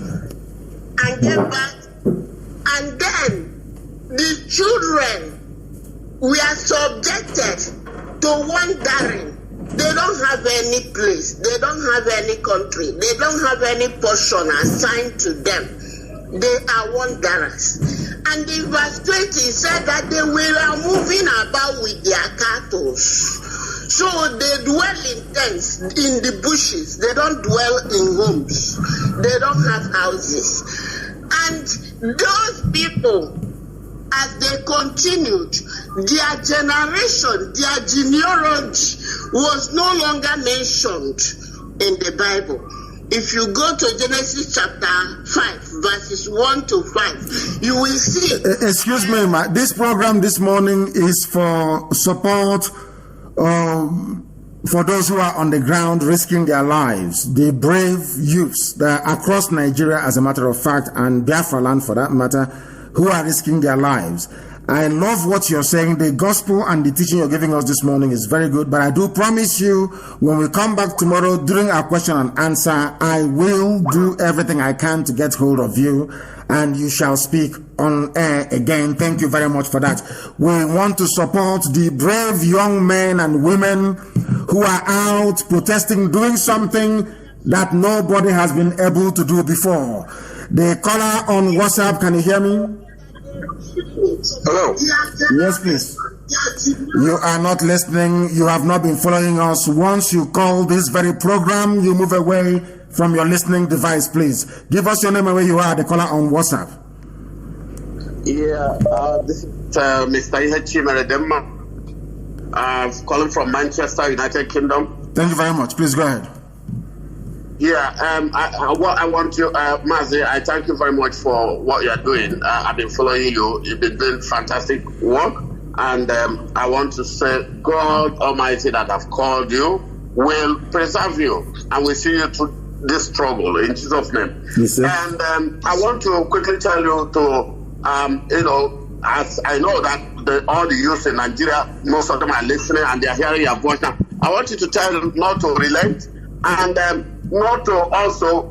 and came back. And then the children were subjected to wandering. They don't have any place. They don't have any country. They don't have any portion assigned to them. They are wanderers. And in verse 20 it said that they were moving about with their cattle. So they dwell in tents, in the bushes. They don't dwell in homes. They don't have houses. And those people, as they continued, their generation, their genealogy was no longer mentioned in the Bible. If you go to Genesis chapter 5, verses 1 to 5, you will see. Excuse me, ma. This program this morning is for support for those who are on the ground risking their lives, the brave youths that are across Nigeria, as a matter of fact, and Biafra land for that matter, who are risking their lives. I love what you're saying. The gospel and the teaching you're giving us this morning is very good, but I do promise you, when we come back tomorrow during our question and answer, I will do everything I can to get hold of you, and you shall speak on air again. Thank you very much for that. We want to support the brave young men and women who are out protesting, doing something that nobody has been able to do before. The caller on WhatsApp, can you hear me? Hello. Yes, please. You are not listening. You have not been following us. Once you call this very program, you move away from your listening device, please. Give us your name and where you are, the caller on WhatsApp. Yeah, this is Mr. Ihechi Meredema. Calling from Manchester, United Kingdom. Thank you very much. Please go ahead. Yeah, I want to, Mazi, I thank you very much for what you're doing. I've been following you. You've been doing fantastic work. And I want to say, God Almighty that have called you will preserve you. And we see you through this struggle in Jesus' name. Yes, sir. And I want to quickly tell you to, as I know that all the youth in Nigeria, most of them are listening and they are hearing your voice now. I want you to tell them not to relent and not to also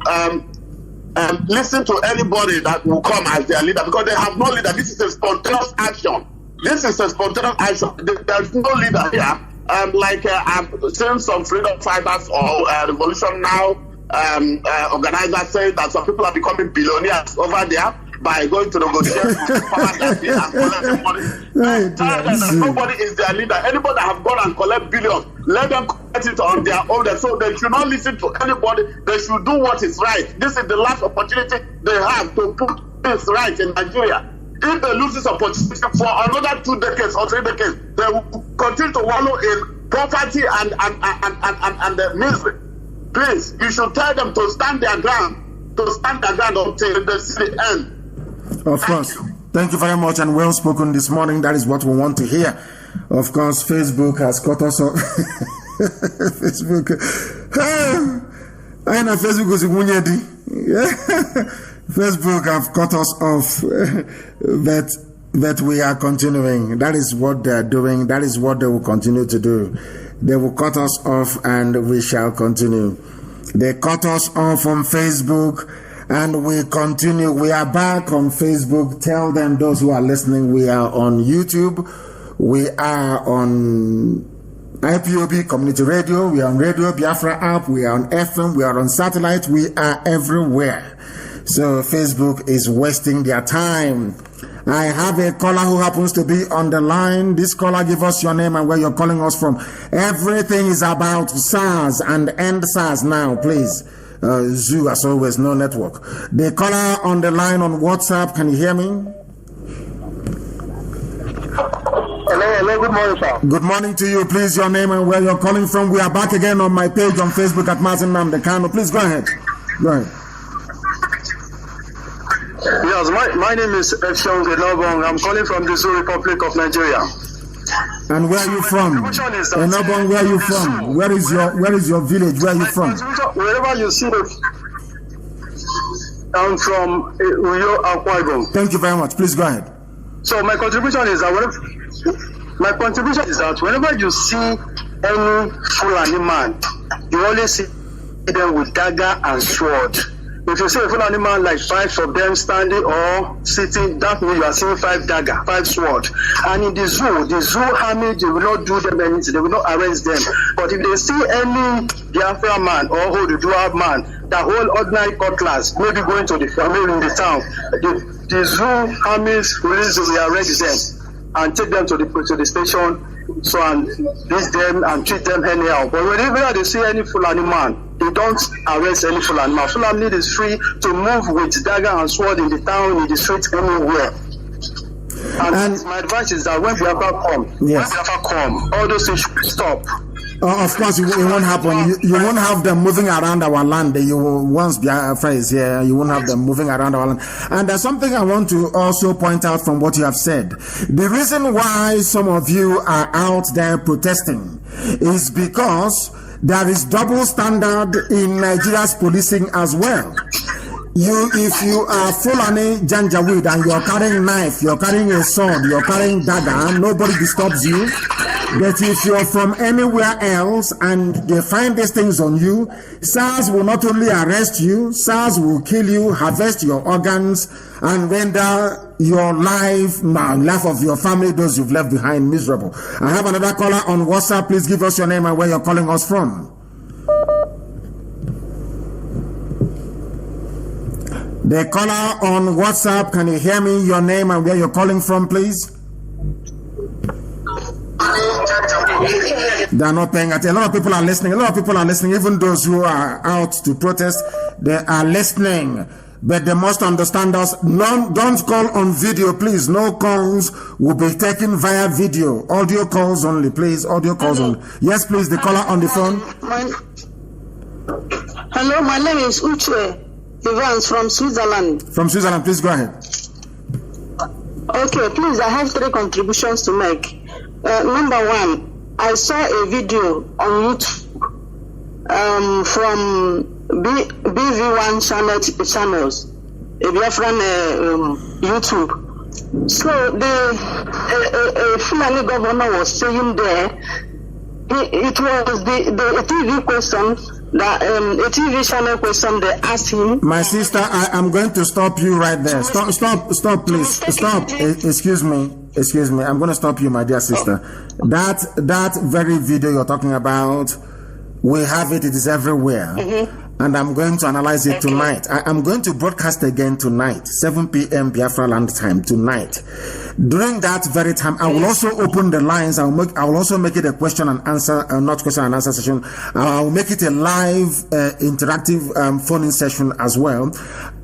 listen to anybody that will come as their leader, because they have no leader. This is a spontaneous action. There's no leader here. I've seen some freedom fighters or Revolution Now organizers say that some people are becoming billionaires over there by going to negotiate with powers that be and collecting money. Nobody is their leader. Anybody that have gone and collect billions, let them collect it on their own. So they should not listen to anybody. They should do what is right. This is the last opportunity they have to put things right in Nigeria. If they lose this opportunity for another 2 decades or 3 decades, they will continue to wallow in poverty and misery. Please, you should tell them to stand their ground, until they see the end. Of course. Thank you very much and well spoken this morning. That is what we want to hear. Of course, Facebook has cut us off. I know Facebook is Facebook have cut us off, but we are continuing. That is what they are doing. That is what they will continue to do. They will cut us off and we shall continue. They cut us off on Facebook and we continue. We are back on Facebook. Tell them, those who are listening, we are on YouTube. We are on IPOB Community Radio. We are on Radio Biafra app. We are on FM. We are on satellite. We are everywhere. So Facebook is wasting their time. I have a caller who happens to be on the line. This caller, give us your name and where you're calling us from. Everything is about SARS and end SARS now, please. Zoo, as always, no network. The caller on the line on WhatsApp, can you hear me? Hello, good morning, sir. Good morning to you. Please, your name and where you're calling from. We are back again on my page on Facebook at Mazi Nnamdi Kanu. Please go ahead. Go ahead. Yes, my name is Efshong Enobong. I'm calling from the Zoo Republic of Nigeria. And where are you from? Enobong, where are you from? Where is your village? Where are you from? Wherever you see it, I'm from Uyo Akwa Ibom. Thank you very much. Please go ahead. So my contribution is that whenever you see any Fulani man, you always see them with dagger and sword. If you see a Fulani man like 5 of them standing or sitting, that means you are seeing 5 dagger, 5 sword. And in the zoo army, they will not do them anything, they will not arrest them. But if they see any Biafra man or Hodudua man that hold ordinary cutlass, maybe going to the family in the town, the zoo armies will arrest them and take them to the station, so and beat them and treat them anyhow. But whenever they see any Fulani man, they don't arrest any Fulani man. Fulani is free to move with dagger and sword in the town, in the street, anywhere. And my advice is that when Biafra come, all those things should stop. Of course, it won't happen. You won't have them moving around our land. You will, once Biafra is here, you won't have them moving around our land. And there's something I want to also point out from what you have said. The reason why some of you are out there protesting is because there is double standard in Nigeria's policing as well. If you are Fulani Janjaweed and you're carrying knife, you're carrying a sword, you're carrying dagger, nobody disturbs you. But if you're from anywhere else and they find these things on you, SARS will not only arrest you, SARS will kill you, harvest your organs, and render your life of your family, those you've left behind, miserable. I have another caller on WhatsApp. Please give us your name and where you're calling us from. The caller on WhatsApp, can you hear me? Your name and where you're calling from, please? They are not paying attention. A lot of people are listening. Even those who are out to protest, they are listening. But they must understand us. Don't call on video, please. No calls will be taken via video. Audio calls only, please. Audio calls only. Yes, please. The caller on the phone. Hello, my name is Uche Evans from Switzerland. From Switzerland, please go ahead. Okay, please. I have 3 contributions to make. Number 1, I saw a video on YouTube from BV1 channels, a Biafran YouTube. So the Fulani governor was saying there, it was the TV question, a TV channel question they asked him. My sister, I'm going to stop you right there. Stop, please. Stop. Excuse me. I'm going to stop you, my dear sister. That very video you're talking about, we have it. It is everywhere. And I'm going to analyze it tonight. I'm going to broadcast again tonight, 7 p.m. Biafra land time tonight. During that very time, I will also open the lines. I will also make it a question and answer, not question and answer session. I will make it a live, interactive phone-in session as well.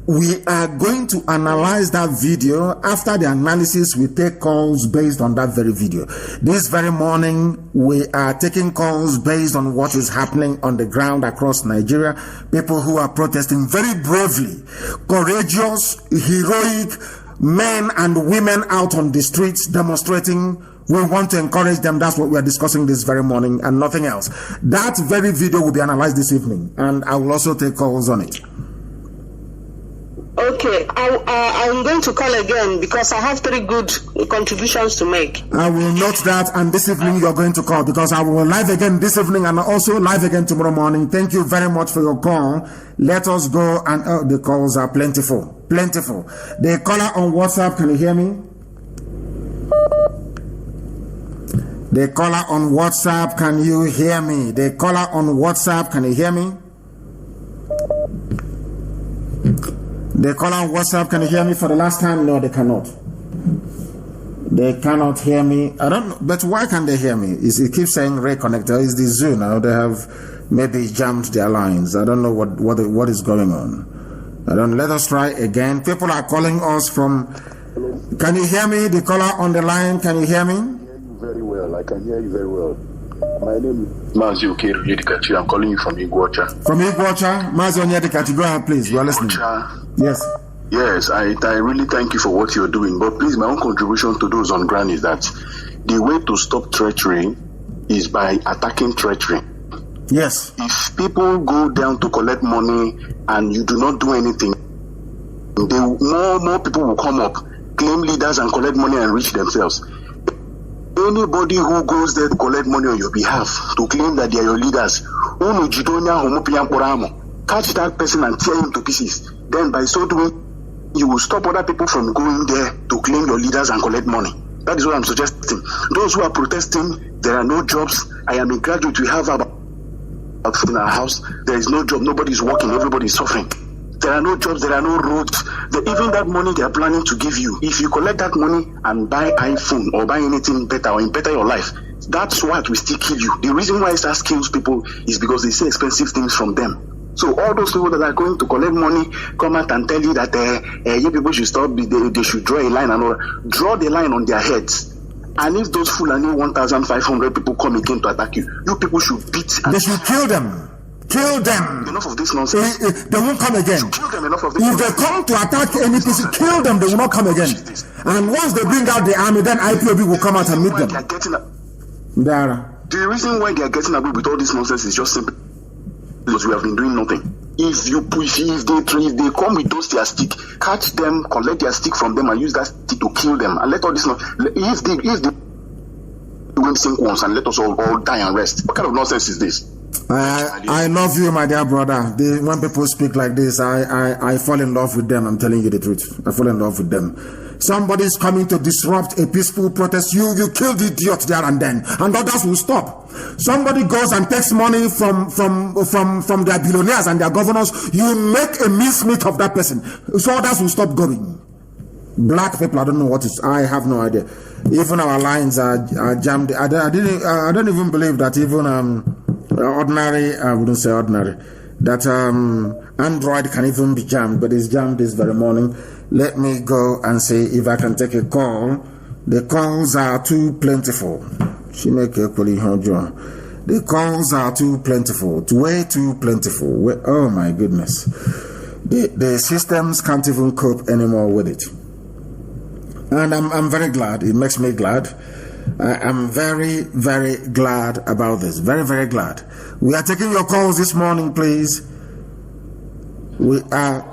We are going to analyze that video. After the analysis, we take calls based on that very video. This very morning, we are taking calls based on what is happening on the ground across Nigeria. People who are protesting very bravely, courageous, heroic men and women out on the streets demonstrating. We want to encourage them. That's what we are discussing this very morning and nothing else. That very video will be analyzed this evening, and I will also take calls on it. Okay, I'm going to call again because I have 3 good contributions to make. I will note that, and this evening you're going to call because I will live again this evening and also live again tomorrow morning. Thank you very much for your call. Let us go, and the calls are plentiful. The caller on WhatsApp, can you hear me? The caller on WhatsApp, can you hear me? The caller on WhatsApp, can you hear me? The caller on WhatsApp, can you hear me for the last time? No, they cannot. They cannot hear me. I don't know, but why can't they hear me? It keeps saying reconnected. Is the Zoom now? They have maybe jammed their lines. I don't know what is going on. Let us try again. People are calling us from. Can you hear me? The caller on the line, can you hear me? I can hear you very well. I can hear you very well. My name is Mazi Nnamdi Kanu. I'm calling you from Iguacha. From Iguacha? Mazi Nnamdi Kanu, go ahead, please. We are listening. Yes. Yes, I really thank you for what you're doing. But please, my own contribution to those on ground is that the way to stop treachery is by attacking treachery. Yes. If people go down to collect money and you do not do anything, more people will come up, claim leaders and collect money and reach themselves. Anybody who goes there to collect money on your behalf, to claim that they are your leaders, catch that person and tear him to pieces. Then by so doing, you will stop other people from going there to claim your leaders and collect money. That is what I'm suggesting. Those who are protesting, there are no jobs. I am a graduate. We have about in our house. There is no job. Nobody is working. Everybody is suffering. There are no jobs. There are no roads. Even that money they are planning to give you, if you collect that money and buy iPhone or buy anything better or better your life, that's what will still kill you. The reason why it kills people is because they say expensive things from them. So all those people that are going to collect money come out and tell you that you people should stop, they should draw a line and all. Draw the line on their heads. And if those Fulani 1,500 people come again to attack you, you people should beat. They should kill them. Kill them. Enough of this nonsense. They won't come again. Kill them. Enough of this. If they come to attack any person, kill them. They will not come again. And once they bring out the army, then IPOB will come out and meet them. The reason why they are getting away with all this nonsense is just simple. Because we have been doing nothing. If they come with those their stick, catch them, collect their stick from them, and use that stick to kill them, and let all this. If they won't sink once, and let us all die and rest. What kind of nonsense is this? I love you, my dear brother. When people speak like this, I fall in love with them. I'm telling you the truth. I fall in love with them. Somebody is coming to disrupt a peaceful protest. You kill the idiot there and then, and others will stop. Somebody goes and takes money from their billionaires and their governors. You make a mincemeat of that person, so others will stop going. Black people, I don't know what it is. I have no idea. Even our lines are jammed. I don't even believe that even ordinary. I wouldn't say ordinary. That Android can even be jammed, but it's jammed this very morning. Let me go and see if I can take a call. The calls are too plentiful. The calls are too plentiful. Way too plentiful. Oh my goodness. The systems can't even cope anymore with it. And I'm very glad. It makes me glad. I'm very, very glad about this. Very, very glad. We are taking your calls this morning, please. We are,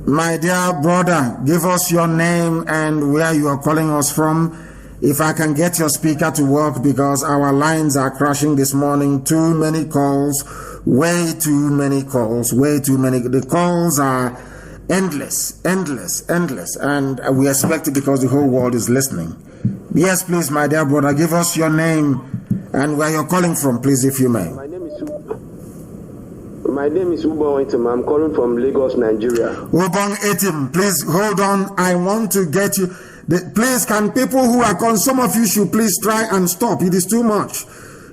my dear brother, give us your name and where you are calling us from. If I can get your speaker to work, because our lines are crashing this morning. Too many calls, way too many calls, way too many. The calls are endless, and we expect it because the whole world is listening. Yes, please, my dear brother, give us your name and where you're calling from, please, if you may. My name is Ubong Etim. I'm calling from Lagos, Nigeria. Ubong Etim, please hold on. I want to get you. Please, can people who are calling, some of you should please try and stop. It is too much.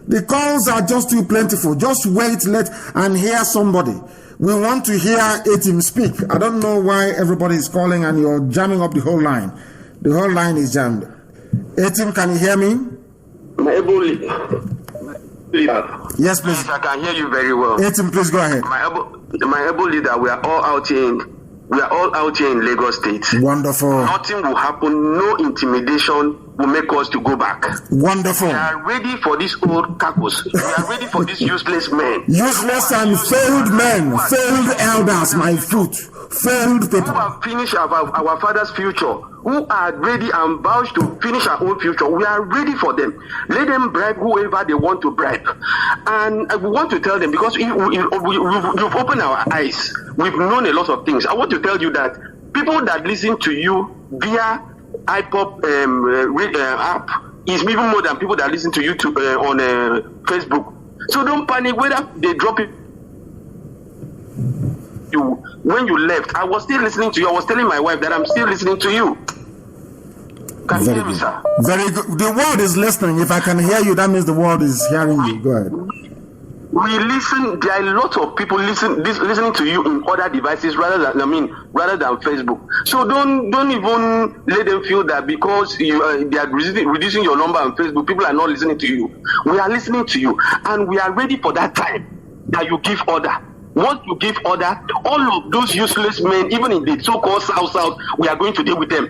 The calls are just too plentiful. Just wait, and hear somebody. We want to hear Etim speak. I don't know why everybody is calling and you're jamming up the whole line. The whole line is jammed. Etim, can you hear me? Yes, please. I can hear you very well. Etim, please go ahead. My able leader, we are all out here in Lagos State. Wonderful. Nothing will happen. No intimidation will make us to go back. Wonderful. We are ready for these old cacos. We are ready for these useless men. Useless and failed men, failed elders, my foot. Failed people. Who have finished our father's future, who are ready and vouch to finish our own future. We are ready for them. Let them bribe whoever they want to bribe. And we want to tell them, because you've opened our eyes. We've known a lot of things. I want to tell you that people that listen to you via IPOB app is even more than people that listen to you on Facebook. So don't panic whether they drop it. When you left, I was still listening to you. I was telling my wife that I'm still listening to you. Can you hear me, sir? Very good. The world is listening. If I can hear you, that means the world is hearing you. Go ahead. We listen. There are a lot of people listening to you in other devices rather than Facebook. So don't even let them feel that because they are reducing your number on Facebook, people are not listening to you. We are listening to you, and we are ready for that time that you give order. Once you give order, all of those useless men, even in the so-called South, we are going to deal with them.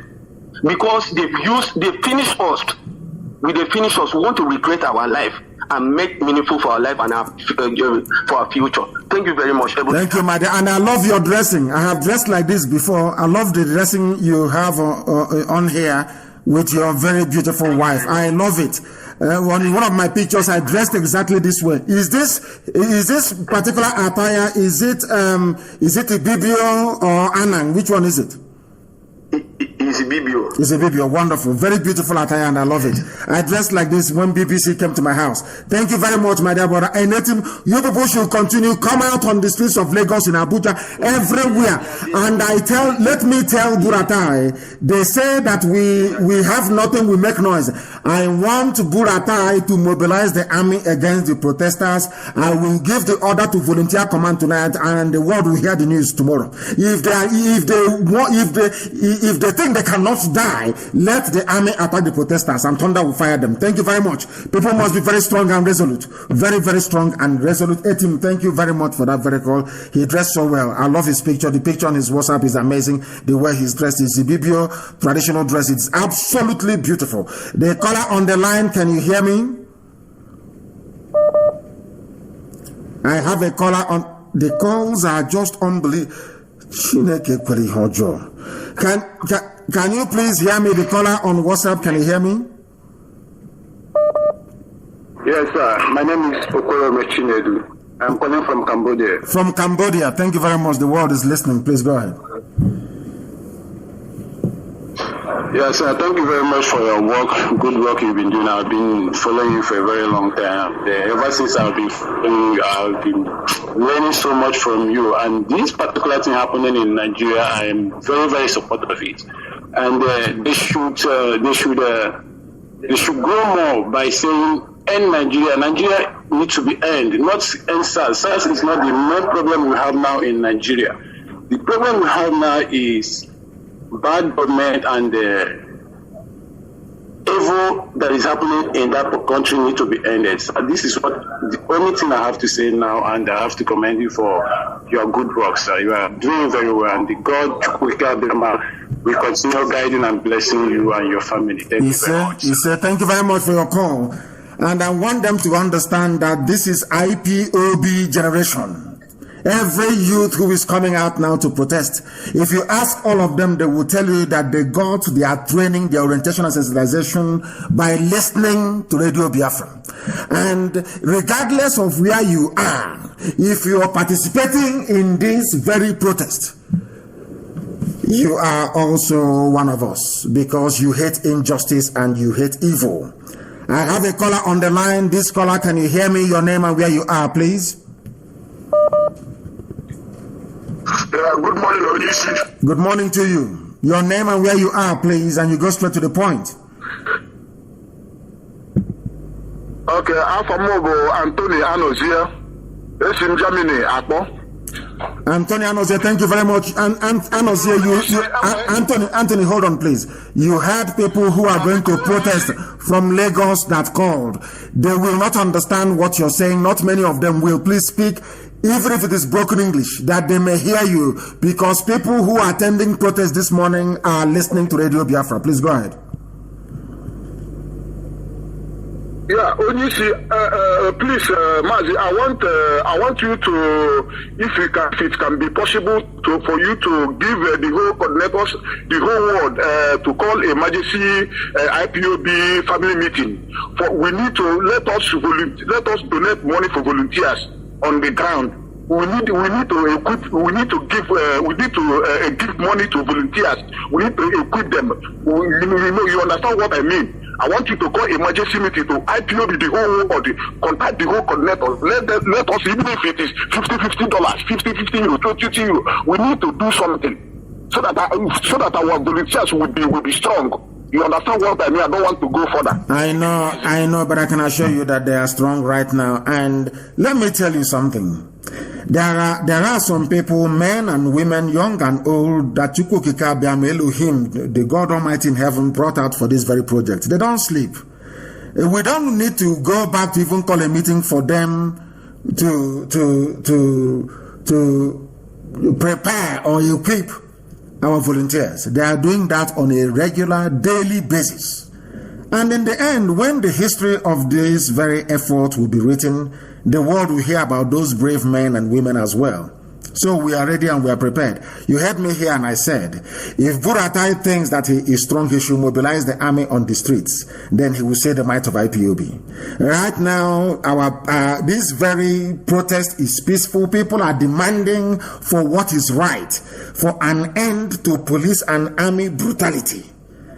Because they finish us. When they finish us, we want to recreate our life and make meaningful for our life and for our future. Thank you very much. Thank you, my dear. And I love your dressing. I have dressed like this before. I love the dressing you have on here with your very beautiful wife. I love it. On one of my pictures, I dressed exactly this way. Is this particular attire? Is it Ibibio or Anang? Which one is it? It's Ibibio. It's Ibibio. Wonderful. Very beautiful attire, and I love it. I dressed like this when BBC came to my house. Thank you very much, my dear brother. And you people should continue. Come out on the streets of Lagos, in Abuja, everywhere. And let me tell Buratai, they say that we have nothing, we make noise. I want Buratai to mobilize the army against the protesters. I will give the order to volunteer command tonight, and the world will hear the news tomorrow. If they think they cannot die, let the army attack the protesters and thunder will fire them. Thank you very much. People must be very strong and resolute. Very, very strong and resolute. Etim, thank you very much for that very call. He dressed so well. I love his picture. The picture on his WhatsApp is amazing. The way he's dressed is Ibibio traditional dress. It's absolutely beautiful. The caller on the line, can you hear me? I have a caller on. The calls are just unbelievable. Can you please hear me? The caller on WhatsApp, can you hear me? Yes, sir. My name is Okoro Mechinedu. I'm calling from Cambodia. From Cambodia. Thank you very much. The world is listening. Please go ahead. Yes, sir. Thank you very much for your work. Good work you've been doing. I've been following you for a very long time. Ever since I've been following you, I've been learning so much from you. And this particular thing happening in Nigeria, I am very, very supportive of it. And they should grow more by saying, end Nigeria. Nigeria needs to be end, not end SARS. SARS is not the main problem we have now in Nigeria. The problem we have now is bad government and the evil that is happening in that country need to be ended. So this is what the only thing I have to say now, and I have to commend you for your good work, sir. You are doing very well, and the God will continue guiding and blessing you and your family. Thank you very much. Thank you very much for your call. And I want them to understand that this is IPOB generation. Every youth who is coming out now to protest, if you ask all of them, they will tell you that they got their training, their orientation and sensitization by listening to Radio Biafra. And regardless of where you are, if you are participating in this very protest, you are also one of us, because you hate injustice and you hate evil. I have a caller on the line. This caller, can you hear me? Your name and where you are, please. Good morning, Odisi. Good morning to you. Your name and where you are, please, and you go straight to the point. Okay, Afamobo Anthony Anozia. It's in Germany, Akpo. Anthony Anozia, thank you very much. And Anozia, Anthony, hold on, please. You had people who are going to protest from Lagos that called. They will not understand what you're saying. Not many of them will. Please speak, even if it is broken English, that they may hear you, because people who are attending protest this morning are listening to Radio Biafra. Please go ahead. Yeah, Onisi, please, Mazi, I want you to, if it can be possible, for you to give the whole coordinators, the whole world, to call emergency IPOB family meeting. We need to let us donate money for volunteers on the ground. We need to give money to volunteers. We need to equip them. You understand what I mean? I want you to call emergency meeting to IPOB the whole world, contact the whole coordinator. Let us, even if it is $50, €50, €20, we need to do something so that our volunteers will be strong. You understand what I mean? I don't want to go further. I know, but I can assure you that they are strong right now. And let me tell you something. There are some people, men and women, young and old, that Elohim, the God Almighty in heaven, brought out for this very project. They don't sleep. We don't need to go back to even call a meeting for them to prepare or equip our volunteers. They are doing that on a regular, daily basis. And in the end, when the history of this very effort will be written, the world will hear about those brave men and women as well. So we are ready and we are prepared. You heard me here and I said, if Buratai thinks that he is strong, he should mobilize the army on the streets. Then he will say the might of IPOB. Right now, this very protest is peaceful. People are demanding for what is right, for an end to police and army brutality.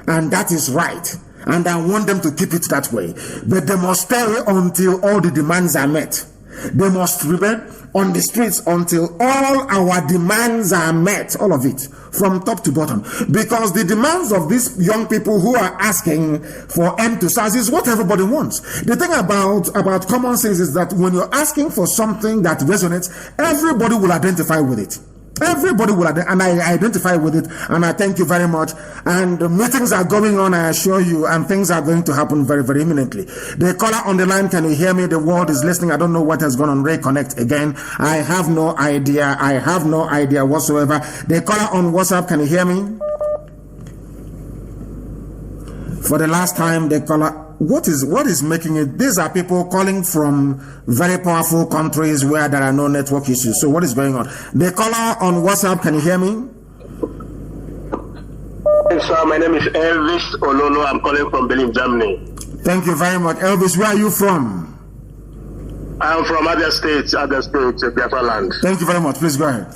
And that is right. And I want them to keep it that way. But they must stay until all the demands are met. They must remain on the streets until all our demands are met. All of it, from top to bottom. Because the demands of these young people who are asking for end to SARS is what everybody wants. The thing about common sense is that when you're asking for something that resonates, everybody will identify with it. Everybody will, and I identify with it, and I thank you very much. And the meetings are going on, I assure you, and things are going to happen very, very imminently. The caller on the line, can you hear me? The world is listening. I don't know what has gone on. Reconnect again. I have no idea. I have no idea whatsoever. The caller on WhatsApp, can you hear me? For the last time, the caller. What is making it? These are people calling from very powerful countries where there are no network issues. So what is going on? The caller on WhatsApp, can you hear me? Yes, sir. My name is Elvis Ololo. I'm calling from Berlin, Germany. Thank you very much. Elvis, where are you from? I'm from Abia State, Biafra land. Thank you very much. Please go ahead.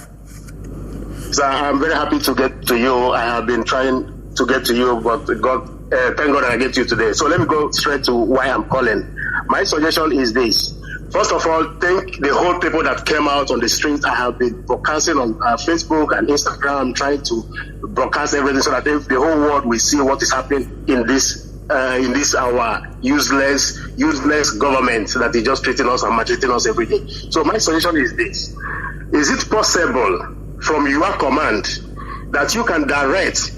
Sir, I'm very happy to get to you. I have been trying to get to you, but thank God I get you today. So let me go straight to why I'm calling. My suggestion is this. First of all, thank the whole people that came out on the streets. I have been broadcasting on Facebook and Instagram, trying to broadcast everything so that the whole world will see what is happening in this our useless government that is just treating us and maltreating us every day. So my suggestion is this. Is it possible from your command that you can direct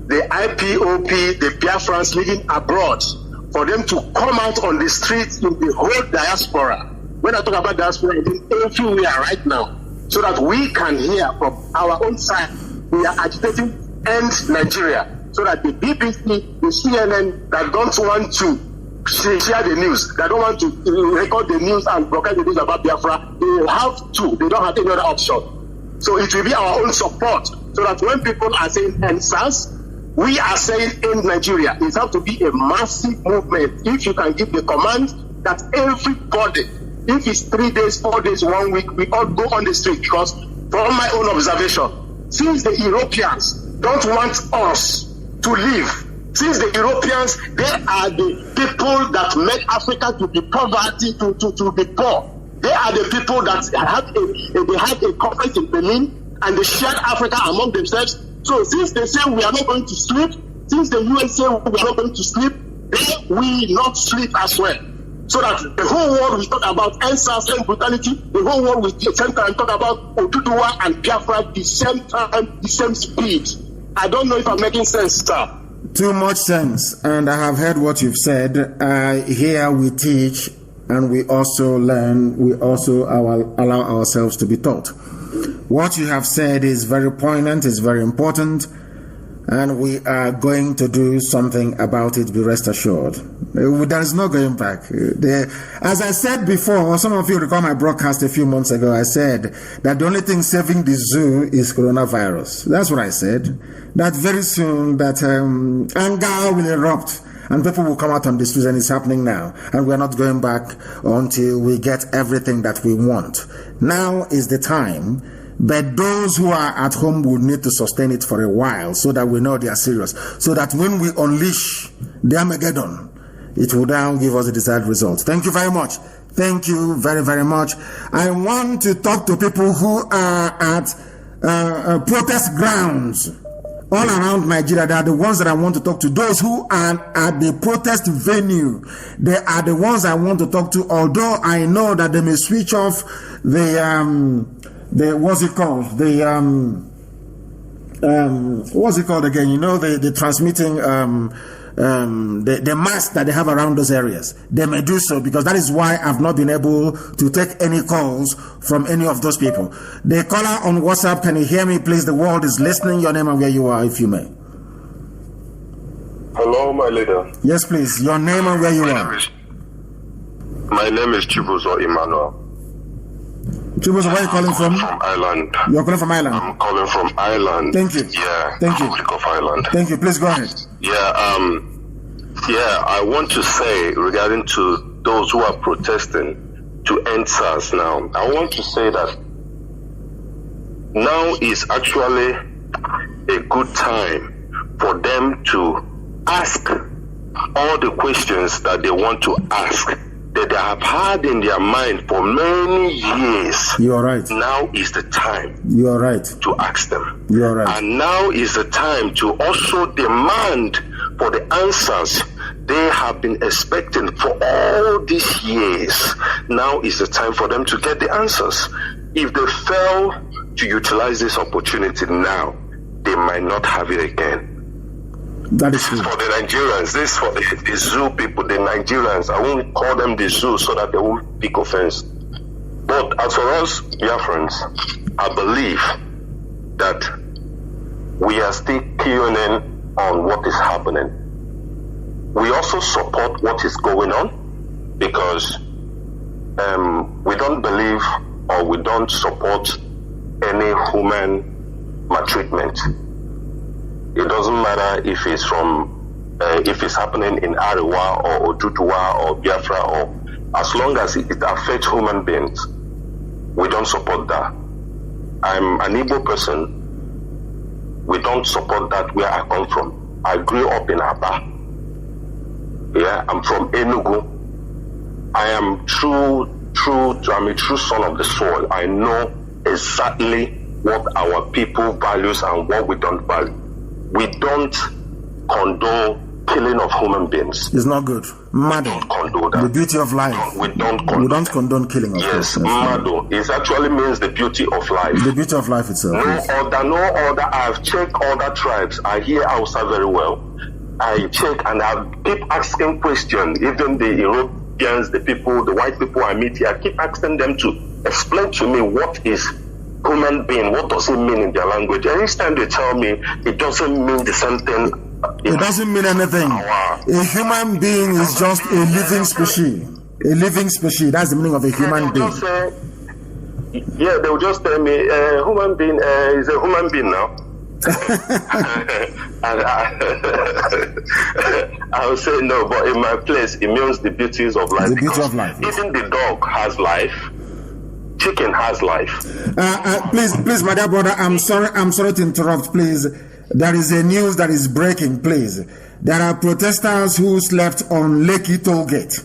the IPOB, the Biafrans living abroad, for them to come out on the streets in the whole diaspora? When I talk about diaspora, it is everywhere right now, so that we can hear from our own side. We are agitating end Nigeria, so that the BBC, the CNN that don't want to share the news. They don't want to record the news and broadcast the news about Biafra. They have to. They don't have any other option. So it will be our own support, so that when people are saying NSAS, we are saying in Nigeria. It has to be a massive movement. If you can give the command that everybody, if it's 3 days, 4 days, 1 week, we all go on the street. Because from my own observation, since the Europeans don't want us to live, since the Europeans, they are the people that made Africa to be poverty, to be poor. They are the people that had a conference in Berlin and they shared Africa among themselves. So since they say we are not going to sleep, since the UN say we are not going to sleep, they will not sleep as well. So that the whole world will talk about NSAS and brutality, the whole world will at the same time talk about Oduduwa and Biafra the same time, the same speed. I don't know if I'm making sense, sir. Too much sense, and I have heard what you've said. Here we teach and we also learn, we also allow ourselves to be taught. What you have said is very poignant, is very important, and we are going to do something about it, be rest assured. There is no going back. As I said before, some of you recall my broadcast a few months ago, I said that the only thing saving the zoo is coronavirus. That's what I said. That very soon that anger will erupt and people will come out on the streets, and it's happening now. And we're not going back until we get everything that we want. Now is the time. But those who are at home will need to sustain it for a while so that we know they are serious. So that when we unleash the Armageddon, it will now give us the desired results. Thank you very much. Thank you very, very much. I want to talk to people who are at protest grounds all around Nigeria. They are the ones that I want to talk to. Those who are at the protest venue, they are the ones I want to talk to. Although I know that they may switch off what's it called? What's it called again? You know, the transmitting the mask that they have around those areas. They may do so, because that is why I've not been able to take any calls from any of those people. The caller on WhatsApp, can you hear me, please? The world is listening. Your name and where you are, if you may. Hello, my leader. Yes, please. Your name and where you are. My name is Chibuzo Emmanuel. Chibuzo, where are you calling from? From Ireland. You're calling from Ireland? I'm calling from Ireland. Thank you. Yeah. Thank you. Republic of Ireland. Thank you. Please go ahead. Yeah, I want to say regarding to those who are protesting to end SARS now, I want to say that now is actually a good time for them to ask all the questions that they want to ask, that they have had in their mind for many years. You are right. Now is the time. You are right. To ask them. You are right. And now is the time to also demand for the answers they have been expecting for all these years. Now is the time for them to get the answers. If they fail to utilize this opportunity now, they might not have it again. That is true. For the Nigerians, this is for the zoo people, the Nigerians. I won't call them the zoo so that they won't take offense. But as for us, Biafrans, I believe that we are still keying in on what is happening. We also support what is going on, because we don't believe or we don't support any human maltreatment. It doesn't matter if it's if it's happening in Ariwa or Oduduwa or Biafra, or as long as it affects human beings, we don't support that. I'm an Igbo person. We don't support that where I come from. I grew up in Aba. Yeah, I'm from Enugu. I am I'm a true son of the soil. I know exactly what our people values and what we don't value. We don't condone killing of human beings. It's not good. Mado. We don't condone that. The beauty of life. We don't condone killing of yes, Mado. It actually means the beauty of life. The beauty of life itself. No other. I've checked other tribes. I hear Hausa very well. I check and I keep asking questions. Even the Europeans, the people, the white people I meet here, I keep asking them to explain to me what is human being, what does it mean in their language. And each time they tell me, it doesn't mean the same thing It doesn't mean anything. A human being is just a living species. A living species. That's the meaning of a human being. Yeah, they will just tell me, human being is a human being now. And I would say no, but in my place, it means the beauties of life. The beauty of life. Even the dog has life. Chicken has life. Please, my dear brother, I'm sorry to interrupt, please. There is a news that is breaking, please. There are protesters who slept on Lekki toll gate.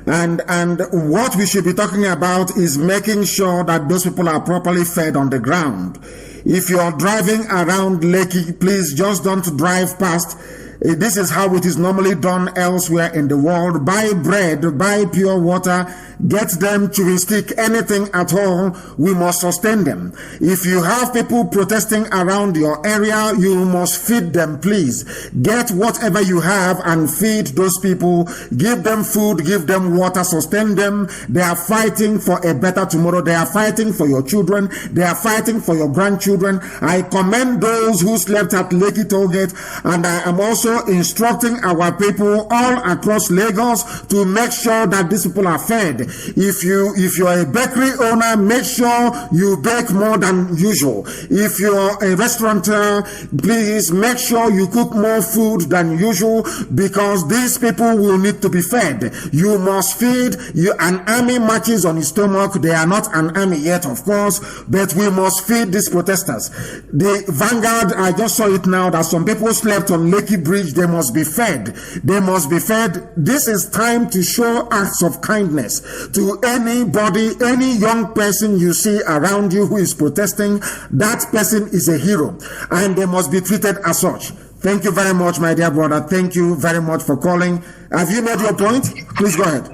And what we should be talking about is making sure that those people are properly fed on the ground. If you're driving around Lekki, please just don't drive past. This is how it is normally done elsewhere in the world. Buy bread, buy pure water, get them chewing stick, anything at all. We must sustain them. If you have people protesting around your area, you must feed them, please. Get whatever you have and feed those people. Give them food, give them water, sustain them. They are fighting for a better tomorrow. They are fighting for your children. They are fighting for your grandchildren. I commend those who slept at Lekki Tollgate, and I am also instructing our people all across Lagos to make sure that these people are fed. If you are a bakery owner, make sure you bake more than usual. If you're a restaurateur, please make sure you cook more food than usual, because these people will need to be fed. You must feed. An army marches on its stomach. They are not an army yet, of course, but we must feed these protesters. The Vanguard, I just saw it now, that some people slept on Lekki Bridge. They must be fed. They must be fed. This is time to show acts of kindness to anybody, any young person you see around you who is protesting. That person is a hero, and they must be treated as such. Thank you very much, my dear brother. Thank you very much for calling. Have you made your point? Please go ahead.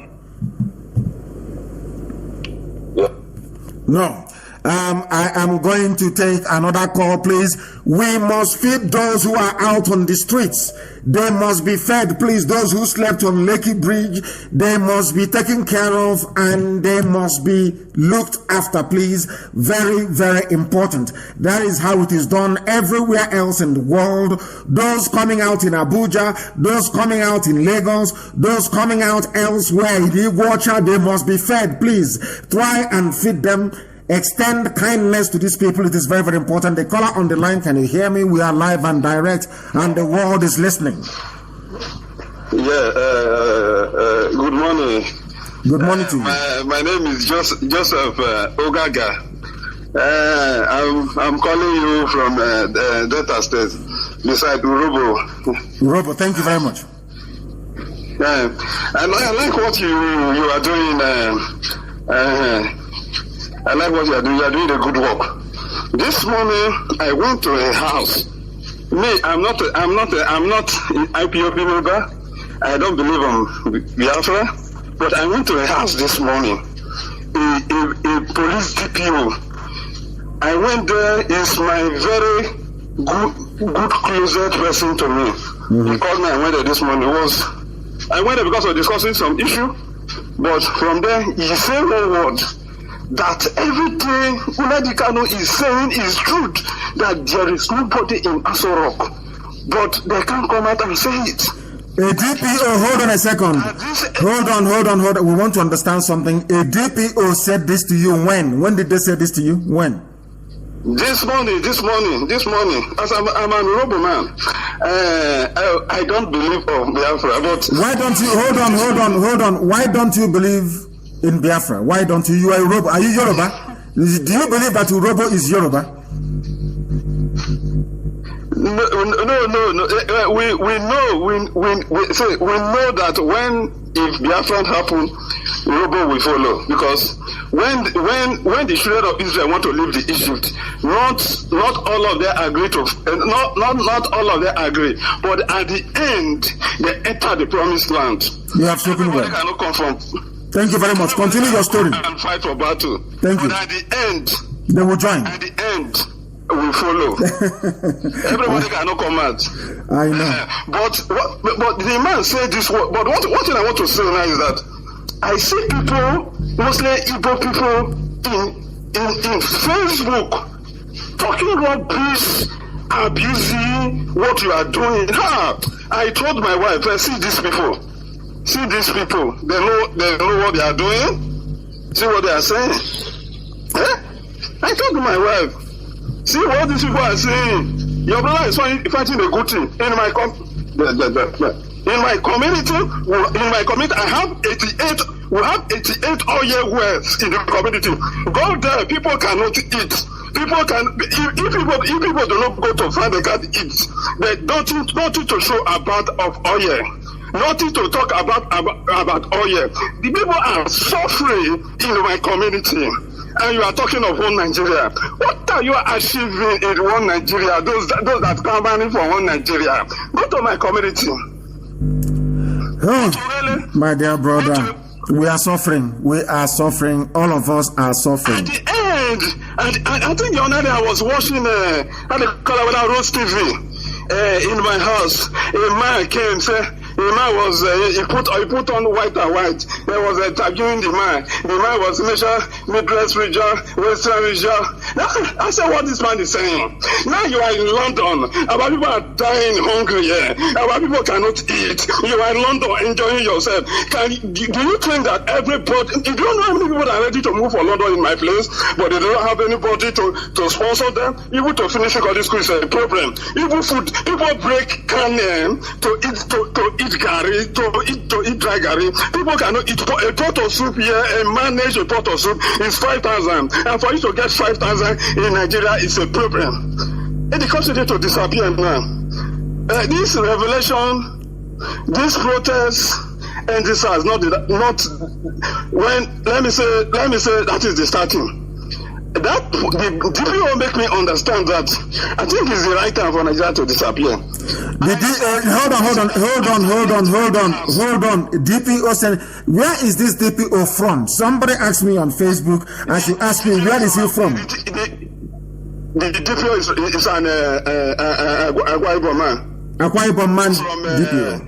Yeah. No. I am going to take another call, please. We must feed those who are out on the streets. They must be fed, please. Those who slept on Lekki Bridge, they must be taken care of, and they must be looked after, please. Very, very important. That is how it is done everywhere else in the world. Those coming out in Abuja, those coming out in Lagos, those coming out elsewhere in Iguacha, they must be fed, please. Try and feed them. Extend kindness to these people. It is very, very important. The caller on the line, can you hear me? We are live and direct, and the world is listening. Yeah, good morning. Good morning to you. My name is Joseph Ogaga. I'm calling you from Delta State, beside Urobo. Urobo, thank you very much. I like what you are doing. I like what you are doing. You are doing a good work. This morning, I went to a house. Me, I'm not IPOB member. I don't believe in Biafra. But I went to a house this morning. A police DPO. I went there. Is my very good closet person to me. Mm-hmm. He called me. I went there this morning. I went there because of discussing some issue. But from there, he said one word. That everything Nnamdi Kanu is saying is true, that there is nobody in Aso Rock, but they can't come out and say it. A DPO, hold on a second. Hold on. We want to understand something. A DPO said this to you when? When did they say this to you? When? This morning. As I'm an Urobo man. I don't believe in Biafra, but... Why don't you, hold on. Why don't you believe in Biafra? Why don't you? You are Urobo. Are you Yoruba? Do you believe that Urobo is Yoruba? No. We know that if Biafra happen, Urobo will follow, because when the children of Israel want to leave the Egypt, not all of them agree to not all of them agree, but at the end they enter the promised land. You have spoken well. Cannot come from. Thank you very much. Continue your story. And fight for battle. Thank you. But at the end, they will join. At the end, we follow. Everybody cannot come out. I know. But the man said this word. But one thing I want to say now is that I see people, mostly Igbo people, in Facebook talking about peace abusing what you are doing. I told my wife, see these people, they know what they are doing, see what they are saying. I told my wife, see what these people are saying. Your brother is fighting a good thing in my community. I have 88. We have 88 oil wells in the community. Go there, people cannot eat. People can, if people do not go to find, they can't eat. There's nothing to show about of oil. Nothing to talk about oil. The people are suffering in my community. And you are talking of one Nigeria. What are you achieving in one Nigeria? Those that come running for one Nigeria. Go to my community. Oh, my dear brother. We are suffering. All of us are suffering. At the end, I think the other day I was watching Roast TV in my house. A man came, the man was, he put on white and white. There was a interviewing the man. The man was Midwest region, Western region. I said, what this man is saying. Now you are in London. Our people are dying hungry here. Our people cannot eat. You are in London enjoying yourself. Do you think that everybody, you don't know how many people are ready to move for London in my place, but they don't have anybody to sponsor them? Even to finish secondary school is a problem. Even food, people break can to eat gari, to eat dry gari. People cannot eat a pot of soup here. A manage a pot of soup is 5,000, and for you to get 5,000 in Nigeria is a problem. It becomes ready to disappear now. This revelation, this protest, and this has not when let me say that is the starting. That the DPO make me understand that I think it's the right time for Nigeria to disappear. Hold on. DPO said, where is this DPO from? Somebody asked me on Facebook, and she asked me, where is he from? The DPO is an Akwa Ibom man. Akwa Ibom man, DPO.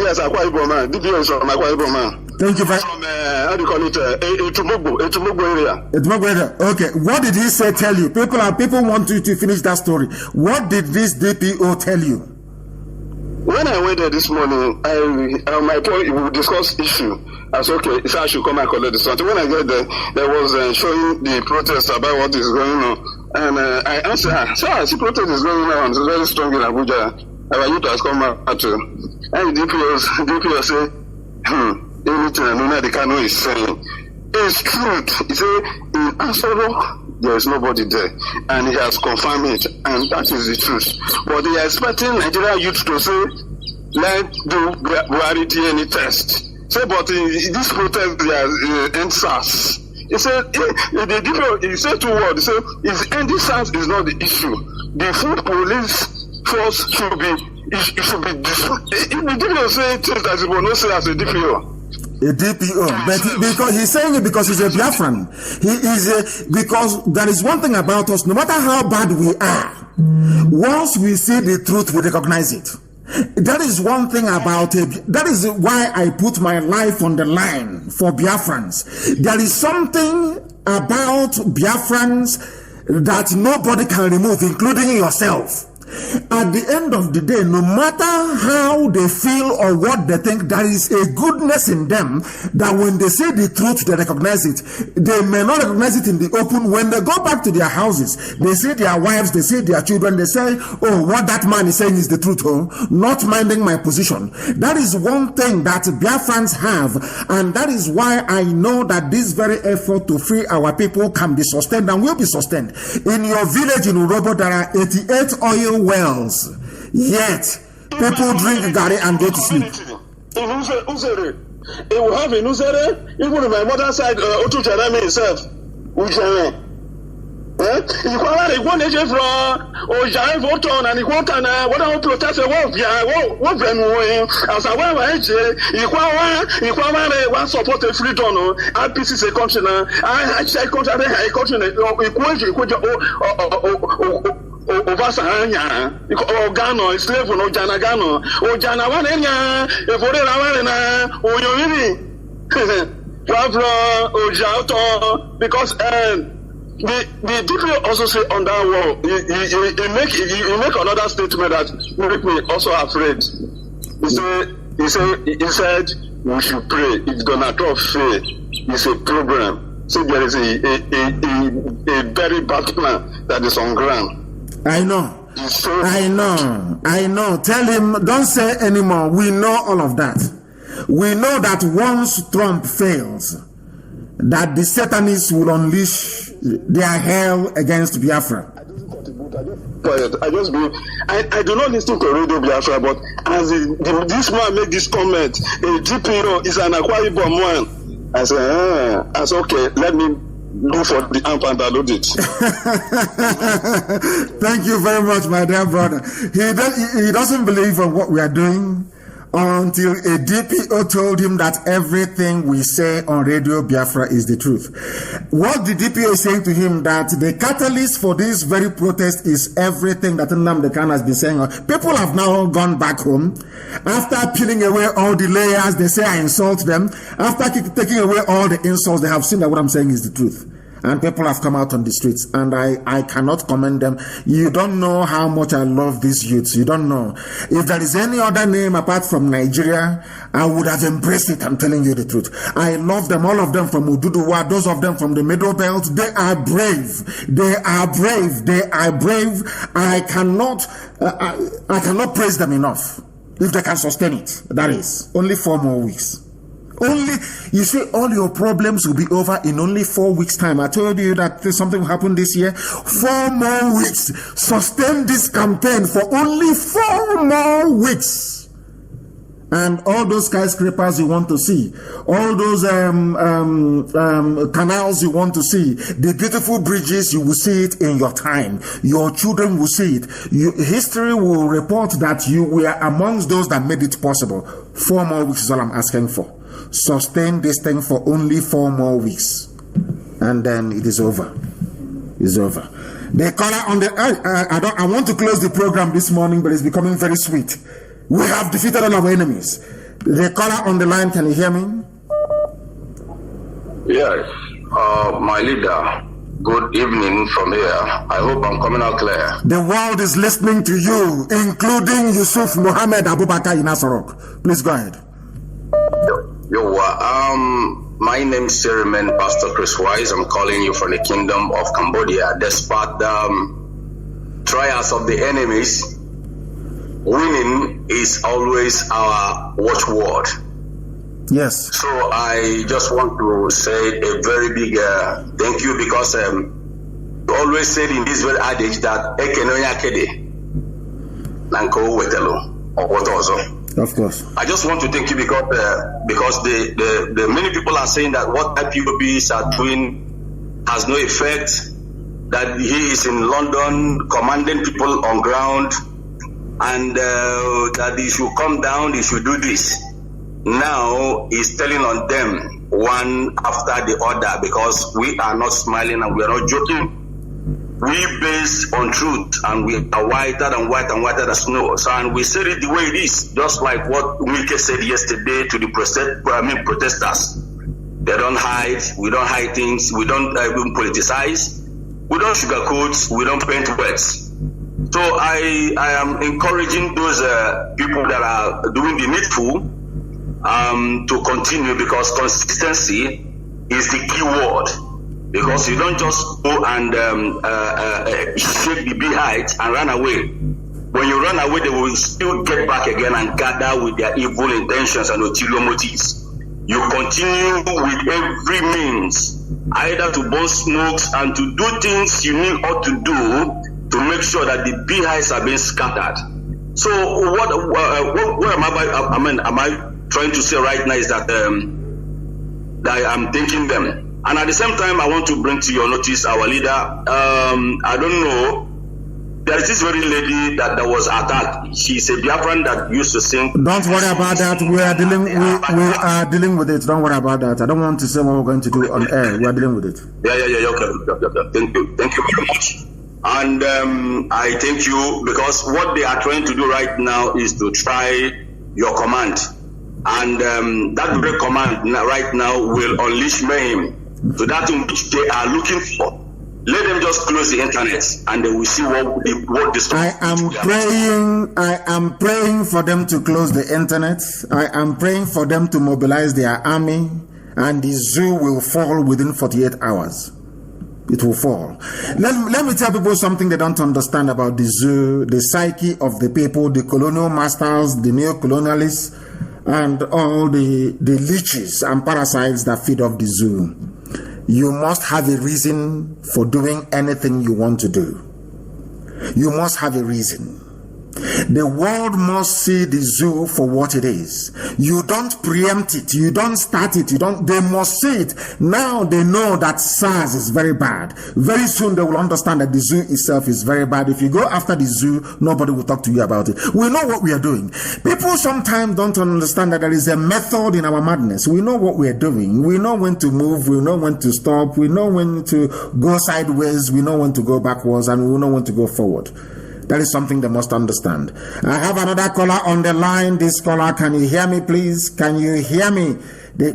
Yes, Akwa Ibom man. DPO is from Akwa Ibom man. Thank you very much. How do you call it? Etumogbo area. Etumogbo area. Okay. What did he say? Tell you. People want you to finish that story. What did this DPO tell you? When I went there this morning, my point, we discussed issue. I said, okay, so I should come and collect the something. When I get there was showing the protest about what is going on. And I answered her, so I see protest is going on. It's very strong in Abuja. Our youth has come out to. And DPO say, anything Nnamdi Kanu is saying is truth. He said in Asoro there is nobody there, and he has confirmed it, and that is the truth. But they are expecting Nigerian youth to say, let's do Buhari DNA test. Say, but in this protest there are NSAS. He said, he said two words. He said, NSAS is not the issue. The food police force should be. It should be. If the DPO say things that he will not say as a DPO. A DPO, but because he's saying it because he's a Biafran. He is because there is one thing about us, no matter how bad we are, once we see the truth, we recognize it. That is one thing about it. That is why I put my life on the line for Biafrans. There is something about Biafrans that nobody can remove, including yourself. At the end of the day, no matter how they feel or what they think, there is a goodness in them that when they say the truth, they recognize it. They may not recognize it in the open. When they go back to their houses, they see their wives, they see their children, they say, oh, what that man is saying is the truth, not minding my position. That is one thing that Biafrans have, and that is why I know that this very effort to free our people can be sustained and will be sustained. In your village in Urobo, there are 88 oil wells, yet people drink gari and go to sleep. In Uzere, it will have in Uzere, even in my mother's side, Otu Charami himself, Uzere. You can't go to from Ojan Voton and you can't what protest a wolf, what brand as I went, you can't one support a free donor, IPC a country, I check country, I country, Ovasanya, Ogano, slave no Janagano, Ojana Wanenya, Evorena Wanena, Oyoini, Biafra, Ojauto, because the DPO also say on that wall, he make another statement that make me also afraid. He said we should pray. If Donald Trump fail, it's a problem. So there is a very bad plan that is on ground. I know. Tell him, don't say anymore. We know all of that. We know that once Trump fails, that the Satanists will unleash their hell against Biafra. I do not listen to Radio Biafra, but as this man make this comment, a GPO is an Akwa Ibom one. I say, okay, let me go for the amp and download it. Thank you very much, my dear brother. He doesn't believe in what we are doing until a DPO told him that everything we say on Radio Biafra is the truth. What the DPO is saying to him, that the catalyst for this very protest is everything that Nnamdi Kanu has been saying. People have now gone back home. After peeling away all the layers, they say I insult them. After taking away all the insults, they have seen that what I'm saying is the truth. And people have come out on the streets, and I cannot commend them. You don't know how much I love these youths. You don't know. If there is any other name apart from Nigeria, I would have embraced it. I'm telling you the truth. I love them, all of them from Ududuwa, those of them from the Middle Belt. They are brave. They are brave. They are brave. I cannot praise them enough. If they can sustain it, that is only 4 more weeks. You see, all your problems will be over in only 4 weeks' time. I told you that something will happen this year. 4 more weeks. Sustain this campaign for only 4 more weeks. And all those skyscrapers you want to see, all those canals you want to see, the beautiful bridges, you will see it in your time. Your children will see it. History will report that you were amongst those that made it possible. 4 more weeks is all I'm asking for. Sustain this thing for only 4 more weeks, and then it is over. It's over. The caller on the I want to close the program this morning, but it's becoming very sweet. We have defeated all our enemies. The caller on the line, can you hear me? Yes, my leader. Good evening from here. I hope I'm coming out clear. The world is listening to you, including Yusuf Mohammed Abubakar Inasorok. Please go ahead. My name is Siriman Pastor Chris Wise. I'm calling you from the Kingdom of Cambodia. Despite the trials of the enemies, winning is always our watchword. Yes. So I just want to say a very big thank you, because you always said in this very adage that Ekenoya Kede Nanko Wetelo or what also. Of course. I just want to thank you because the many people are saying that what IPOBs are doing has no effect, that he is in London commanding people on ground, and that he should come down, he should do this. Now he's telling on them one after the other, because we are not smiling and we are not joking. We base on truth, and we are whiter and whiter and whiter than snow. So, and we said it the way it is, just like what Mike said yesterday to the protesters. They don't hide. We don't hide things. We don't even politicize. We don't sugarcoat. We don't paint words. So I am encouraging those people that are doing the needful to continue, because consistency is the key word. Because you don't just go and shake the beehive and run away. When you run away, they will still get back again and gather with their evil intentions and ulterior motives. You continue with every means, either to burn smokes and to do things you need ought to do to make sure that the beehives are being scattered. So what am I trying to say right now is that that I'm thanking them. And at the same time, I want to bring to your notice our leader. I don't know. There is this very lady that was attacked. She's a Biafran that used to sing. Don't worry about that. We are dealing with it. Don't worry about that. I don't want to say what we're going to do on air. We are dealing with it. Yeah. Okay. Thank you very much. And I thank you, because what they are trying to do right now is to try your command. And that very command right now will unleash mayhem. So that in which they are looking for Let them just close the internet, and then we see what this. I am praying for them to close the internet. I am praying for them to mobilize their army, and the zoo will fall within 48 hours. It will fall. Let me tell people something they don't understand about the zoo, the psyche of the people, the colonial masters, the neo-colonialists, and all the leeches and parasites that feed off the zoo. You must have a reason for doing anything you want to do. You must have a reason. The world must see the zoo for what it is. You don't preempt it. You don't start it. They must see it. Now they know that SARS is very bad. Very soon they will understand that the zoo itself is very bad. If you go after the zoo, nobody will talk to you about it. We know what we are doing. People sometimes don't understand that there is a method in our madness. We know what we are doing. We know when to move. We know when to stop. We know when to go sideways. We know when to go backwards. And we know when to go forward. That is something they must understand. I have another caller on the line. This caller, can you hear me, please? Can you hear me?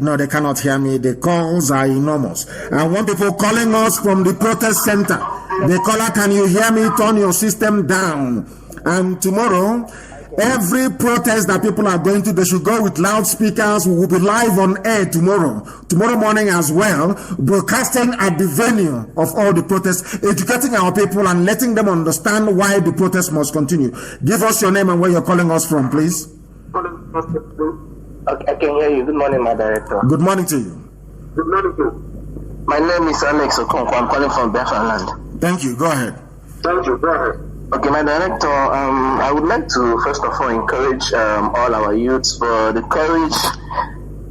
No, they cannot hear me. The calls are enormous. I want people calling us from the protest center. The caller, can you hear me? Turn your system down. And tomorrow, every protest that people are going to, they should go with loudspeakers. We will be live on air tomorrow morning as well, broadcasting at the venue of all the protests, educating our people and letting them understand why the protest must continue. Give us your name and where you're calling us from, please. Okay, I can hear you. Good morning, my director. Good morning to you. Good morning to you. My name is Alex Okonkwo. I'm calling from Biafra land. Thank you. Go ahead. Thank you. Go ahead. Okay, my director, I would like to first of all encourage all our youths for the courage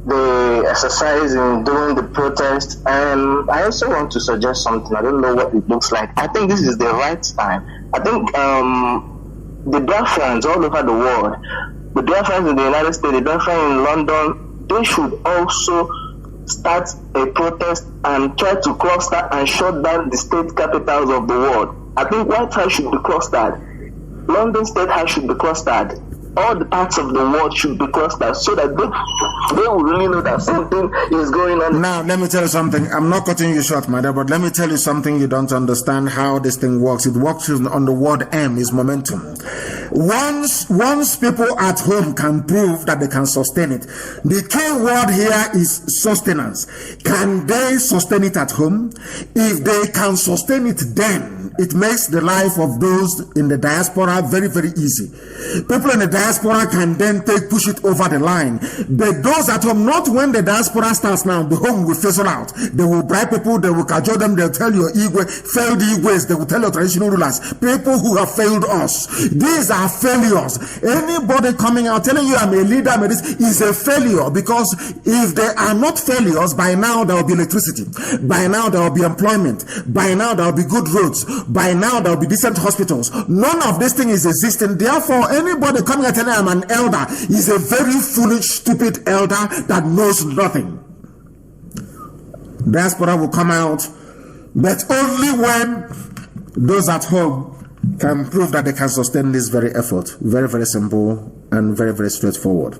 they exercise in doing the protest. And I also want to suggest something. I don't know what it looks like. I think this is the right time. I think the Biafrans all over the world, the Biafrans in the United States, the Biafrans in London, they should also start a protest and try to cluster and shut down the state capitals of the world. I think White House should be clustered. London State House should be clustered. All the parts of the world should be clustered so that they will really know that something is going on. Now, let me tell you something. I'm not cutting you short, my dear, but let me tell you something. You don't understand how this thing works. It works on the word M, is momentum. Once people at home can prove that they can sustain it, the key word here is sustenance. Can they sustain it at home? If they can sustain it, then it makes the life of those in the diaspora very, very easy. People in the diaspora can then push it over the line. But those at home, not when the diaspora starts now, the home will fizzle out. They will bribe people, they will cajole them, they'll tell your failed Igwes, they will tell your traditional rulers, people who have failed us. These are failures. Anybody coming out telling you I'm a leader, this is a failure, because if they are not failures, by now there will be electricity. By now there will be employment. By now there will be good roads. By now there will be decent hospitals. None of this thing is existing. Therefore, anybody coming and telling I'm an elder is a very foolish, stupid elder that knows nothing. Diaspora will come out, but only when those at home can prove that they can sustain this very effort. Very, very simple and very, very straightforward.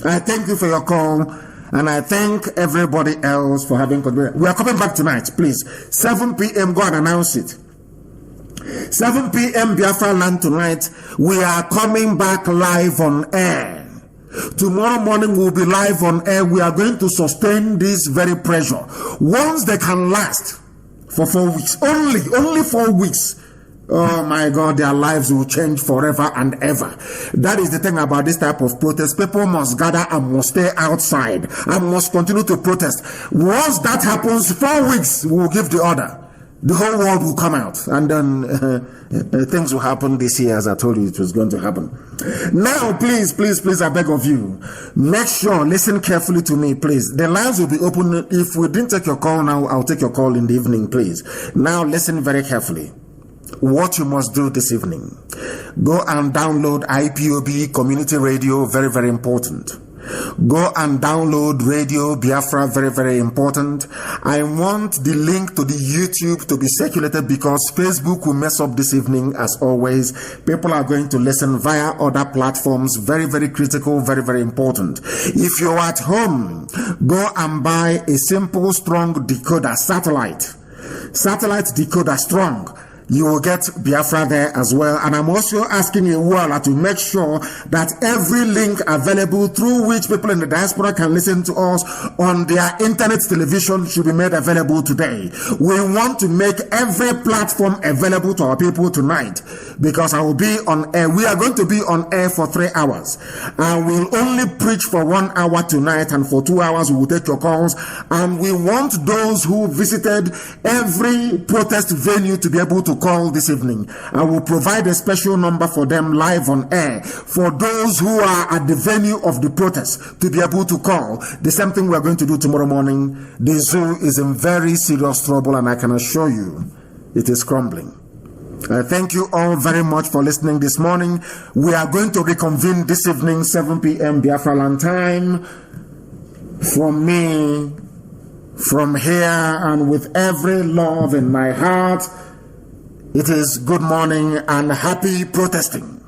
I thank you for your call, and I thank everybody else for having contributed. We are coming back tonight, please. 7 p.m. Go and announce it. 7 p.m. Biafra land tonight. We are coming back live on air. Tomorrow morning we'll be live on air. We are going to sustain this very pressure. Once they can last for 4 weeks, only 4 weeks. Oh my God, their lives will change forever and ever. That is the thing about this type of protest. People must gather and must stay outside and must continue to protest. Once that happens, 4 weeks, we will give the order. The whole world will come out, and then things will happen this year, as I told you it was going to happen. Now, please, I beg of you, make sure, listen carefully to me, please. The lines will be open. If we didn't take your call now, I'll take your call in the evening, please. Now, listen very carefully. What you must do this evening, go and download IPOB Community Radio, very, very important. Go and download Radio Biafra, very, very important. I want the link to the YouTube to be circulated because Facebook will mess up this evening as always. People are going to listen via other platforms, very, very critical, very, very important. If you're at home, go and buy a simple, strong decoder, satellite. satellite decoder strong, you will get Biafra there as well. And I'm also asking Iwala to make sure that every link available through which people in the diaspora can listen to us on their internet television should be made available today. We want to make every platform available to our people tonight, because I will be on air. We are going to be on air for 3 hours. And we'll only preach for 1 hour tonight, and for 2 hours we will take your calls. And we want those who visited every protest venue to be able to call this evening. I will provide a special number for them live on air for those who are at the venue of the protest to be able to call. The same thing we are going to do tomorrow morning. The zoo is in very serious trouble, and I can assure you it is crumbling. Thank you all very much for listening this morning. We are going to reconvene this evening, 7 p.m. Biafra land time. From me, from here, and with every love in my heart, it is good morning and happy protesting.